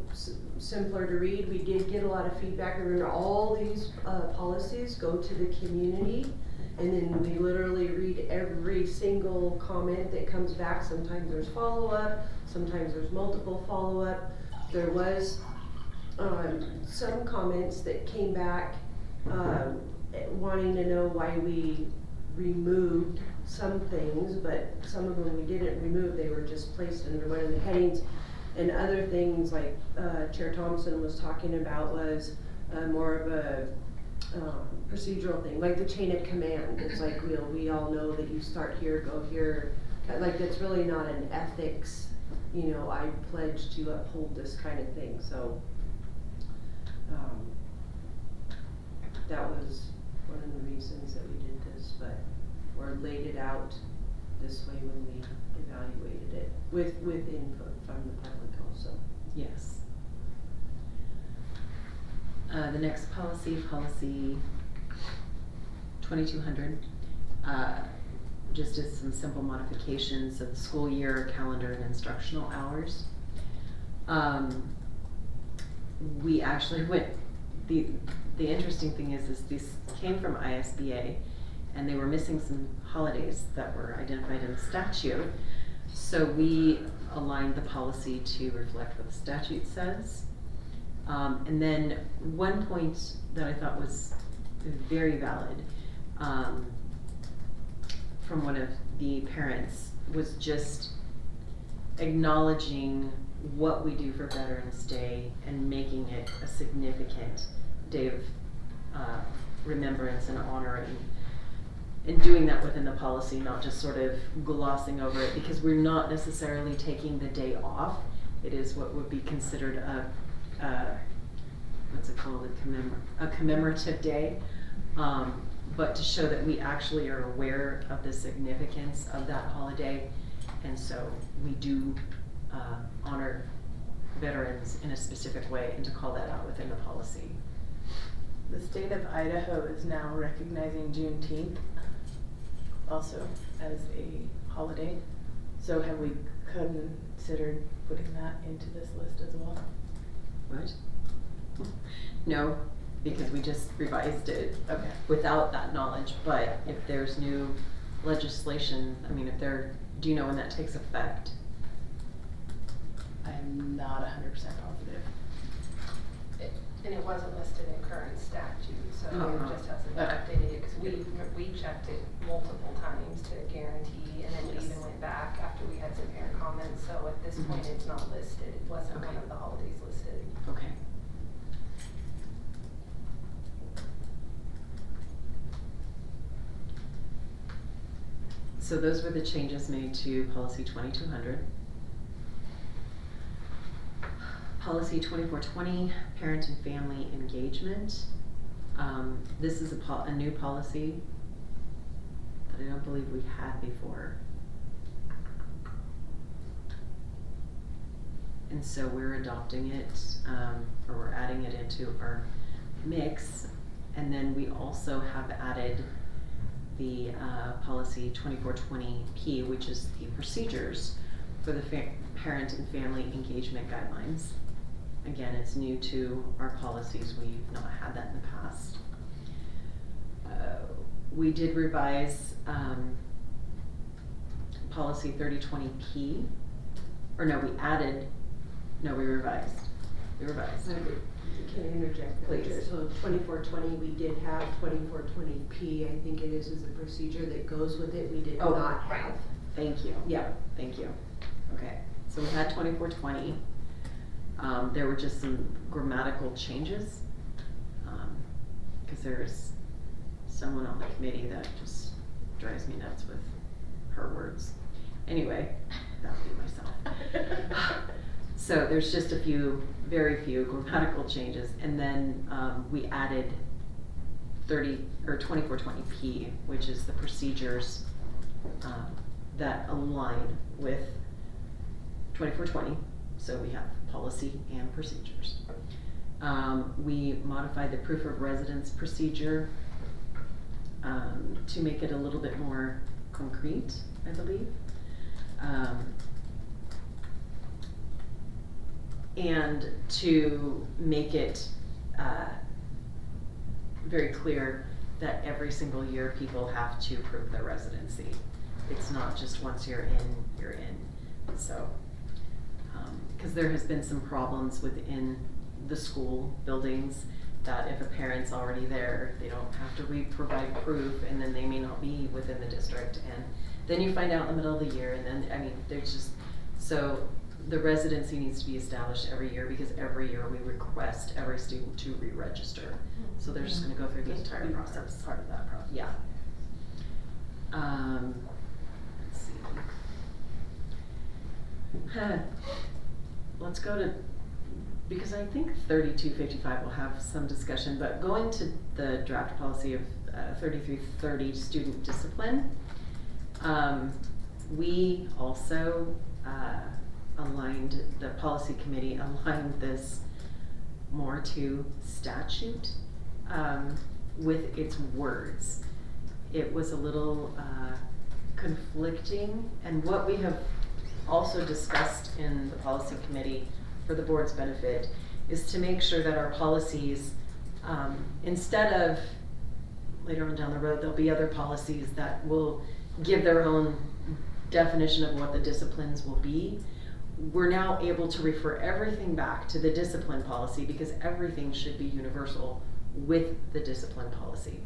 simpler to read. We did get a lot of feedback. Remember, all these policies go to the community, and then we literally read every single comment that comes back. Sometimes there's follow-up, sometimes there's multiple follow-up. There was some comments that came back wanting to know why we removed some things, but some of them we didn't remove. They were just placed under one of the headings. And other things like Chair Thompson was talking about was more of a procedural thing, like the chain of command. It's like we all know that you start here, go here. Like that's really not an ethics, you know, I pledge to uphold this kind of thing. So that was one of the reasons that we did this, but or laid it out this way when we evaluated it with input from the public also. Yes. The next policy 2200, just as some simple modifications of the school year, calendar, and instructional hours. We actually went, the interesting thing is this came from ISBA, and they were missing some holidays that were identified in the statute. So we aligned the policy to reflect what the statute says. And then one point that I thought was very valid from one of the parents was just acknowledging what we do for Veterans Day and making it a significant day of remembrance and honoring. And doing that within the policy, not just sort of glossing over it, because we're not necessarily taking the day off. It is what would be considered a what's it called, a commemorative day, but to show that we actually are aware of the significance of that holiday, and so we do honor veterans in a specific way, and to call that out within the policy. The state of Idaho is now recognizing Juneteenth also as a holiday. So have we considered putting that into this list as well? What? No, because we just revised it Okay. without that knowledge. But if there's new legislation, I mean, do you know when that takes effect? I'm not 100% positive. And it wasn't listed in current statute, so Uh-huh. it just hasn't been Okay. updated yet, because we checked it multiple times to guarantee, and then we Yes. even went back after we had some parent comments, so at this point, it's not listed, it wasn't one of the holidays listed. Okay. So those were the changes made to policy 2200. Policy 2420, parent and family engagement. This is a new policy that I don't believe we had before. And so we're adopting it, or we're adding it into our mix. And then we also have added the policy 2420P, which is the procedures for the parent and family engagement guidelines. Again, it's new to our policies. We've not had that in the past. We did revise policy 3020P, or no, we revised. We revised. Can I interject? Please. So 2420, we did have 2420P, I think it is a procedure that goes with it, we did Oh, not right. have. Thank you. Yeah. Thank you. Okay, so we had 2420. There were just some grammatical changes, because there's someone on the committee that just drives me nuts with her words. Anyway, that would be myself. So there's just very few grammatical changes, and then we added 2420P, which is the procedures that align with 2420. So we have policy and procedures. We modified the proof of residence procedure to make it a little bit more concrete, I believe. And to make it very clear that every single year people have to prove their residency. It's not just once you're in. So, because there has been some problems within the school buildings that if a parent's already there, they don't have to provide proof, and then they may not be within the district, and then you find out in the middle of the year, and then, I mean, there's just, so the residency needs to be established every year, because every year we request every student to re-register. So they're just gonna go through the entire process. Part of that process. Yeah. Let's see. Let's go to, because I think 3255 will have some discussion, but going to the draft policy of 3330 student discipline, we also the policy committee aligned this more to statute with its words. It was a little conflicting, and what we have also discussed in the policy committee for the board's benefit is to make sure that our policies, instead of later on down the road, there'll be other policies that will give their own definition of what the disciplines will be. We're now able to refer everything back to the discipline policy, because everything should be universal with the discipline policy.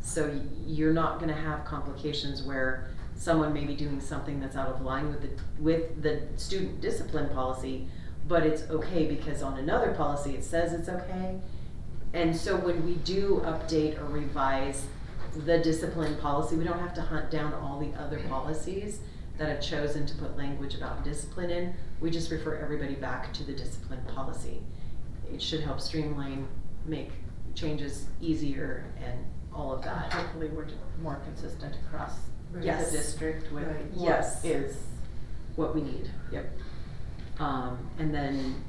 So you're not gonna have complications where someone may be doing something that's out of line with the student discipline policy, but it's okay because on another policy it says it's okay. And so when we do update or revise the discipline policy, we don't have to hunt down all the other policies that have chosen to put language about discipline in. We just refer everybody back to the discipline policy. It should help streamline, make changes easier, and all of that. Hopefully we're more consistent across Yes. the district with Right. what Yes. is. What we need, yep. And then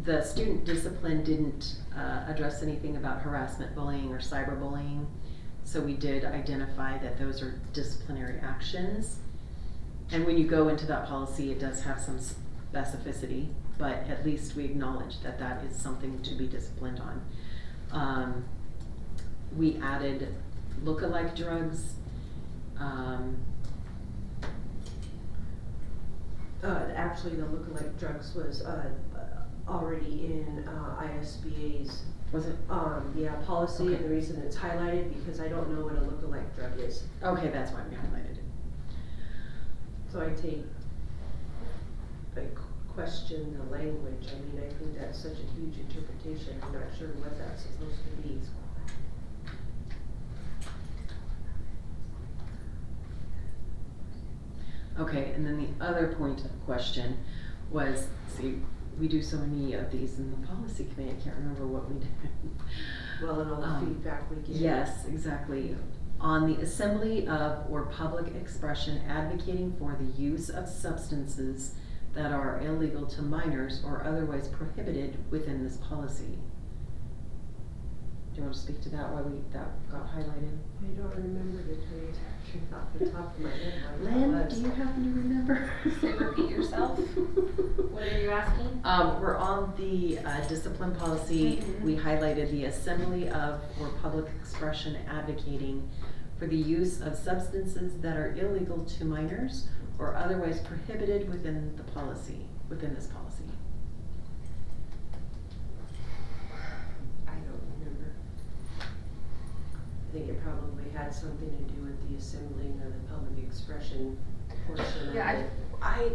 the student discipline didn't address anything about harassment, bullying, or cyberbullying. So we did identify that those are disciplinary actions. And when you go into that policy, it does have some specificity, but at least we acknowledge that that is something to be disciplined on. We added look-alike drugs. actually, the lookalike drugs was, already in, ISBA's. Was it? Yeah, policy, Okay. and the reason it's highlighted, because I don't know what a lookalike drug is. Okay, that's why we highlighted it. So I question the language. I mean, I think that's such a huge interpretation. I'm not sure what that's supposed to be. Okay, and then the other point of question was, see, we do so many of these in the policy committee, I can't remember what we did. Well, and all the feedback we get. Yes, exactly. On the assembly of or public expression advocating for the use of substances that are illegal to minors or otherwise prohibited within this policy. Do you want to speak to that, why that got highlighted? I don't remember to tell you actually off the top of my head. What that Lynn, was. do you happen to remember? Say repeat yourself. What are you asking? We're on the discipline policy. We highlighted the assembly of or public expression advocating for the use of substances that are illegal to minors or otherwise prohibited within the policy, within this policy. I don't remember. I think it probably had something to do with the assembling or the public expression portion of Yeah, it. I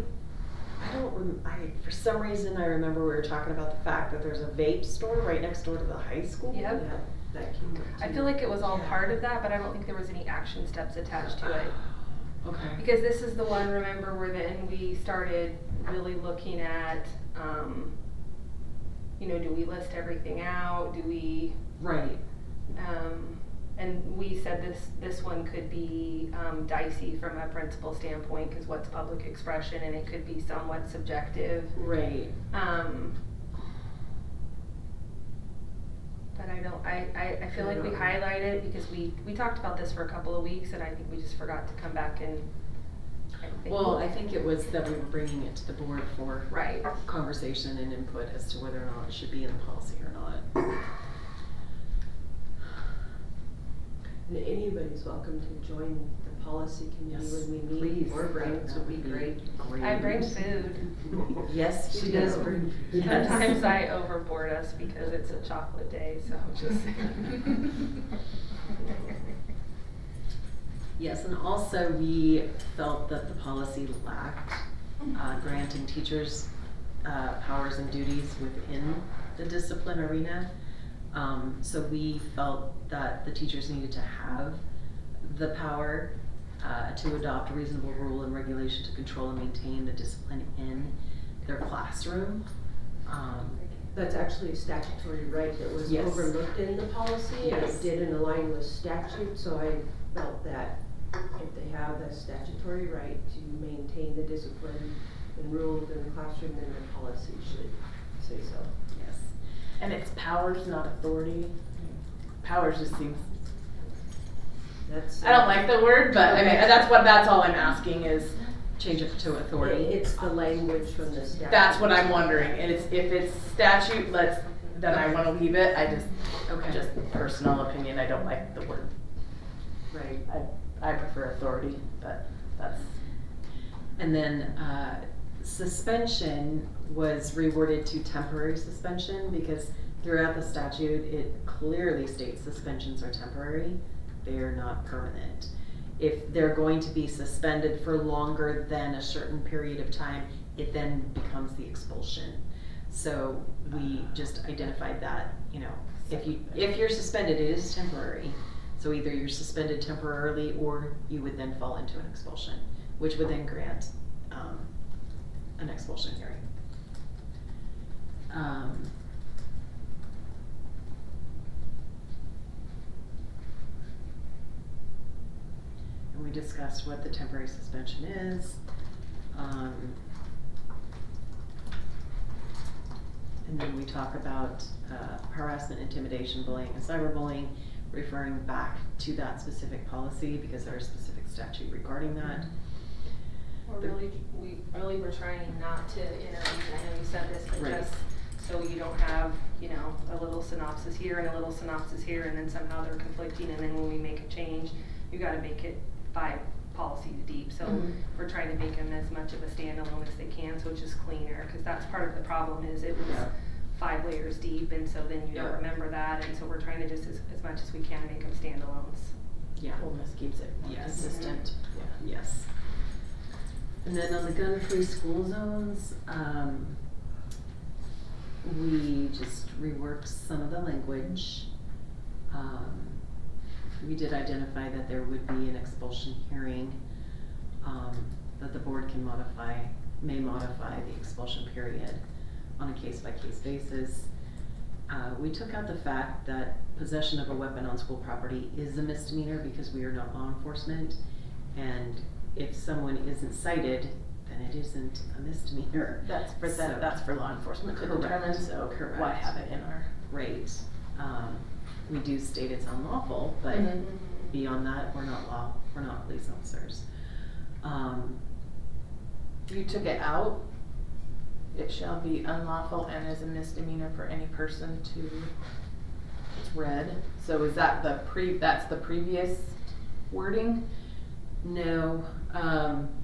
don't for some reason I remember we were talking about the fact that there's a vape store right next door to the high school. Yep. Yeah, that came up I too. feel like it was all Yeah. part of that, but I don't think there was any action steps attached to it. Okay. Because this is the one, remember, where then we started really looking at, you know, do we list everything out? Do we, Right. and we said this one could be dicey from a principal standpoint, because what's public expression, and it could be somewhat subjective. Right. But I feel like we highlight it because we talked about this for a couple of weeks, and I think we just forgot to come back and think. Well, I think it was that we were bringing it to the board for Right. conversation and input as to whether or not it should be in the policy or not. And anybody's welcome to join the policy committee Yes, when we meet. please. Or brains That would be great. I bring food. Yes, she does bring food. Sometimes I overboard us because it's a chocolate day, so just. Yes, and also we felt that the policy lacked granting teachers powers and duties within the discipline arena. So we felt that the teachers needed to have the power to adopt a reasonable rule and regulation to control and maintain the discipline in their classroom. That's actually a statutory right that was Yes. overlooked in the policy, and Yes. it didn't align with statute, so I felt that if they have the statutory right to maintain the discipline and rules in the classroom, then the policy should say so. Yes. And it's powers, not authority. Powers just seems, That's. I don't like the word, but I mean, that's all I'm asking is, Change it to authority. It's the language from the statute. that's what I'm wondering. And if it's statute, then I wanna leave it. Just personal opinion, I don't like the word. Right. I prefer authority, but that's. And then suspension was reworded to temporary suspension because throughout the statute, it clearly states suspensions are temporary. They are not permanent. If they're going to be suspended for longer than a certain period of time, it then becomes the expulsion. So we just identified that, you know, if you're suspended, it is temporary. So either you're suspended temporarily or you would then fall into an expulsion, which would then grant an expulsion hearing. And we discussed what the temporary suspension is. And then we talk about harassment, intimidation, bullying, and cyberbullying, referring back to that specific policy because there's a specific statute regarding that. We really were trying not to intervene, I know you said this, but Right. just so you don't have, you know, a little synopsis here and a little synopsis here, and then somehow they're conflicting, and then when we make a change, you gotta make it 5 policies deep, so so Mhm. we're trying to make them as much of a standalone as they can, so it's just cleaner, cause that's part of the problem is it was Yeah. 5 layers deep, and so then you don't Yeah. remember that, and so we're trying to just as much as we can make them standalones. Yeah. Coolness keeps it more Yes. consistent. Yeah. Yes. And then on the gun-free school zones, we just reworked some of the language. We did identify that there would be an expulsion hearing, that the board may modify the expulsion period on a case-by-case basis. We took out the fact that possession of a weapon on school property is a misdemeanor because we are not law enforcement. And if someone isn't cited, then it isn't a misdemeanor. That's for So- that's for law enforcement to Correct. determine, so Correct. why have it in our? Right. We do state it's unlawful, but Mhm. beyond that, we're not police officers. You took it out. It shall be unlawful and is a misdemeanor for any person to, it's red, so is that that's the previous wording? No,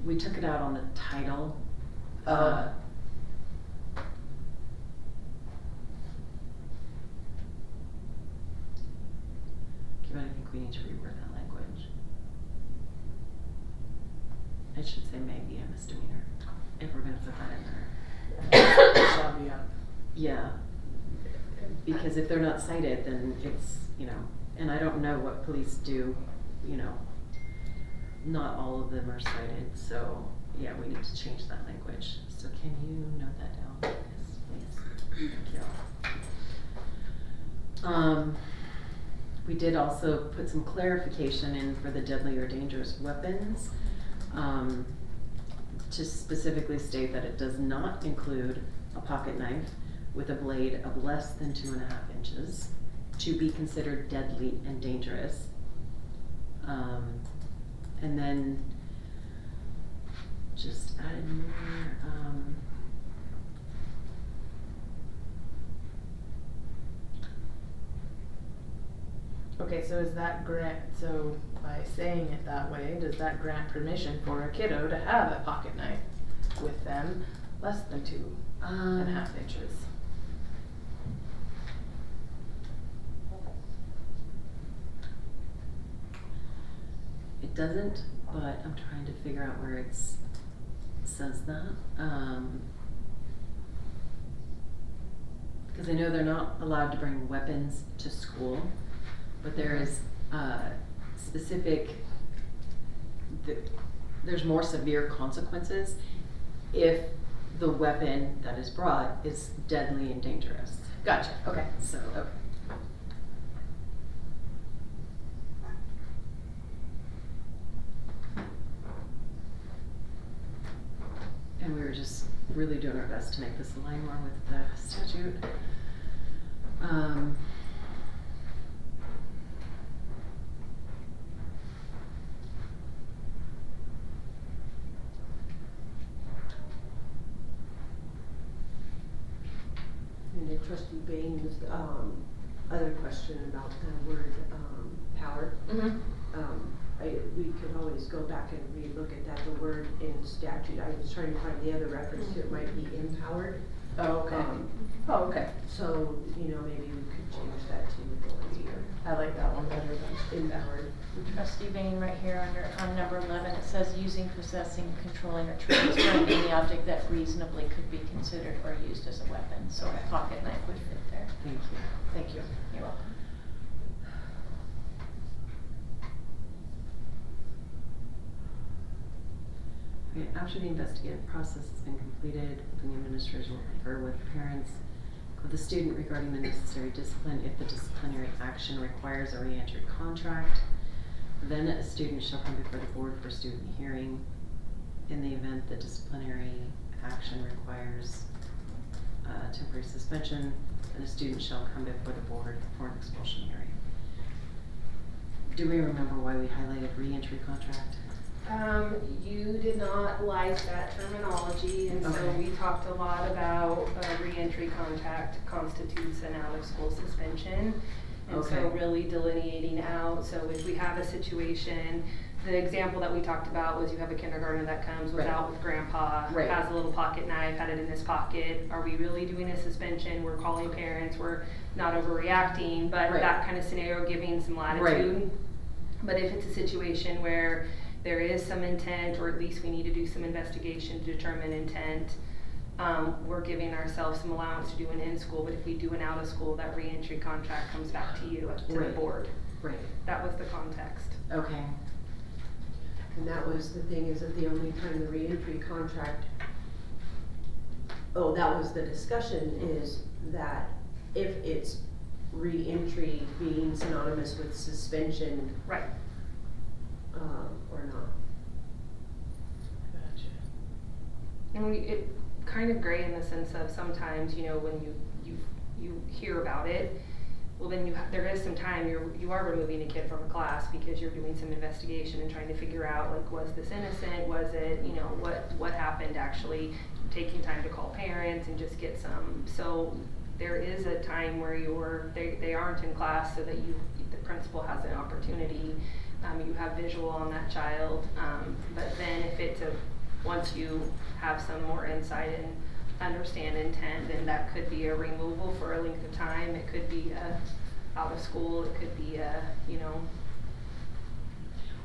we took it out on the title. Oh. I think we need to reword that language. It should say may be a misdemeanor, if we're gonna put that in there. It shall be up. Yeah, because if they're not cited, then it's, and I don't know what police do, not all of them are cited, so, yeah, we need to change that language. So can you note that down, yes, please? Thank you. We did also put some clarification in for the deadly or dangerous weapons, to specifically state that it does not include a pocket knife with a blade of less than 2.5 inches to be considered deadly and dangerous. And then just added more, Okay, so is that so by saying it that way, does that grant permission for a kiddo to have a pocket knife with them less than 2.5 inches? It doesn't, but I'm trying to figure out where it says that. Because I know they're not allowed to bring weapons to school, but there is specific, there's more severe consequences if the weapon that is brought is deadly and dangerous. Gotcha, okay. So. Okay. And we were just really doing our best to make this align more with the statute. And then Trustee Bain's, other question about the word, power. Mm-hmm. We could always go back and relook at that, the word in statute. I was trying to find the other reference to it, might be empowered. Oh, okay. Oh, okay. So, maybe we could change that to authority or I like that one better than empowered. Trustee Bain, right here on number 11, it says using, possessing, controlling, or transferring any object that reasonably could be considered or used as a weapon. So a pocket knife would fit there. Thank you. Thank you. You're welcome. Okay, after the investigative process has been completed, the administration will confer with parents of the student regarding the necessary discipline. If the disciplinary action requires a re-entry contract, then a student shall come before the board for student hearing. In the event the disciplinary action requires temporary suspension, then a student shall come before the board for an expulsion hearing. Do we remember why we highlighted re-entry contract? You did not like that terminology, and so Okay. we talked a lot about re-entry contact constitutes an out-of-school suspension. And so Okay. really delineating out, so if we have a situation The example that we talked about was you have a kindergartner that comes, was Right. out with grandpa, Right. has a little pocket knife, had it in his pocket. Are we really doing a suspension? We're calling parents, we're not overreacting, but Right. that kind of scenario giving some latitude. But if it's a situation where there is some intent, or at least we need to do some investigation to determine intent, we're giving ourselves some allowance to do an in-school, but if we do an out-of-school, that reentry contract comes back to you, to the Right. board. Right. That was the context. Okay. And that was the thing, is that the only time the reentry contract, that was the discussion, is that if it's reentry being synonymous with suspension. Right. Or not. Gotcha. And it kind of gray in the sense of sometimes, you know, when you hear about it, well then there is some time you are removing a kid from a class because you're doing some investigation and trying to figure out, like, was this innocent, was it, you know, what happened actually, taking time to call parents and just get some, so there is a time where they aren't in class so that the principal has an opportunity, you have visual on that child, but then if it's once you have some more insight and understand intent, then that could be a removal for a length of time. It could be out of school. It could be you know.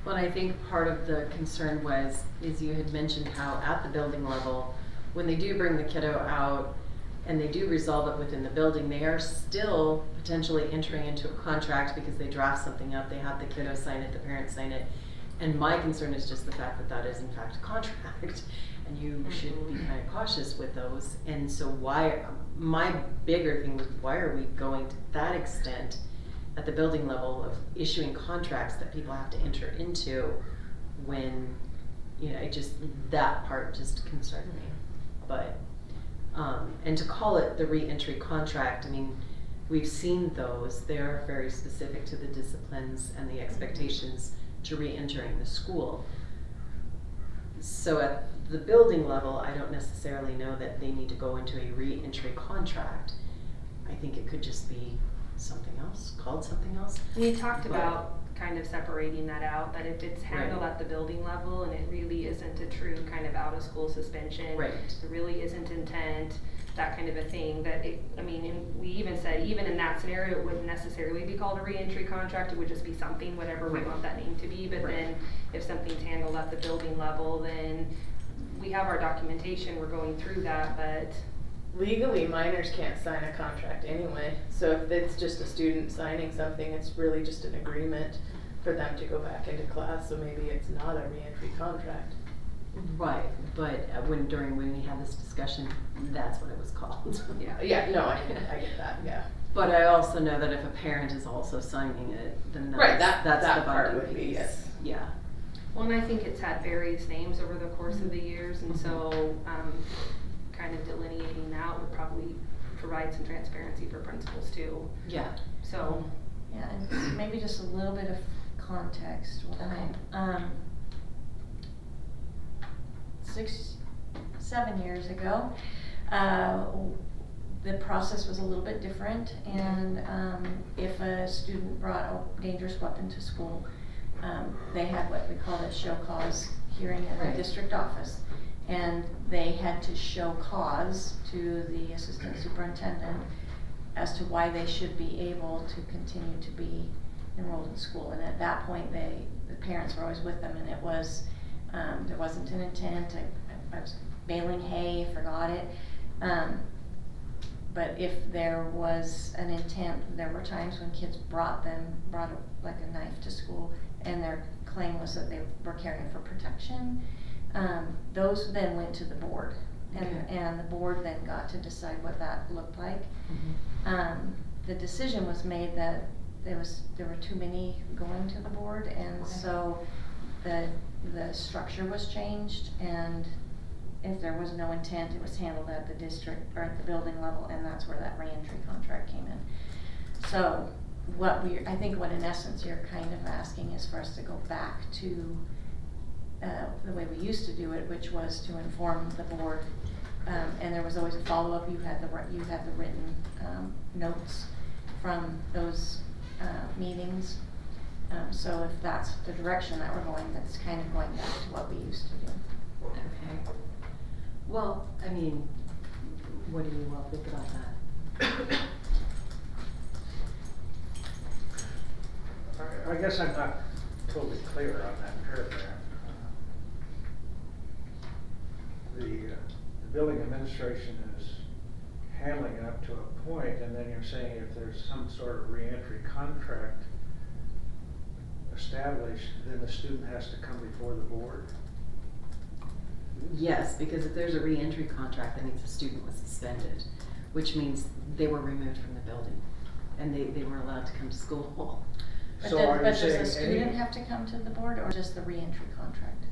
Well, I think part of the concern is you had mentioned how at the building level, when they do bring the kiddo out and they do resolve it within the building, they are still potentially entering into a contract because they draft something up, they have the kiddo sign it, the parents sign it. And my concern is just the fact that that is in fact a contract, and you should be kind of cautious with those. And so my bigger thing was, why are we going to that extent at the building level of issuing contracts that people have to enter into when, you know, that part just concerned me. But, and to call it the reentry contract, I mean, we've seen those. They are very specific to the disciplines and the expectations to re-entering the school. So at the building level, I don't necessarily know that they need to go into a re-entry contract. I think it could just be something else, called something else. We talked about kind of separating that out, that if it's handled Right. at the building level and it really isn't a true kind of out of school suspension, Right. there really isn't intent, that kind of a thing, that and we even said, even in that scenario, it wouldn't necessarily be called a reentry contract, it would just be something, whatever we Right. want that name to be, but Right. then if something's handled at the building level, then we have our documentation, we're going through that, but Legally, minors can't sign a contract anyway, so if it's just a student signing something, it's really just an agreement for them to go back into class, so maybe it's not a reentry contract. Right, but when we had this discussion, that's what it was called. Yeah, no, I get that, yeah. But I also know that if a parent is also signing it, then Right, that's that the part binding would be, piece. yes. Yeah. Well, and I think it's had various names over the course of the years, and so kind of delineating that would probably provide some transparency for principals too. Yeah. So. Yeah, and maybe just a little bit of context. Okay. 7 years ago, the process was a little bit different, and if a student brought a dangerous weapon to school, they had what we call a show cause hearing at Right. the district office, and they had to show cause to the assistant superintendent as to why they should be able to continue to be enrolled in school. And at that point, the parents were always with them, and it was there wasn't an intent. I was baling hay, forgot it. But if there was an intent, there were times when kids brought like a knife to school, and their claim was that they were carrying for protection. Those then went to the board, and the board then got to decide what that looked like. Mm-hmm. The decision was made that there were too many going to the board, and so the structure was changed, and if there was no intent, it was handled at the district or at the building level, and that's where that reentry contract came in. So I think what in essence you're kind of asking is for us to go back to the way we used to do it, which was to inform the board, and there was always a follow-up. You had the written notes from those meetings, So if that's the direction that we're going, that's kind of going back to what we used to do. Okay. Well, I mean, what do you all think about that? I guess I'm not totally clear on that paragraph. The building administration is handling it up to a point, and then you're saying if there's some sort of reentry contract established, then the student has to come before the board. Yes, because if there's a reentry contract, that means the student was suspended, which means they were removed from the building and they weren't allowed to come to school. But, So does, are you but does saying the student any- have to come to the board or just the reentry contract?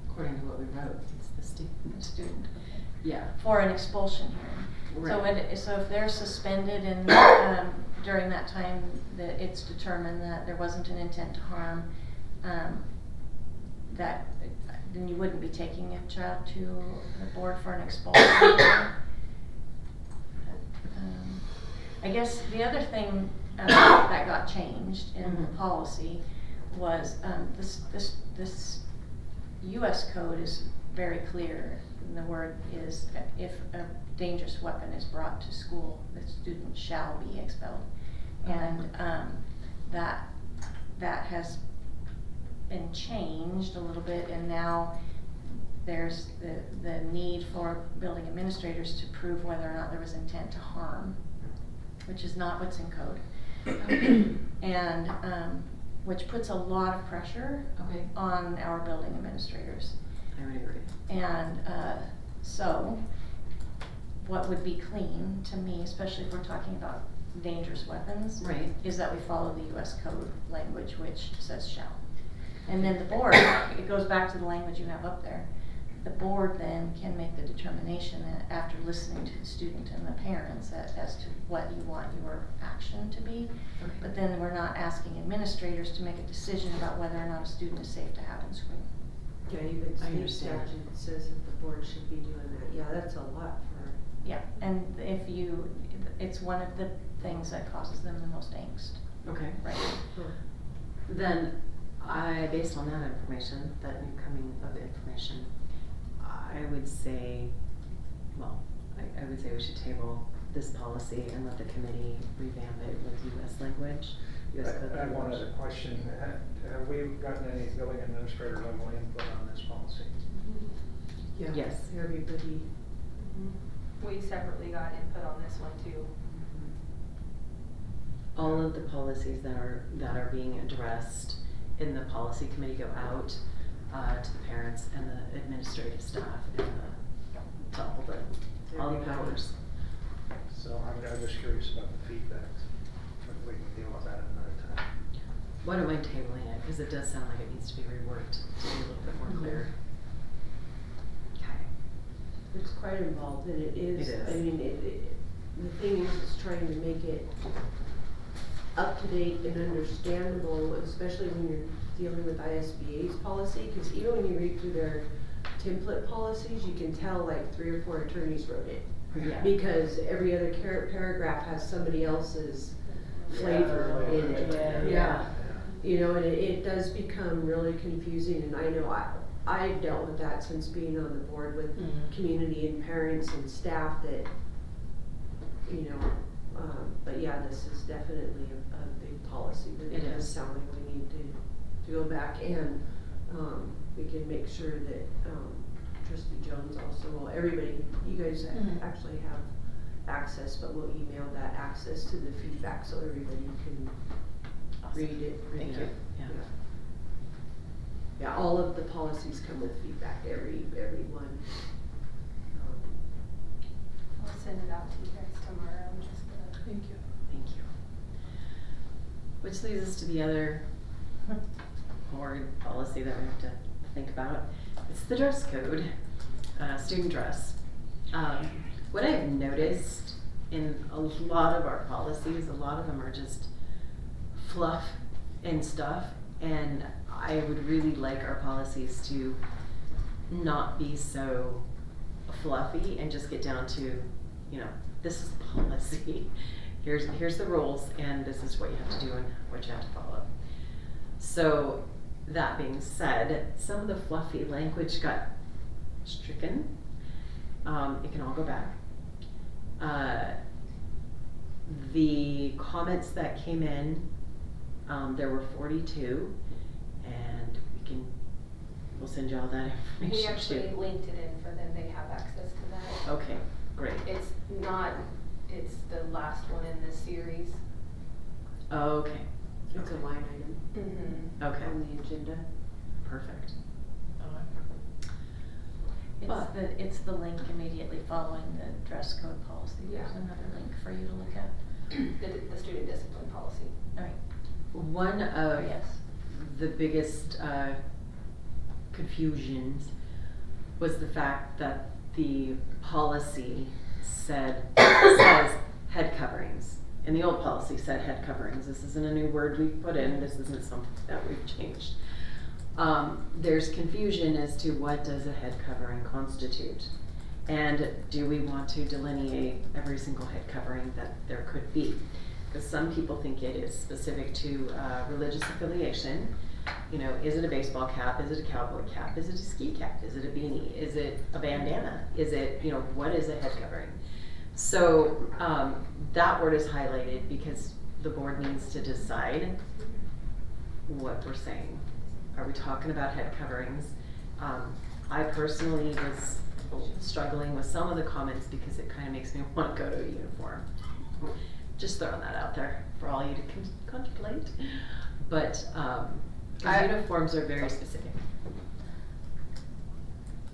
According to what we wrote, it's the student. The student, okay. Yeah. For an expulsion hearing. Right. So if they're suspended and during that time that it's determined that there wasn't an intent to harm, that then you wouldn't be taking a child to the board for an expulsion hearing. I guess the other thing that got changed in the policy was this U.S. code is very clear. And the word is if a dangerous weapon is brought to school, the student shall be expelled, and that has been changed a little bit, and now there's the need for building administrators to prove whether or not there was intent to harm, which is not what's in code. And which puts a lot of pressure on our building administrators. I would agree. And so what would be clean to me, especially if we're talking about dangerous weapons, right, is that we follow the US code language, which says shall. And then the board, it goes back to the language you have up there. The board then can make the determination after listening to the student and the parents as to what you want your action to be. Okay. But then we're not asking administrators to make a decision about whether or not a student is safe to have in school. Yeah, even I state understand. statute says that the board should be doing that. Yeah, that's a lot for. Yeah, and it's one of the things that causes them the most angst. Okay. Right. Sure. Then based on that information, that new coming of information, I would say, well, I would say we should table this policy and let the committee revamp it with US language. US code I have one language. other question. Have we gotten any building administrator level input on this policy? Yeah. Yes. Everybody. We separately got input on this one too. All of the policies that are being addressed in the policy committee go out to the parents and the administrative staff and to all the powers. So I'm just curious about the feedback. If we can deal with that another time. Why don't I tabling it, because it does sound like it needs to be reworked to be a little bit more clear. Okay. It's quite involved, and it is. It is. I mean, the thing is, it's trying to make it up to date and understandable, especially when you're dealing with ISBA's policy, because even when you read through their template policies, you can tell like 3 or 4 attorneys wrote it. Yeah. Because every other paragraph has somebody else's flavor in it. Yeah. You know, and it does become really confusing, and I know I've dealt with that since being on the board with community and parents and staff that, you know, but yeah, this is definitely a big policy, but it does sound like we need to go back and we can make sure that Trustee Jones also, well, everybody, you guys actually have access, but we'll email that access to the feedback so everybody can read it. Thank you. Yeah. Yeah, all of the policies come with feedback, every one. I'll send it out to you guys tomorrow. Thank you. Thank you. Which leads us to the other board policy that we have to think about. It's the dress code, student dress. What I've noticed in a lot of our policies, a lot of them are just fluff and stuff, and I would really like our policies to not be so fluffy and just get down to, you know, this is the policy here's the rules, and this is what you have to do and what you have to follow. So, that being said, some of the fluffy language got stricken. It can all go back. The comments that came in, there were 42, and we'll send you all that information. We actually too. linked it in for them, they have access to that. Okay, great. It's the last one in this series. Okay. It's a line item. Mm-hmm. Okay. On the agenda. Perfect. It's the link immediately following the dress code policy. Yeah. There's another link for you to look at. The student discipline policy. All right. One of Yes. the biggest confusions was the fact that the policy says head coverings. And the old policy said head coverings. This isn't a new word we've put in. This isn't something that we've changed. There's confusion as to what does a head covering constitute. And do we want to delineate every single head covering that there could be? Because some people think it is specific to religious affiliation. You know, is it a baseball cap? Is it a cowboy cap? Is it a ski cap? Is it a beanie? Is it a bandana? Is it, what is a head covering? So that word is highlighted because the board needs to decide what we're saying. Are we talking about head coverings? I personally was struggling with some of the comments because it kind of makes me want to go to a uniform. Just throwing that out there for all you to contemplate. But uniforms are very specific.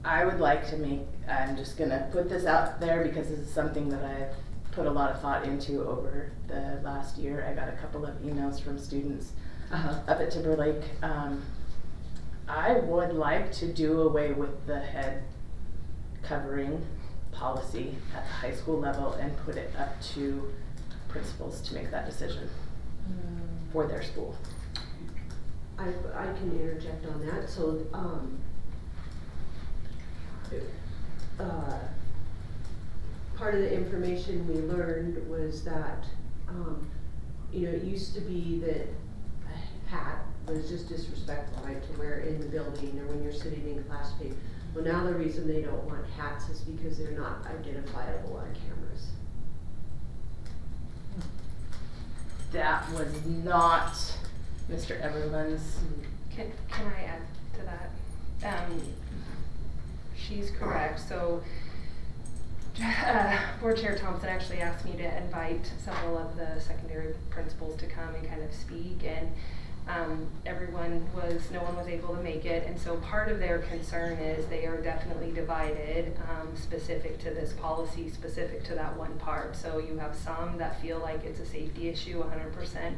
I would like to I'm just gonna put this out there because this is something that I've put a lot of thought into over the last year. I got a couple of emails from students up at Timberlake. I would like to do away with the head covering policy at the high school level and put it up to principals to make that decision for their school. I can interject on that. So, part of the information we learned was that, it used to be that a hat was just disrespectful, right, to wear in the building or when you're sitting in class page. Well, now the reason they don't want hats is because they're not identifiable on cameras. That was not Mr. Everland's. Can I add to that? She's correct. So Board Chair Thompson actually asked me to invite several of the secondary principals to come and kind of speak, and no one was able to make it, and so part of their concern is they are definitely divided specific to this policy, specific to that one part. So you have some that feel like it's a safety issue 100%,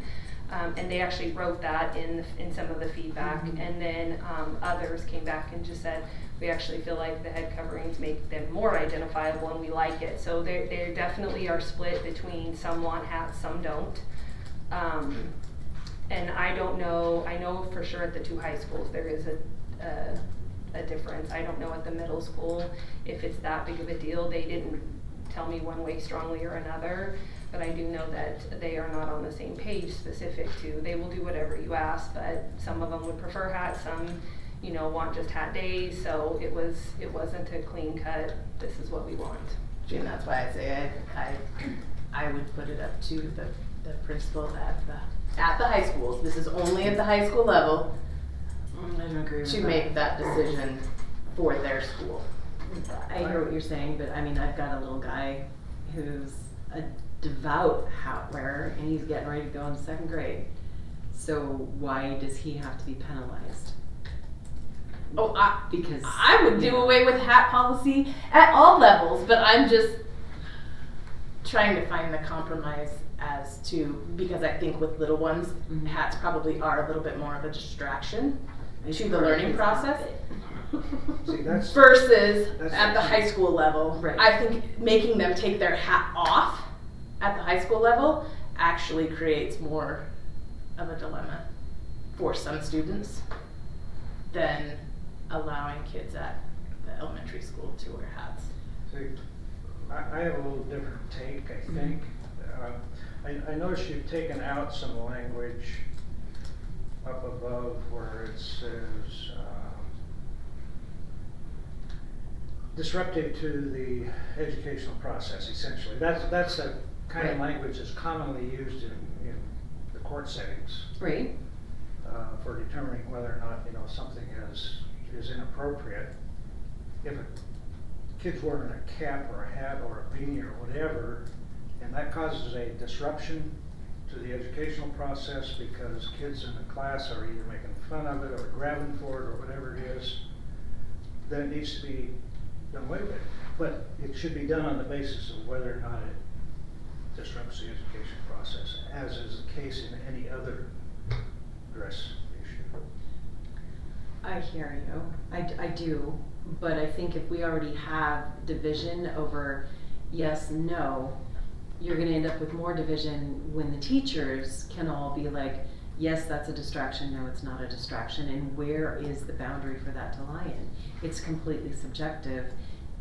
and they actually wrote that in some of the feedback, and then others came back and just said, we actually feel like the head coverings make them more identifiable and we like it. So they definitely are split between some want hats, some don't. And I don't know, I know for sure at the two high schools there is a difference. I don't know at the middle school if it's that big of a deal. They didn't tell me one way strongly or another, but I do know that they are not on the same page specific to, they will do whatever you ask, but some of them would prefer hats, some want just hat days, so it wasn't a clean cut, this is what we want. And that's why I say I would put it up to the principal at the high schools. This is only at the high school level I don't agree with to that. make that decision for their school. I hear what you're saying, but I mean, I've got a little guy who's a devout hat wearer and he's getting ready to go into second grade. So why does he have to be penalized? Oh, Because I would do away with hat policy at all levels, but I'm just trying to find the compromise as to, because I think with little ones, hats probably are a little bit more of a distraction to the learning process. See, that's Versus that's at the high school level. Right. I think making them take their hat off at the high school level actually creates more of a dilemma for some students than allowing kids at the elementary school to wear hats. See, I have a little different take, I think. I noticed you've taken out some language up above where it says, disruptive to the educational process, essentially. That's a kind of language that's commonly used in the court settings. Right. For determining whether or not, something is inappropriate. If a kid's wearing a cap or a hat or a beanie or whatever, and that causes a disruption to the educational process because kids in the class are either making fun of it or grabbing for it or whatever it is, then it needs to be done away with. But it should be done on the basis of whether or not it disrupts the education process, as is the case in any other dress issue. I hear you. I do. But I think if we already have division over yes, no, you're going to end up with more division when the teachers can all be like, yes, that's a distraction, no, it's not a distraction, and where is the boundary for that to lie in? It's completely subjective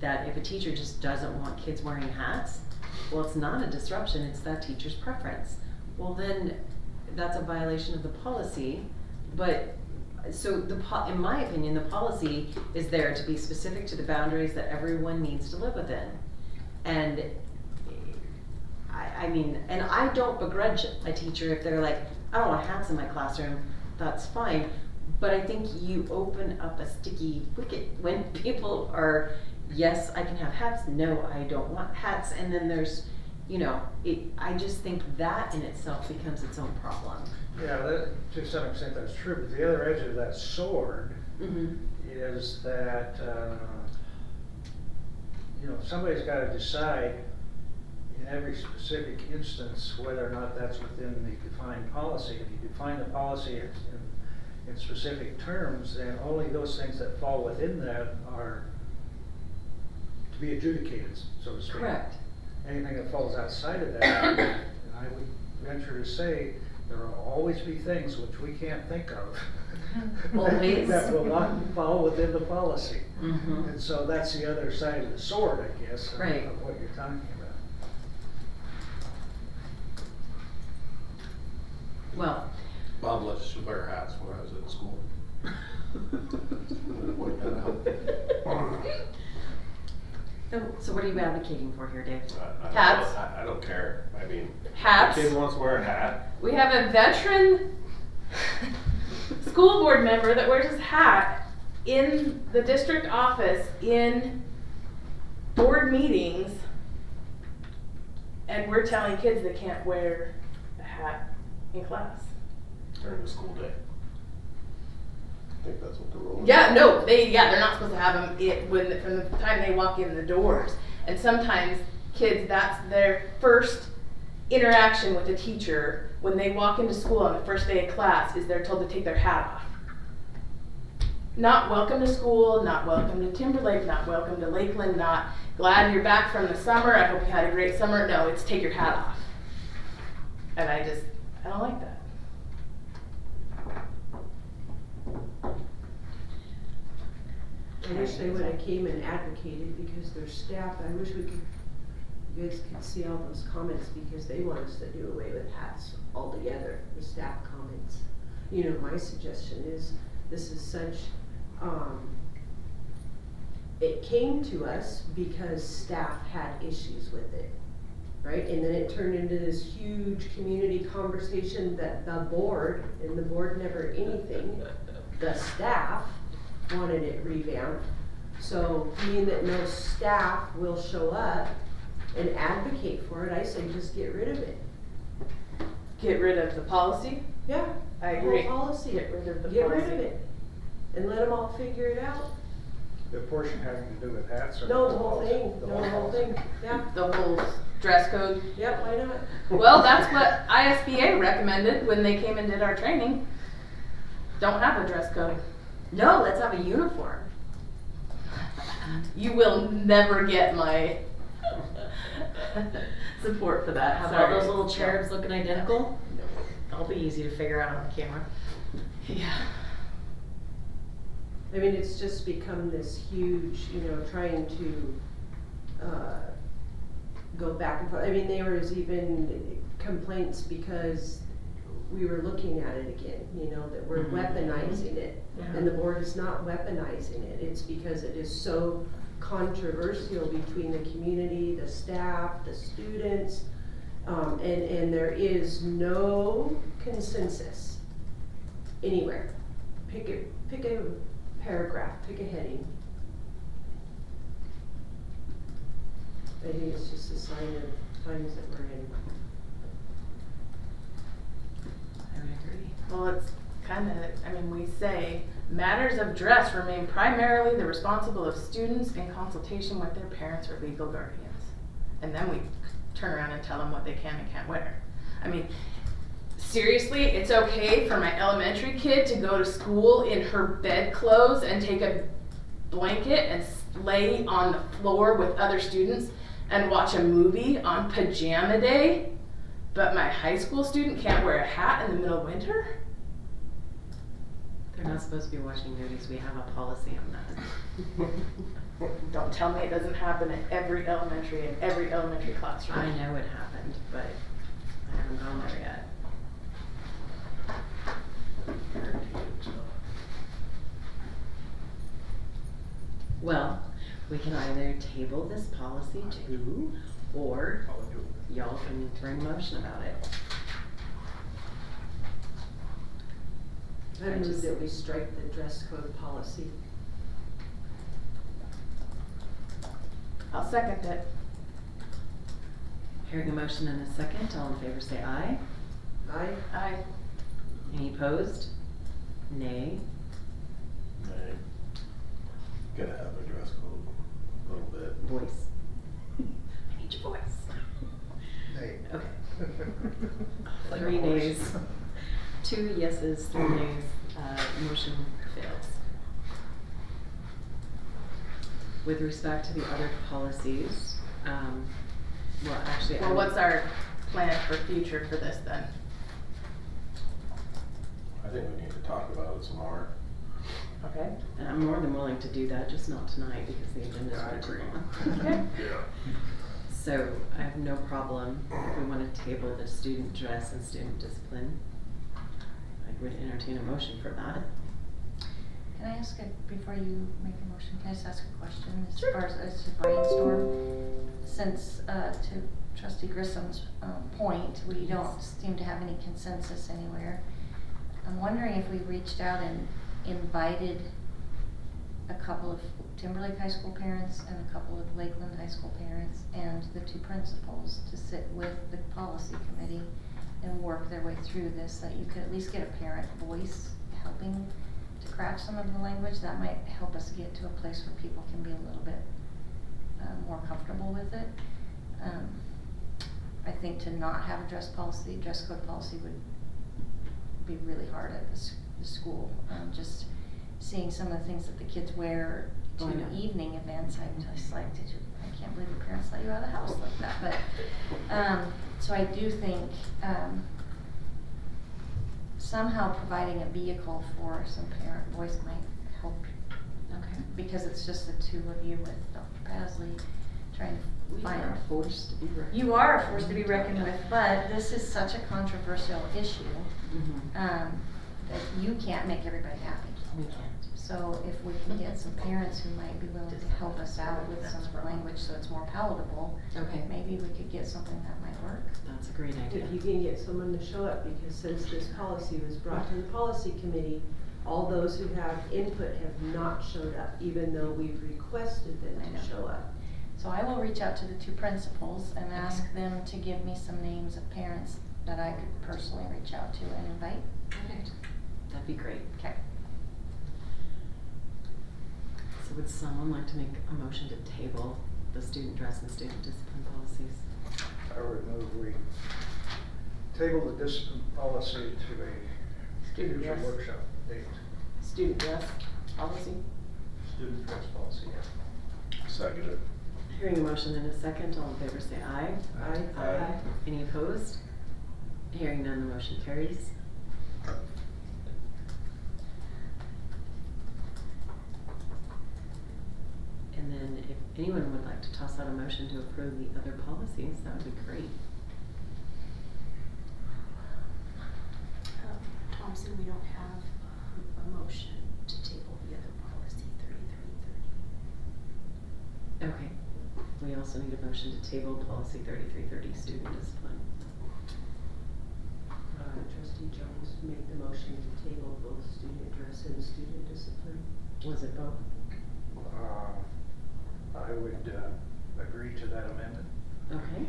that if a teacher just doesn't want kids wearing hats, well, it's not a disruption, it's that teacher's preference. Well, then that's a violation of the policy, but so in my opinion, the policy is there to be specific to the boundaries that everyone needs to live within. And I mean, and I don't begrudge a teacher if they're like, I don't want hats in my classroom, that's fine. But I think you open up a sticky wicket when people are, yes, I can have hats, no, I don't want hats, and then there's, I just think that in itself becomes its own problem. Yeah, to some extent that's true, but the other edge of that sword is that, somebody's got to decide in every specific instance whether or not that's within the defined policy. If you define the policy in specific terms, then only those things that fall within that are to be adjudicated, so to speak. Correct. Anything that falls outside of that, and I would venture to say, there will always be things which we can't think of Always. that will not fall within the policy. Mm-hmm. And so that's the other side of the sword, I guess, of, right. of what you're talking about. Well, Bob let us wear hats when I was at school. Point that out. So what are you advocating for here, Dave? Hats? I don't care. I mean, Hats? if a kid wants to wear a hat. We have a veteran school board member that wears his hat in the district office in board meetings, and we're telling kids they can't wear a hat in class. During the school day. I think that's what the rule is. Yeah, no, they're not supposed to have them from the time they walk in the doors. And sometimes kids, that's their first interaction with a teacher when they walk into school on the first day of class, is they're told to take their hat off. Not welcome to school, not welcome to Timberlake, not welcome to Lakeland, not glad you're back from the summer, I hope you had a great summer. No, it's take your hat off. And I don't like that. I wish they would have came and advocated because their staff, I wish you guys could see all those comments because they want us to do away with hats altogether, the staff comments. My suggestion is, this is such, it came to us because staff had issues with it, right? And then it turned into this huge community conversation that the board, and the board never anything, the staff wanted it revamped. So being that no staff will show up and advocate for it, I say just get rid of it. Get rid of the policy? Yeah. I agree. Whole policy. Get rid of the Get policy. rid of it. And let them all figure it out. The portion having to do with hats or No, the whole thing. No, the whole thing. Yeah. The whole dress code? Yep, why not? Well, that's what ISBA recommended when they came and did our training. Don't have a dress code. No, let's have a uniform. You will never get my support for that. Have Sorry. all those little cherubs looking identical? That'll be easy to figure out on camera. Yeah. I mean, it's just become this huge, trying to go back and forth. I mean, there was even complaints because we were looking at it again, you know, that we're weaponizing it. And the board is not weaponizing it. It's because it is so controversial between the community, the staff, the students, and there is no consensus anywhere. Pick a paragraph, pick a heading. I think it's just a sign of times that we're in. I would agree. Well, it's kind of, I mean, we say matters of dress remain primarily the responsible of students in consultation with their parents or legal guardians. And then we turn around and tell them what they can and can't wear. I mean, seriously, it's okay for my elementary kid to go to school in her bedclothes and take a blanket and lay on the floor with other students and watch a movie on pajama day, but my high school student can't wear a hat in the middle of winter? They're not supposed to be watching movies. We have a policy on that. Don't tell me it doesn't happen in every elementary classroom. I know it happened, but I haven't gone there yet. Well, we can either table this policy too, or y'all can bring a motion about it. I move that we strike the dress code policy. I'll second it. Hearing a motion and a second, all in favor say aye. Aye. Aye. Any opposed? Nay. Nay. Gotta have a dress code a little bit. Voice. I need your voice. Nay. Okay. 3 nays. 2 yeses, 3 nays. Motion fails. With respect to the other policies, well, actually, Well, what's our plan for future for this then? I think we need to talk about it some more. Okay. And I'm more than willing to do that, just not tonight because the agenda's way too long. Okay. Yeah. So I have no problem if we want to table the student dress and student discipline. I would entertain a motion for that. Can I ask before you make a motion, can I just ask a question as far as to brainstorm? Since, to Trustee Grissom's point, we don't seem to have any consensus anywhere. I'm wondering if we reached out and invited a couple of Timberlake High School parents and a couple of Lakeland High School parents and the 2 principals to sit with the policy committee and work their way through this, so that you could at least get a parent voice helping to craft some of the language. That might help us get to a place where people can be a little bit more comfortable with it. I think to not have a dress code policy would be really hard at the school. Just seeing some of the things that the kids wear to evening events, I'm just like, I can't believe your parents let you out of the house like that. But so I do think somehow providing a vehicle for some parent voice might help. Okay. Because it's just the 2 of you with Dr. Pasley trying to find. We are a force to be reckoned with. You are a force to be reckoned with, but this is such a controversial issue that you can't make everybody happy. We can't. So if we can get some parents who might be willing to help us out with some of the language so it's more palatable, Okay. maybe we could get something that might work. That's a great idea. If you can get someone to show up, because since this policy was brought to the policy committee, all those who have input have not showed up, even though we've requested them to show up. So I will reach out to the 2 principals and ask them to give me some names of parents that I could personally reach out to and invite. Okay. That'd be great. Okay. So would someone like to make a motion to table the student dress and student discipline policies? I would move we table the discipline policy to a Student future dress. workshop date. Student dress policy. Student dress policy, yeah. Second it. Hearing a motion in a second, all in favor say aye. Aye. Aye. Any opposed? Hearing none, the motion carries. And then if anyone would like to toss out a motion to approve the other policies, that would be great. reason we don't have a motion to table the other policy 3330. Okay. We also need a motion to table policy 3330, student discipline. Trustee Jones made the motion to table both student dress and student discipline. Was it both? I would agree to that amendment. Okay.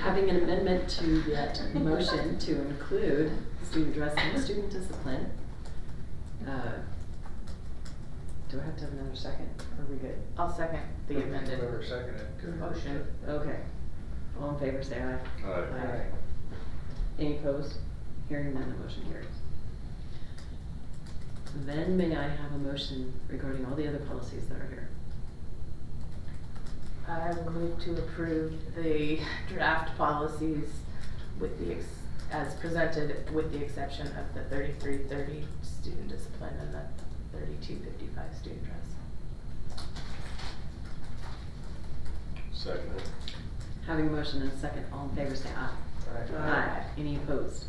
Having an amendment to that motion to include student dress and student discipline. Do I have to have another second? Or are we good? I'll second the amended Whoever seconded it. motion. Okay. All in favor, say aye. Aye. Any opposed? Hearing none, the motion carries. Then may I have a motion regarding all the other policies that are here? I will move to approve the draft policies with the as presented, with the exception of the 3330 student discipline and the 3255 student dress. Second. Having a motion and a second, all in favor say aye. Aye. Any opposed?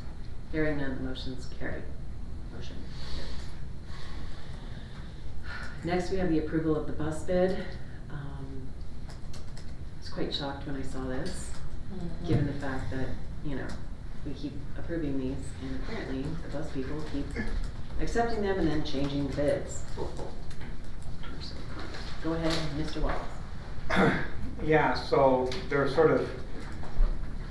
Hearing none, the motion's carried. Motion carried. Next, we have the approval of the bus bid. I was quite shocked when I saw this, given the fact that, you know, we keep approving these, and apparently the bus people keep accepting them and then changing the bids. Go ahead, Mr. Wallace. Yeah, so there are sort of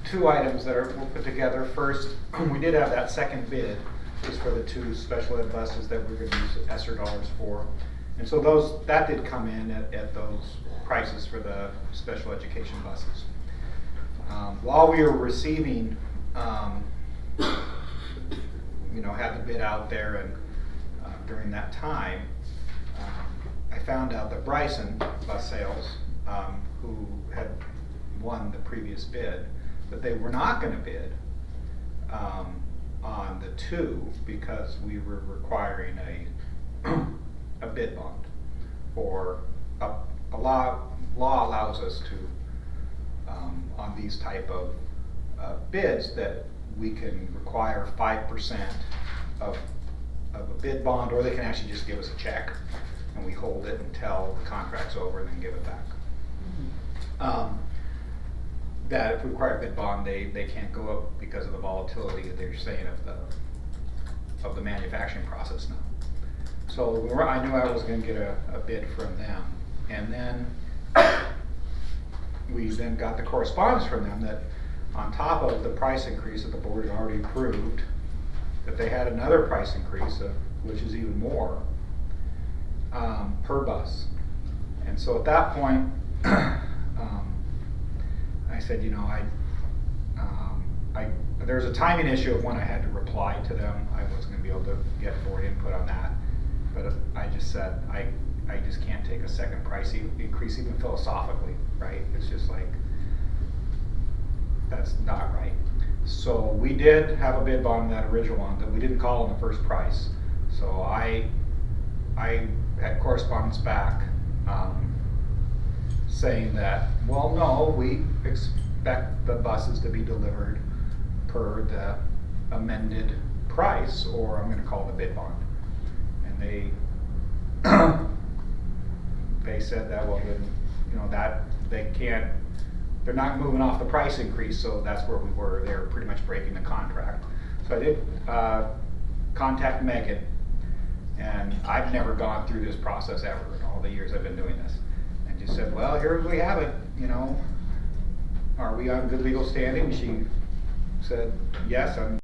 two items that we'll put together. First, we did have that second bid, is for the 2 special ed buses that we're gonna use ESSER dollars for. And so that did come in at those prices for the special education buses. While we were receiving, you know, had the bid out there, and during that time, I found out that Bryson Bus Sales, who had won the previous bid, that they were not gonna bid on the 2 because we were requiring a bid bond, or a law allows us to, on these type of bids, that we can require 5% of a bid bond, or they can actually just give us a check and we hold it until the contract's over and then give it back. That if we require a bid bond, they can't go up because of the volatility that they're saying of the manufacturing process now. So I knew I was going to get a bid from them, and then we then got the correspondence from them that on top of the price increase that the board had already approved, that they had another price increase, which is even more, per bus. And so at that point, I said, you know, there was a timing issue of when I had to reply to them. I wasn't going to be able to get board input on that. But I just said, I just can't take a second price increase, even philosophically, right? It's just like, that's not right. So we did have a bid bond on that original one, that we didn't call on the first price. So I had correspondence back saying that, well, no, we expect the buses to be delivered per the amended price, or I'm going to call the bid bond. And they said that, well, then, you know, that they can't, they're not moving off the price increase, so that's where we were. They were pretty much breaking the contract. So I did contact Megan, and I've never gone through this process ever in all the years I've been doing this. And just said, well, here we have it, you know, are we on good legal standing? She said, yes, I'm